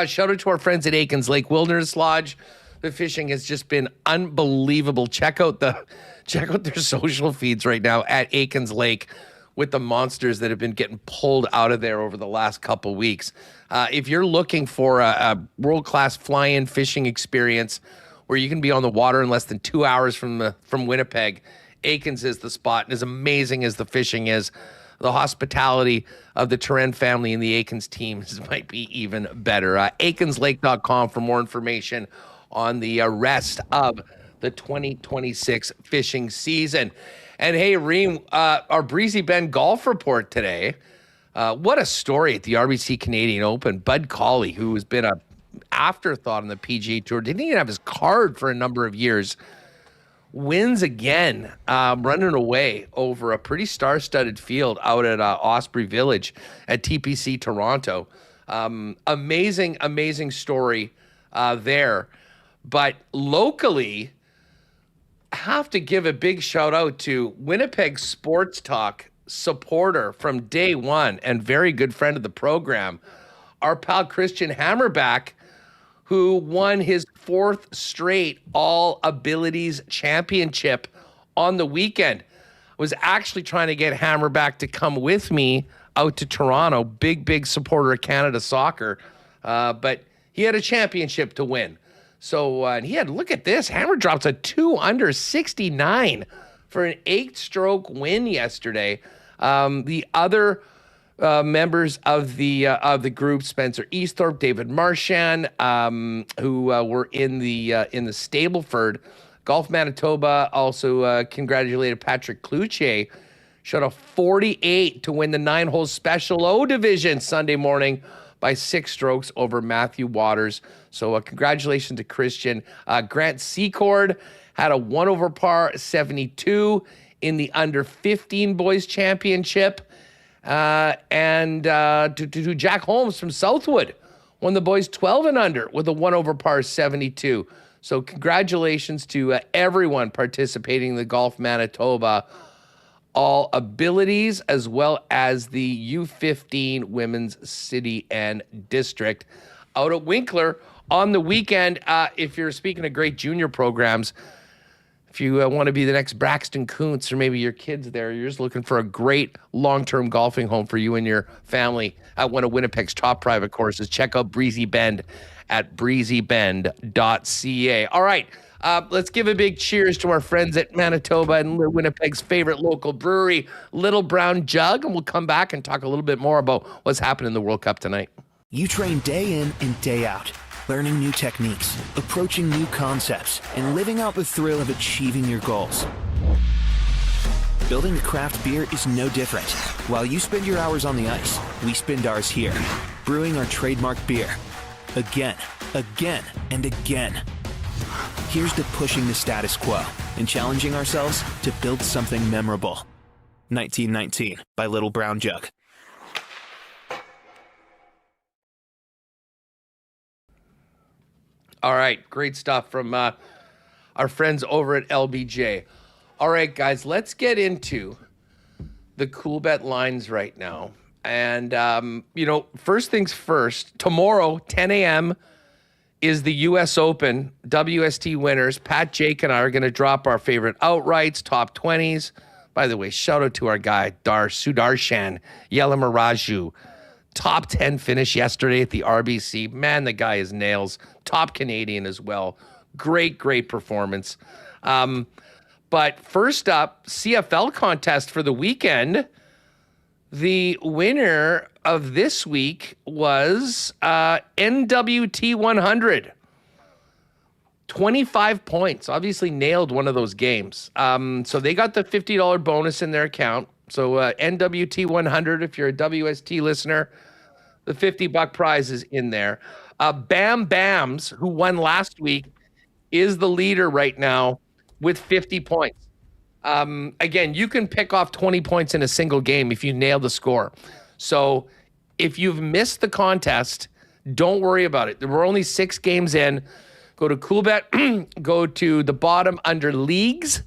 shout out to our friends at Aikens Lake Wilderness Lodge. The fishing has just been unbelievable. Check out their social feeds right now at Aikens Lake, with the monsters that have been getting pulled out of there over the last couple weeks. If you're looking for a world-class fly-in fishing experience where you can be on the water in less than 2 hours from Winnipeg, Aikens is the spot. And as amazing as the fishing is, the hospitality of the Terren family and the Aikens teams might be even better. AikensLake.com for more information on the rest of the 2026 fishing season. And hey, Reem, our Breezy Bend golf report today. What a story at the RBC Canadian Open. Bud Cauley, who has been an afterthought on the PGA Tour, didn't even have his card for a number of years, wins again, running away over a pretty star-studded field out at Osprey Village at TPC Toronto. Amazing story there. But locally, have to give a big shout out to Winnipeg Sports Talk supporter from day one and very good friend of the program, our pal Christian Hammerback, who won his 4th straight All Abilities Championship on the weekend. Was actually trying to get Hammerback to come with me out to Toronto. Big supporter of Canada soccer, but he had a championship to win. So and he had, look at this, Hammer drops a 2 under 69 for an 8-stroke win yesterday. The other members of the group, Spencer Easthorpe, David Marchand, who were in the Stableford. Golf Manitoba also congratulated Patrick Cloutier. Shot a 48 to win the 9-hole Special O division Sunday morning by 6 strokes over Matthew Waters. So congratulations to Christian. Grant Secord had a 1 over par 72 in the under 15 boys championship. And to Jack Holmes from Southwood won the boys 12 and under with a 1 over par 72. So congratulations to everyone participating in the Golf Manitoba All Abilities, as well as the U15 Women's City and District out at Winkler on the weekend. If you're speaking of great junior programs, if you want to be the next Braxton Kuntz, or maybe your kids there, you're just looking for a great long-term golfing home for you and your family at one of Winnipeg's top private courses, check out Breezy Bend at breezybend.ca. All right. Let's give a big cheers to our friends at Manitoba and Winnipeg's favorite local brewery, Little Brown Jug, and we'll come back and talk a little bit more about what's happening in the World Cup tonight. You train day in and day out, learning new techniques, approaching new concepts, and living out the thrill of achieving your goals. Building a craft beer is no different. While you spend your hours on the ice, we spend ours here, brewing our trademark beer. Again, and again. Here's to pushing the status quo and challenging ourselves to build something memorable. 1919 by Little Brown Jug. All right, great stuff from our friends over at LBJ. All right, guys, let's get into the Coolbet lines right now. And, first things first, tomorrow, 10 a.m., is the U.S. Open. WST winners, Pat, Jake, and I are going to drop our favorite outrights, top 20s. By the way, shout out to our guy, Sudarshan Yelamaraju. Top 10 finish yesterday at the RBC. Man, the guy is nails. Top Canadian as well. Great performance. But first up, CFL contest for the weekend. The winner of this week was NWT 100. 25 points. Obviously nailed one of those games. So they got the $50 bonus in their account. So NWT 100, if you're a WST listener, the $50 prize is in there. Bam Bams, who won last week, is the leader right now with 50 points. Again, you can pick off 20 points in a single game if you nail the score. So if you've missed the contest, don't worry about it. We're only 6 games in. Go to Coolbet, go to the bottom under leagues,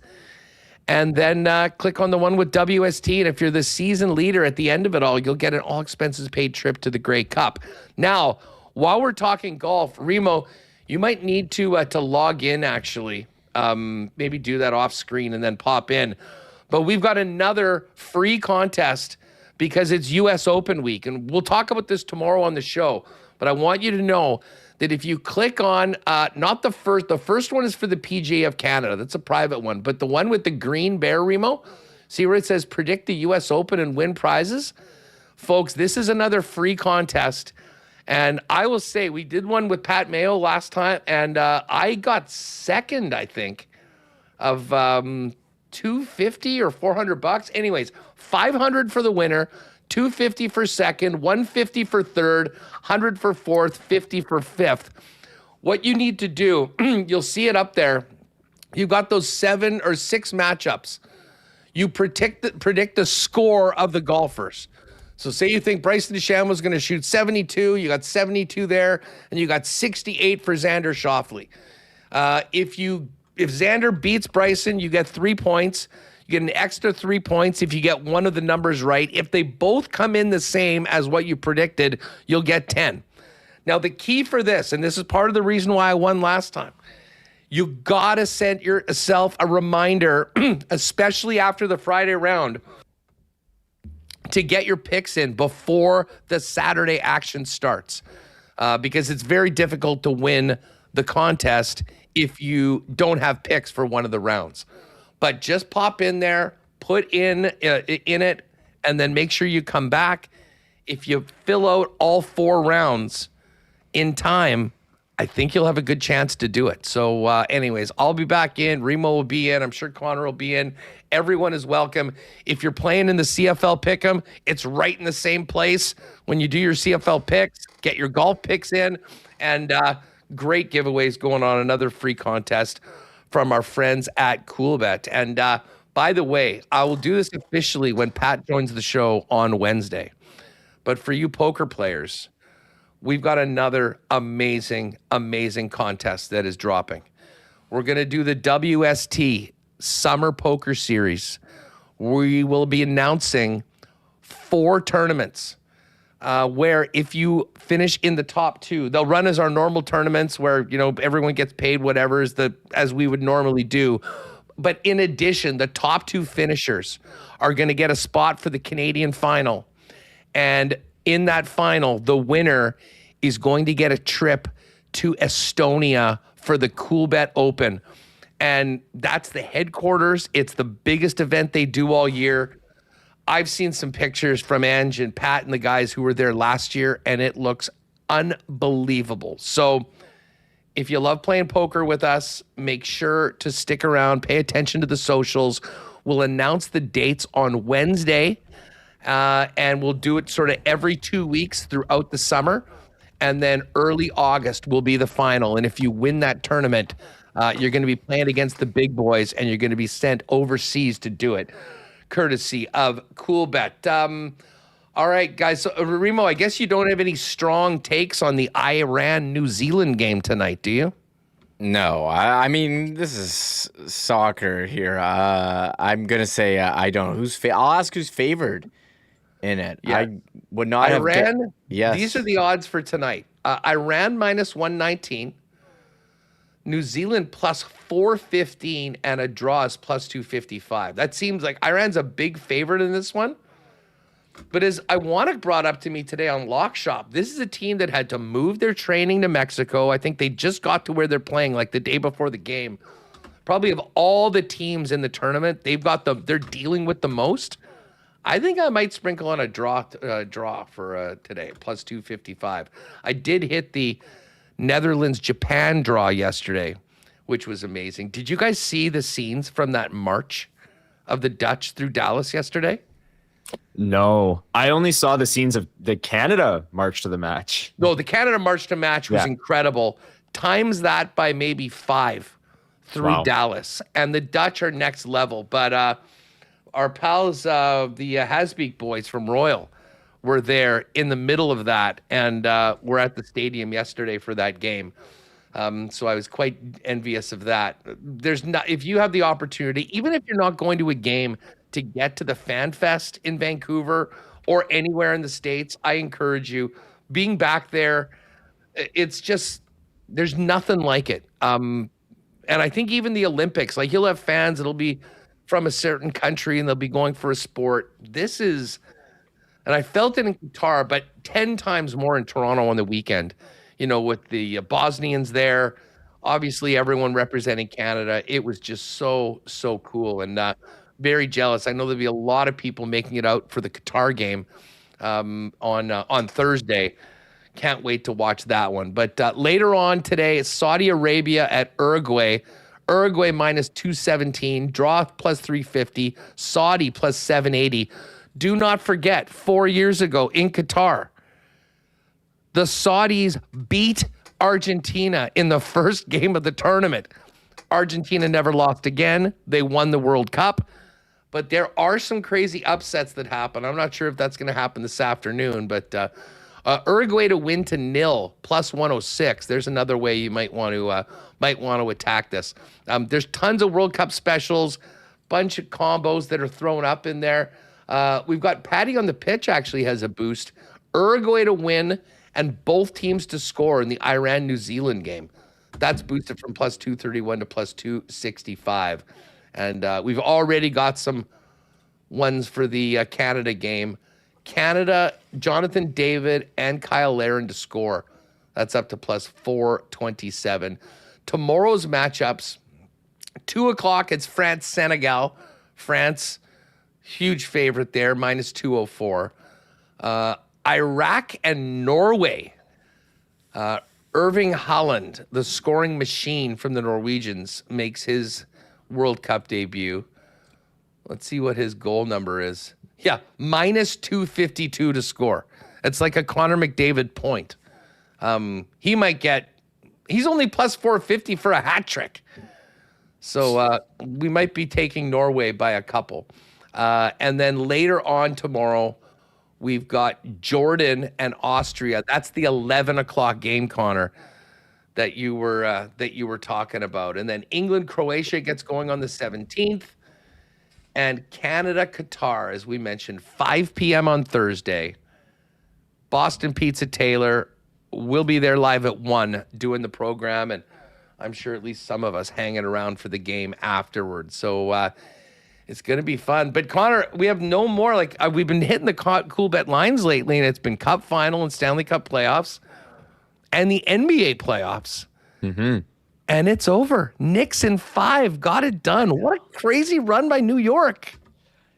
and then click on the one with WST. And if you're the season leader at the end of it all, you'll get an all expenses paid trip to the Grey Cup. Now, while we're talking golf, Remo, you might need to log in actually. Maybe do that off screen and then pop in. But we've got another free contest because it's US Open week. And we'll talk about this tomorrow on the show. But I want you to know that if you click on, not the first one is for the PGA of Canada. That's a private one. But the one with the green bear, Remo, see where it says predict the US Open and win prizes? Folks, this is another free contest. And I will say, we did one with Pat Mayo last time, and I got second, I think, of $250 or $400. Anyways, $500 for the winner, $250 for second, $150 for third, $100 for fourth, $50 for fifth. What you need to do, you'll see it up there. You've got those 7 or 6 matchups. You predict the score of the golfers. So say you think Bryson DeChambeau was going to shoot 72, you got 72 there, and you got 68 for Xander Schauffele. If Xander beats Bryson, you get 3 points. You get an extra 3 points if you get one of the numbers right. If they both come in the same as what you predicted, you'll get 10. Now, the key for this, and this is part of the reason why I won last time, you got to send yourself a reminder, especially after the Friday round, to get your picks in before the Saturday action starts, because it's very difficult to win the contest if you don't have picks for one of the rounds. But just pop in there, put in it, and then make sure you come back. If you fill out all 4 rounds in time, I think you'll have a good chance to do it. So anyways, I'll be back in. Remo will be in. I'm sure Connor will be in. Everyone is welcome. If you're playing in the CFL Pick'em, it's right in the same place. When you do your CFL picks, get your golf picks in. And great giveaways going on. Another free contest from our friends at Coolbet. And by the way, I will do this officially when Pat joins the show on Wednesday. But for you poker players, we've got another amazing contest that is dropping. We're going to do the WST Summer Poker Series. We will be announcing 4 tournaments where if you finish in the top 2, they'll run as our normal tournaments where, everyone gets paid whatever is as we would normally do. But in addition, the top 2 finishers are going to get a spot for the Canadian final. And in that final, the winner is going to get a trip to Estonia for the Coolbet Open. And that's the headquarters. It's the biggest event they do all year. I've seen some pictures from Ange and Pat and the guys who were there last year, and it looks unbelievable. So if you love playing poker with us, make sure to stick around, pay attention to the socials. We'll announce the dates on Wednesday, and we'll do it sort of every 2 weeks throughout the summer. And then early August will be the final. And if you win that tournament, you're going to be playing against the big boys, and you're going to be sent overseas to do it, courtesy of Coolbet. All right, guys. So, Remo, I guess you don't have any strong takes on the Iran-New Zealand game tonight, do you? No, I mean, this is soccer here. I'm going to say I don't. I'll ask who's favored in it. Yeah. I would not Iran, yes. These are the odds for tonight. Iran minus 119. New Zealand plus 415, and a draw is plus 255. That seems like Iran's a big favorite in this one. But as Iwanek brought up to me today on Lock Shop, this is a team that had to move their training to Mexico. I think they just got to where they're playing like the day before the game. Probably of all the teams in the tournament, they're dealing with the most. I think I might sprinkle on a draw for today, plus 255. I did hit the Netherlands-Japan draw yesterday, which was amazing. Did you guys see the scenes from that march of the Dutch through Dallas yesterday? No, I only saw the scenes of the Canada march to the match. No, the Canada march to match was incredible. Times that by maybe 5 through Dallas. And the Dutch are next level. But our pals, the Hasbeek boys from Royal, were there in the middle of that. And were at the stadium yesterday for that game. So I was quite envious of that. If you have the opportunity, even if you're not going to a game, to get to the Fan Fest in Vancouver or anywhere in the States, I encourage you. Being back there, it's just, there's nothing like it. And I think even the Olympics, like you'll have fans that'll be from a certain country and they'll be going for a sport. This is, and I felt it in Qatar, but 10 times more in Toronto on the weekend, with the Bosnians there, obviously everyone representing Canada. It was just so, so cool. And, very jealous. I know there'll be a lot of people making it out for the Qatar game on Thursday. Can't wait to watch that one. But later on today, it's Saudi Arabia at Uruguay. Uruguay minus 217, draw plus 350, Saudi plus 780. Do not forget, 4 years ago in Qatar, the Saudis beat Argentina in the first game of the tournament. Argentina never lost again. They won the World Cup. But there are some crazy upsets that happen. I'm not sure if that's going to happen this afternoon, but Uruguay to win to 0 plus 106. There's another way you might want to attack this. There's tons of World Cup specials, bunch of combos that are thrown up in there. We've got Patty on the pitch actually has a boost. Uruguay to win and both teams to score in the Iran-New Zealand game. That's boosted from plus 231 to plus 265. And we've already got some ones for the Canada game. Canada, Jonathan David and Kyle Larin to score. That's up to plus 427. Tomorrow's matchups, 2 o'clock, it's France-Senegal. France, huge favorite there, minus 204. Iraq and Norway. Erling Haaland, the scoring machine from the Norwegians, makes his World Cup debut. Let's see what his goal number is. Yeah, minus 252 to score. It's like a Connor McDavid point. He's only plus 450 for a hat trick. So we might be taking Norway by a couple. And then later on tomorrow, we've got Jordan and Austria. That's the 11 o'clock game, Connor, that you were talking about. And then England, Croatia gets going on the 17th. And Canada, Qatar, as we mentioned, 5 p.m. on Thursday. Boston Pizza Taylor will be there live at 1 doing the program. And I'm sure at least some of us hanging around for the game afterwards. So it's going to be fun. But Connor, we have no more. We've been hitting the cool bet lines lately, and it's been Cup final and Stanley Cup playoffs and the NBA playoffs. Mm-hmm. And it's over. Knicks in 5 got it done. What a crazy run by New York.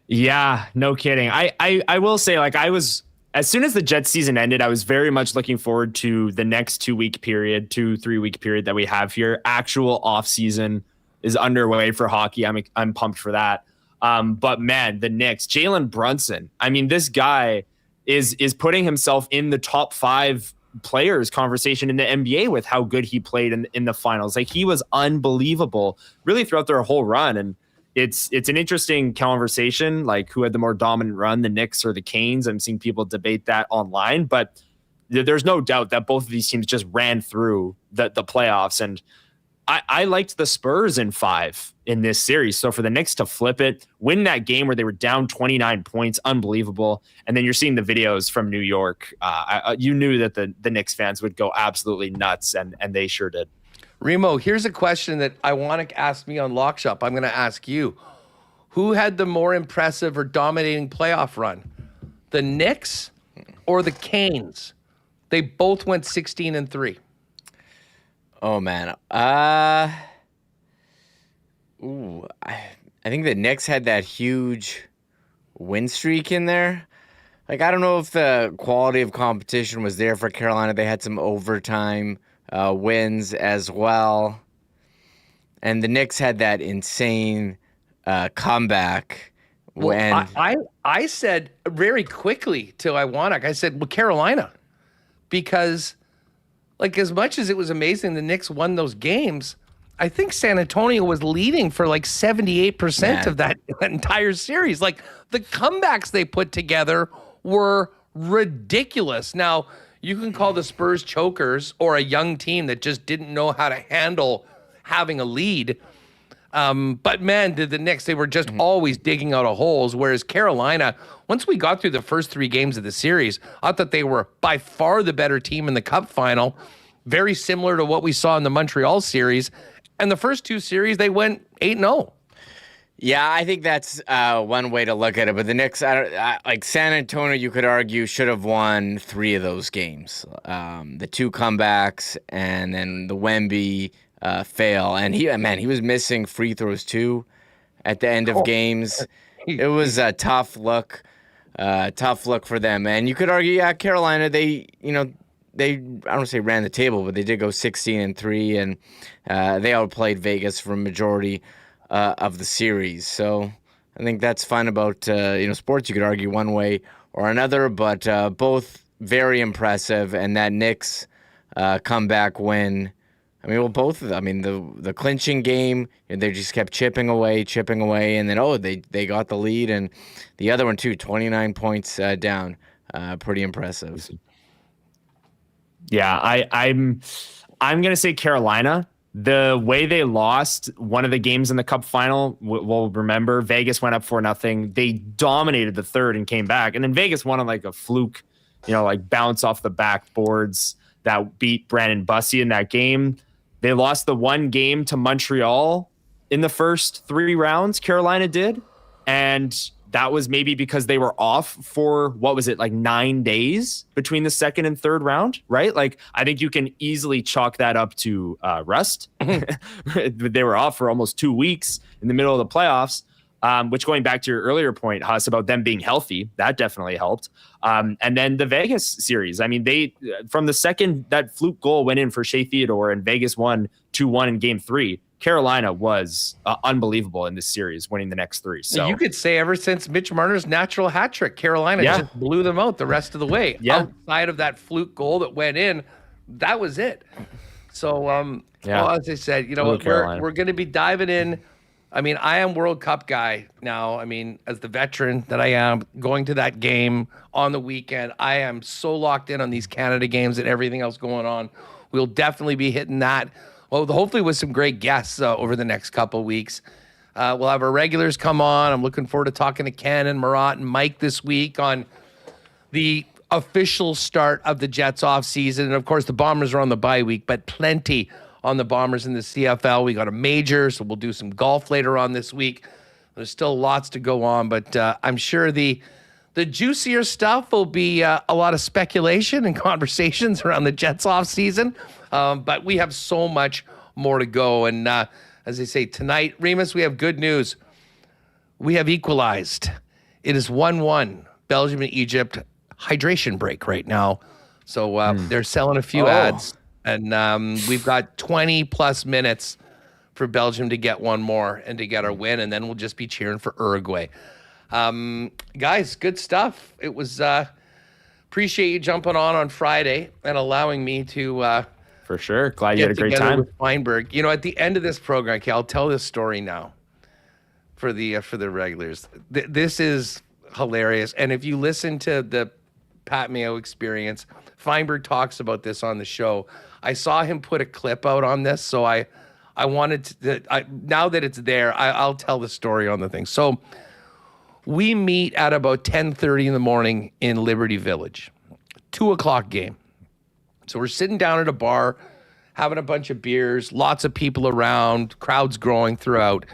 Yeah, no kidding. I will say, as soon as the Jets season ended, I was very much looking forward to the next 3 week period that we have here. Actual off season is underway for hockey. I'm pumped for that. But man, the Knicks, Jalen Brunson. I mean, this guy is putting himself in the top 5 players conversation in the NBA with how good he played in the finals. He was unbelievable really throughout their whole run. And it's an interesting conversation, who had the more dominant run, the Knicks or the Canes. I'm seeing people debate that online, but there's no doubt that both of these teams just ran through the playoffs. And I liked the Spurs in 5 in this series. So for the Knicks to flip it, win that game where they were down 29 points, unbelievable. And then you're seeing the videos from New York. You knew that the Knicks fans would go absolutely nuts, and they sure did. Remo, here's a question that I want to ask me on Lock Shop. I'm going to ask you. Who had the more impressive or dominating playoff run? the Knicks or the Canes? They both went 16-3. Oh man. I think the Knicks had that huge win streak in there. Like, I don't know if the quality of competition was there for Carolina. They had some overtime wins as well. And the Knicks had that insane comeback. Well, I said very quickly to Iwanek, I said, well, Carolina. Because, like, as much as it was amazing the Knicks won those games, I think San Antonio was leading for like 78% of that entire series. Like, the comebacks they put together were ridiculous. Now, you can call the Spurs chokers or a young team that just didn't know how to handle having a lead. But man, the Knicks, they were just always digging out of holes. Whereas Carolina, once we got through the first 3 games of the series, I thought they were by far the better team in the Cup final. Very similar to what we saw in the Montreal series. And the first 2 series, they went 8-0. Yeah, I think that's one way to look at it. But the Knicks, like San Antonio, you could argue should have won 3 of those games. The 2 comebacks and then the Wemby fail. And he was missing free throws too at the end of games. It was a tough look for them. And you could argue, Carolina, they I don't say ran the table, but they did go 16-3, and they outplayed Vegas for a majority of the series. So I think that's fun about sports. You could argue one way or another, but both very impressive. And that Knicks comeback win, I mean, well, both of them. I mean, the clinching game, they just kept chipping away, and then they got the lead, and the other one too, 29 points down, pretty impressive. Yeah, I'm gonna say Carolina. The way they lost one of the games in the Cup final, we'll remember. Vegas went up 4-0. They dominated the third and came back, and then Vegas won on like a fluke, like bounce off the backboards that beat Brandon Bussey in that game. They lost the one game to Montreal in the first 3 rounds. Carolina did, and that was maybe because they were off for, 9 days between the second and third round, right? Like, I think you can easily chalk that up to rust. They were off for almost 2 weeks in the middle of the playoffs, which, going back to your earlier point, Huss, about them being healthy, that definitely helped. And then the Vegas series, I mean, they, from the second that fluke goal went in for Shea Theodore and Vegas won 2-1 in game 3, Carolina was unbelievable in this series, winning the next 3. So you could say ever since Mitch Marner's natural hat trick, Carolina just blew them out the rest of the way. Outside of that fluke goal that went in, that was it. So, well, as I said, we're going to be diving in. I mean, I am World Cup guy now. I mean, as the veteran that I am, going to that game on the weekend, I am so locked in on these Canada games and everything else going on. We'll definitely be hitting that. Well, hopefully with some great guests over the next couple of weeks. We'll have our regulars come on. I'm looking forward to talking to Ken and Murat and Mike this week on the official start of the Jets off season. And of course, the Bombers are on the bye week, but plenty on the Bombers in the CFL. We got a major, so we'll do some golf later on this week. There's still lots to go on, but I'm sure the juicier stuff will be a lot of speculation and conversations around the Jets off season. But we have so much more to go. And as I say, tonight, Remus, we have good news. We have equalized. It is 1-1. Belgium and Egypt. Hydration break right now. So they're selling a few ads. And we've got 20-plus minutes for Belgium to get one more and to get our win. And then we'll just be cheering for Uruguay. Guys, good stuff. It was appreciate you jumping on Friday and allowing me to for sure. Glad you had a great time with Feinberg. At the end of this program, okay, I'll tell this story now for the regulars. This is hilarious. And if you listen to the Pat Mayo Experience, Feinberg talks about this on the show. I saw him put a clip out on this, so I wanted to. Now that it's there, I'll tell the story on the thing. So we meet at about 10:30 in the morning in Liberty Village, 2:00 game. So we're sitting down at a bar, having a bunch of beers, lots of people around, crowds growing throughout.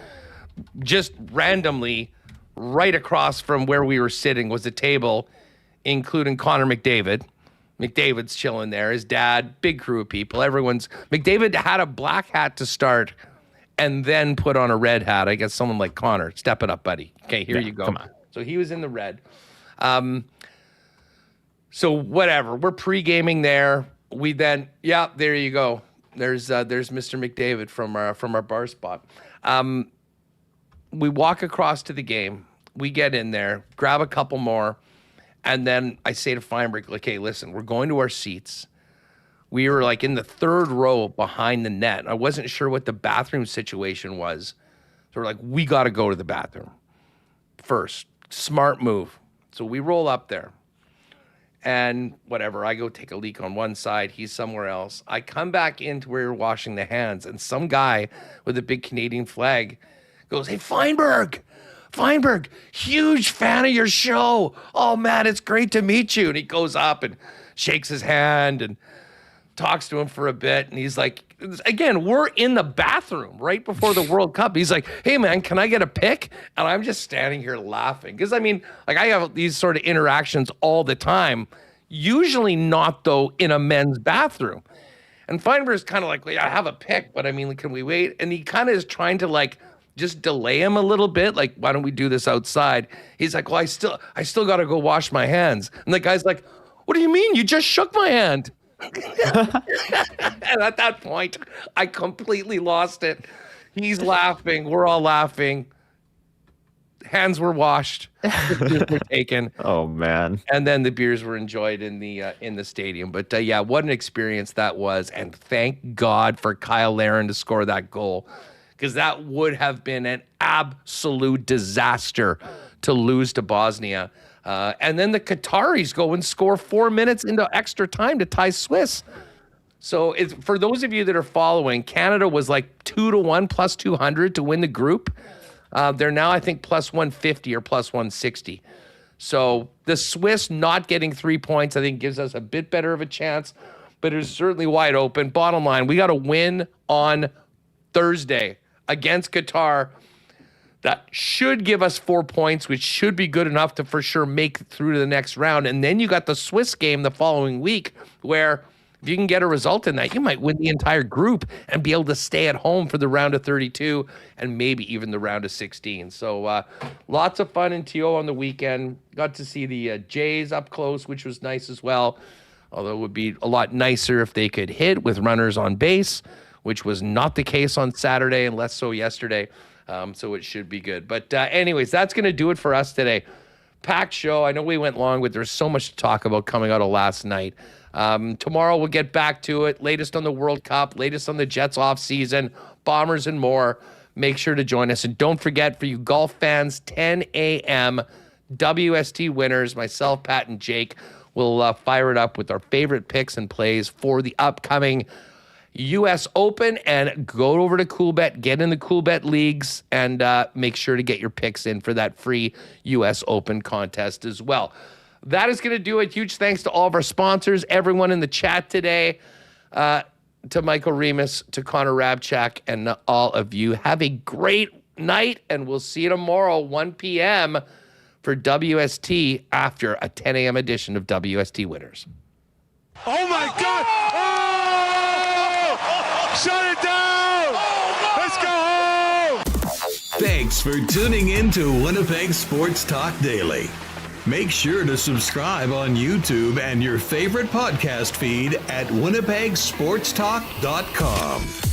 Just randomly, right across from where we were sitting was a table, including Connor McDavid. McDavid's chilling there. His dad, big crew of people. McDavid had a black hat to start and then put on a red hat. I guess someone like Connor, step it up, buddy. Okay, here you go. Come on. So he was in the red. So whatever, we're pre-gaming there. We then, there you go. There's Mr. McDavid from our bar spot. We walk across to the game. We get in there, grab a couple more, and then I say to Feinberg, like, hey, listen, we're going to our seats. We were like in the third row behind the net. I wasn't sure what the bathroom situation was. So we're like, we got to go to the bathroom first. Smart move. So we roll up there. And whatever, I go take a leak on one side, he's somewhere else. I come back into where we're washing the hands, and some guy with a big Canadian flag goes, hey, Feinberg, huge fan of your show. Oh, man, it's great to meet you. And he goes up and shakes his hand and talks to him for a bit. And he's like, again, we're in the bathroom right before the World Cup. He's like, hey, man, can I get a pic? And I'm just standing here laughing. Because, I mean, like I have these sort of interactions all the time, usually not, though, in a men's bathroom. And Feinberg's kind of like, well, yeah, I have a pic, but I mean, can we wait? And he kind of is trying to like just delay him a little bit. Like, why don't we do this outside? He's like, well, I still got to go wash my hands. And the guy's like, what do you mean? You just shook my hand. And at that point, I completely lost it. He's laughing. We're all laughing. Hands were washed. Beers were taken. Oh man! And then the beers were enjoyed in the stadium. But yeah, what an experience that was! And thank God for Kyle Larin to score that goal, because that would have been an absolute disaster to lose to Bosnia. And then the Qataris go and score 4 minutes into extra time to tie Swiss. So it's, for those of you that are following, Canada was like 2-1 plus 200 to win the group. They're now, I think, plus 150 or plus 160. So the Swiss not getting 3 points, I think, gives us a bit better of a chance, but it's certainly wide open. Bottom line, we got to win on Thursday against Qatar. That should give us 4 points, which should be good enough to for sure make it through to the next round. And then you got the Swiss game the following week, where if you can get a result in that, you might win the entire group and be able to stay at home for the round of 32 and maybe even the round of 16. So lots of fun in TO on the weekend. Got to see the Jays up close, which was nice as well. Although it would be a lot nicer if they could hit with runners on base, which was not the case on Saturday and less so yesterday. So it should be good. But anyways, that's going to do it for us today. Packed show. I know we went long, but there's so much to talk about coming out of last night. Tomorrow we'll get back to it. Latest on the World Cup, latest on the Jets off season, Bombers and more. Make sure to join us. And don't forget, for you golf fans, 10 a.m. WST winners, myself, Pat, and Jake will fire it up with our favorite picks and plays for the upcoming U.S. Open, and go over to CoolBet, get in the CoolBet leagues, and make sure to get your picks in for that free U.S. Open contest as well. That is going to do it. Huge thanks to all of our sponsors, everyone in the chat today, to Michael Remus, to Connor Rabchak, and all of you. Have a great night, and we'll see you tomorrow, 1 p.m. for WST after a 10 a.m. edition of WST Winners. Oh, my God! Shut it down! Let's go home! Thanks for tuning in to Winnipeg Sports Talk Daily. Make sure to subscribe on YouTube and your favorite podcast feed at winnipegsportstalk.com.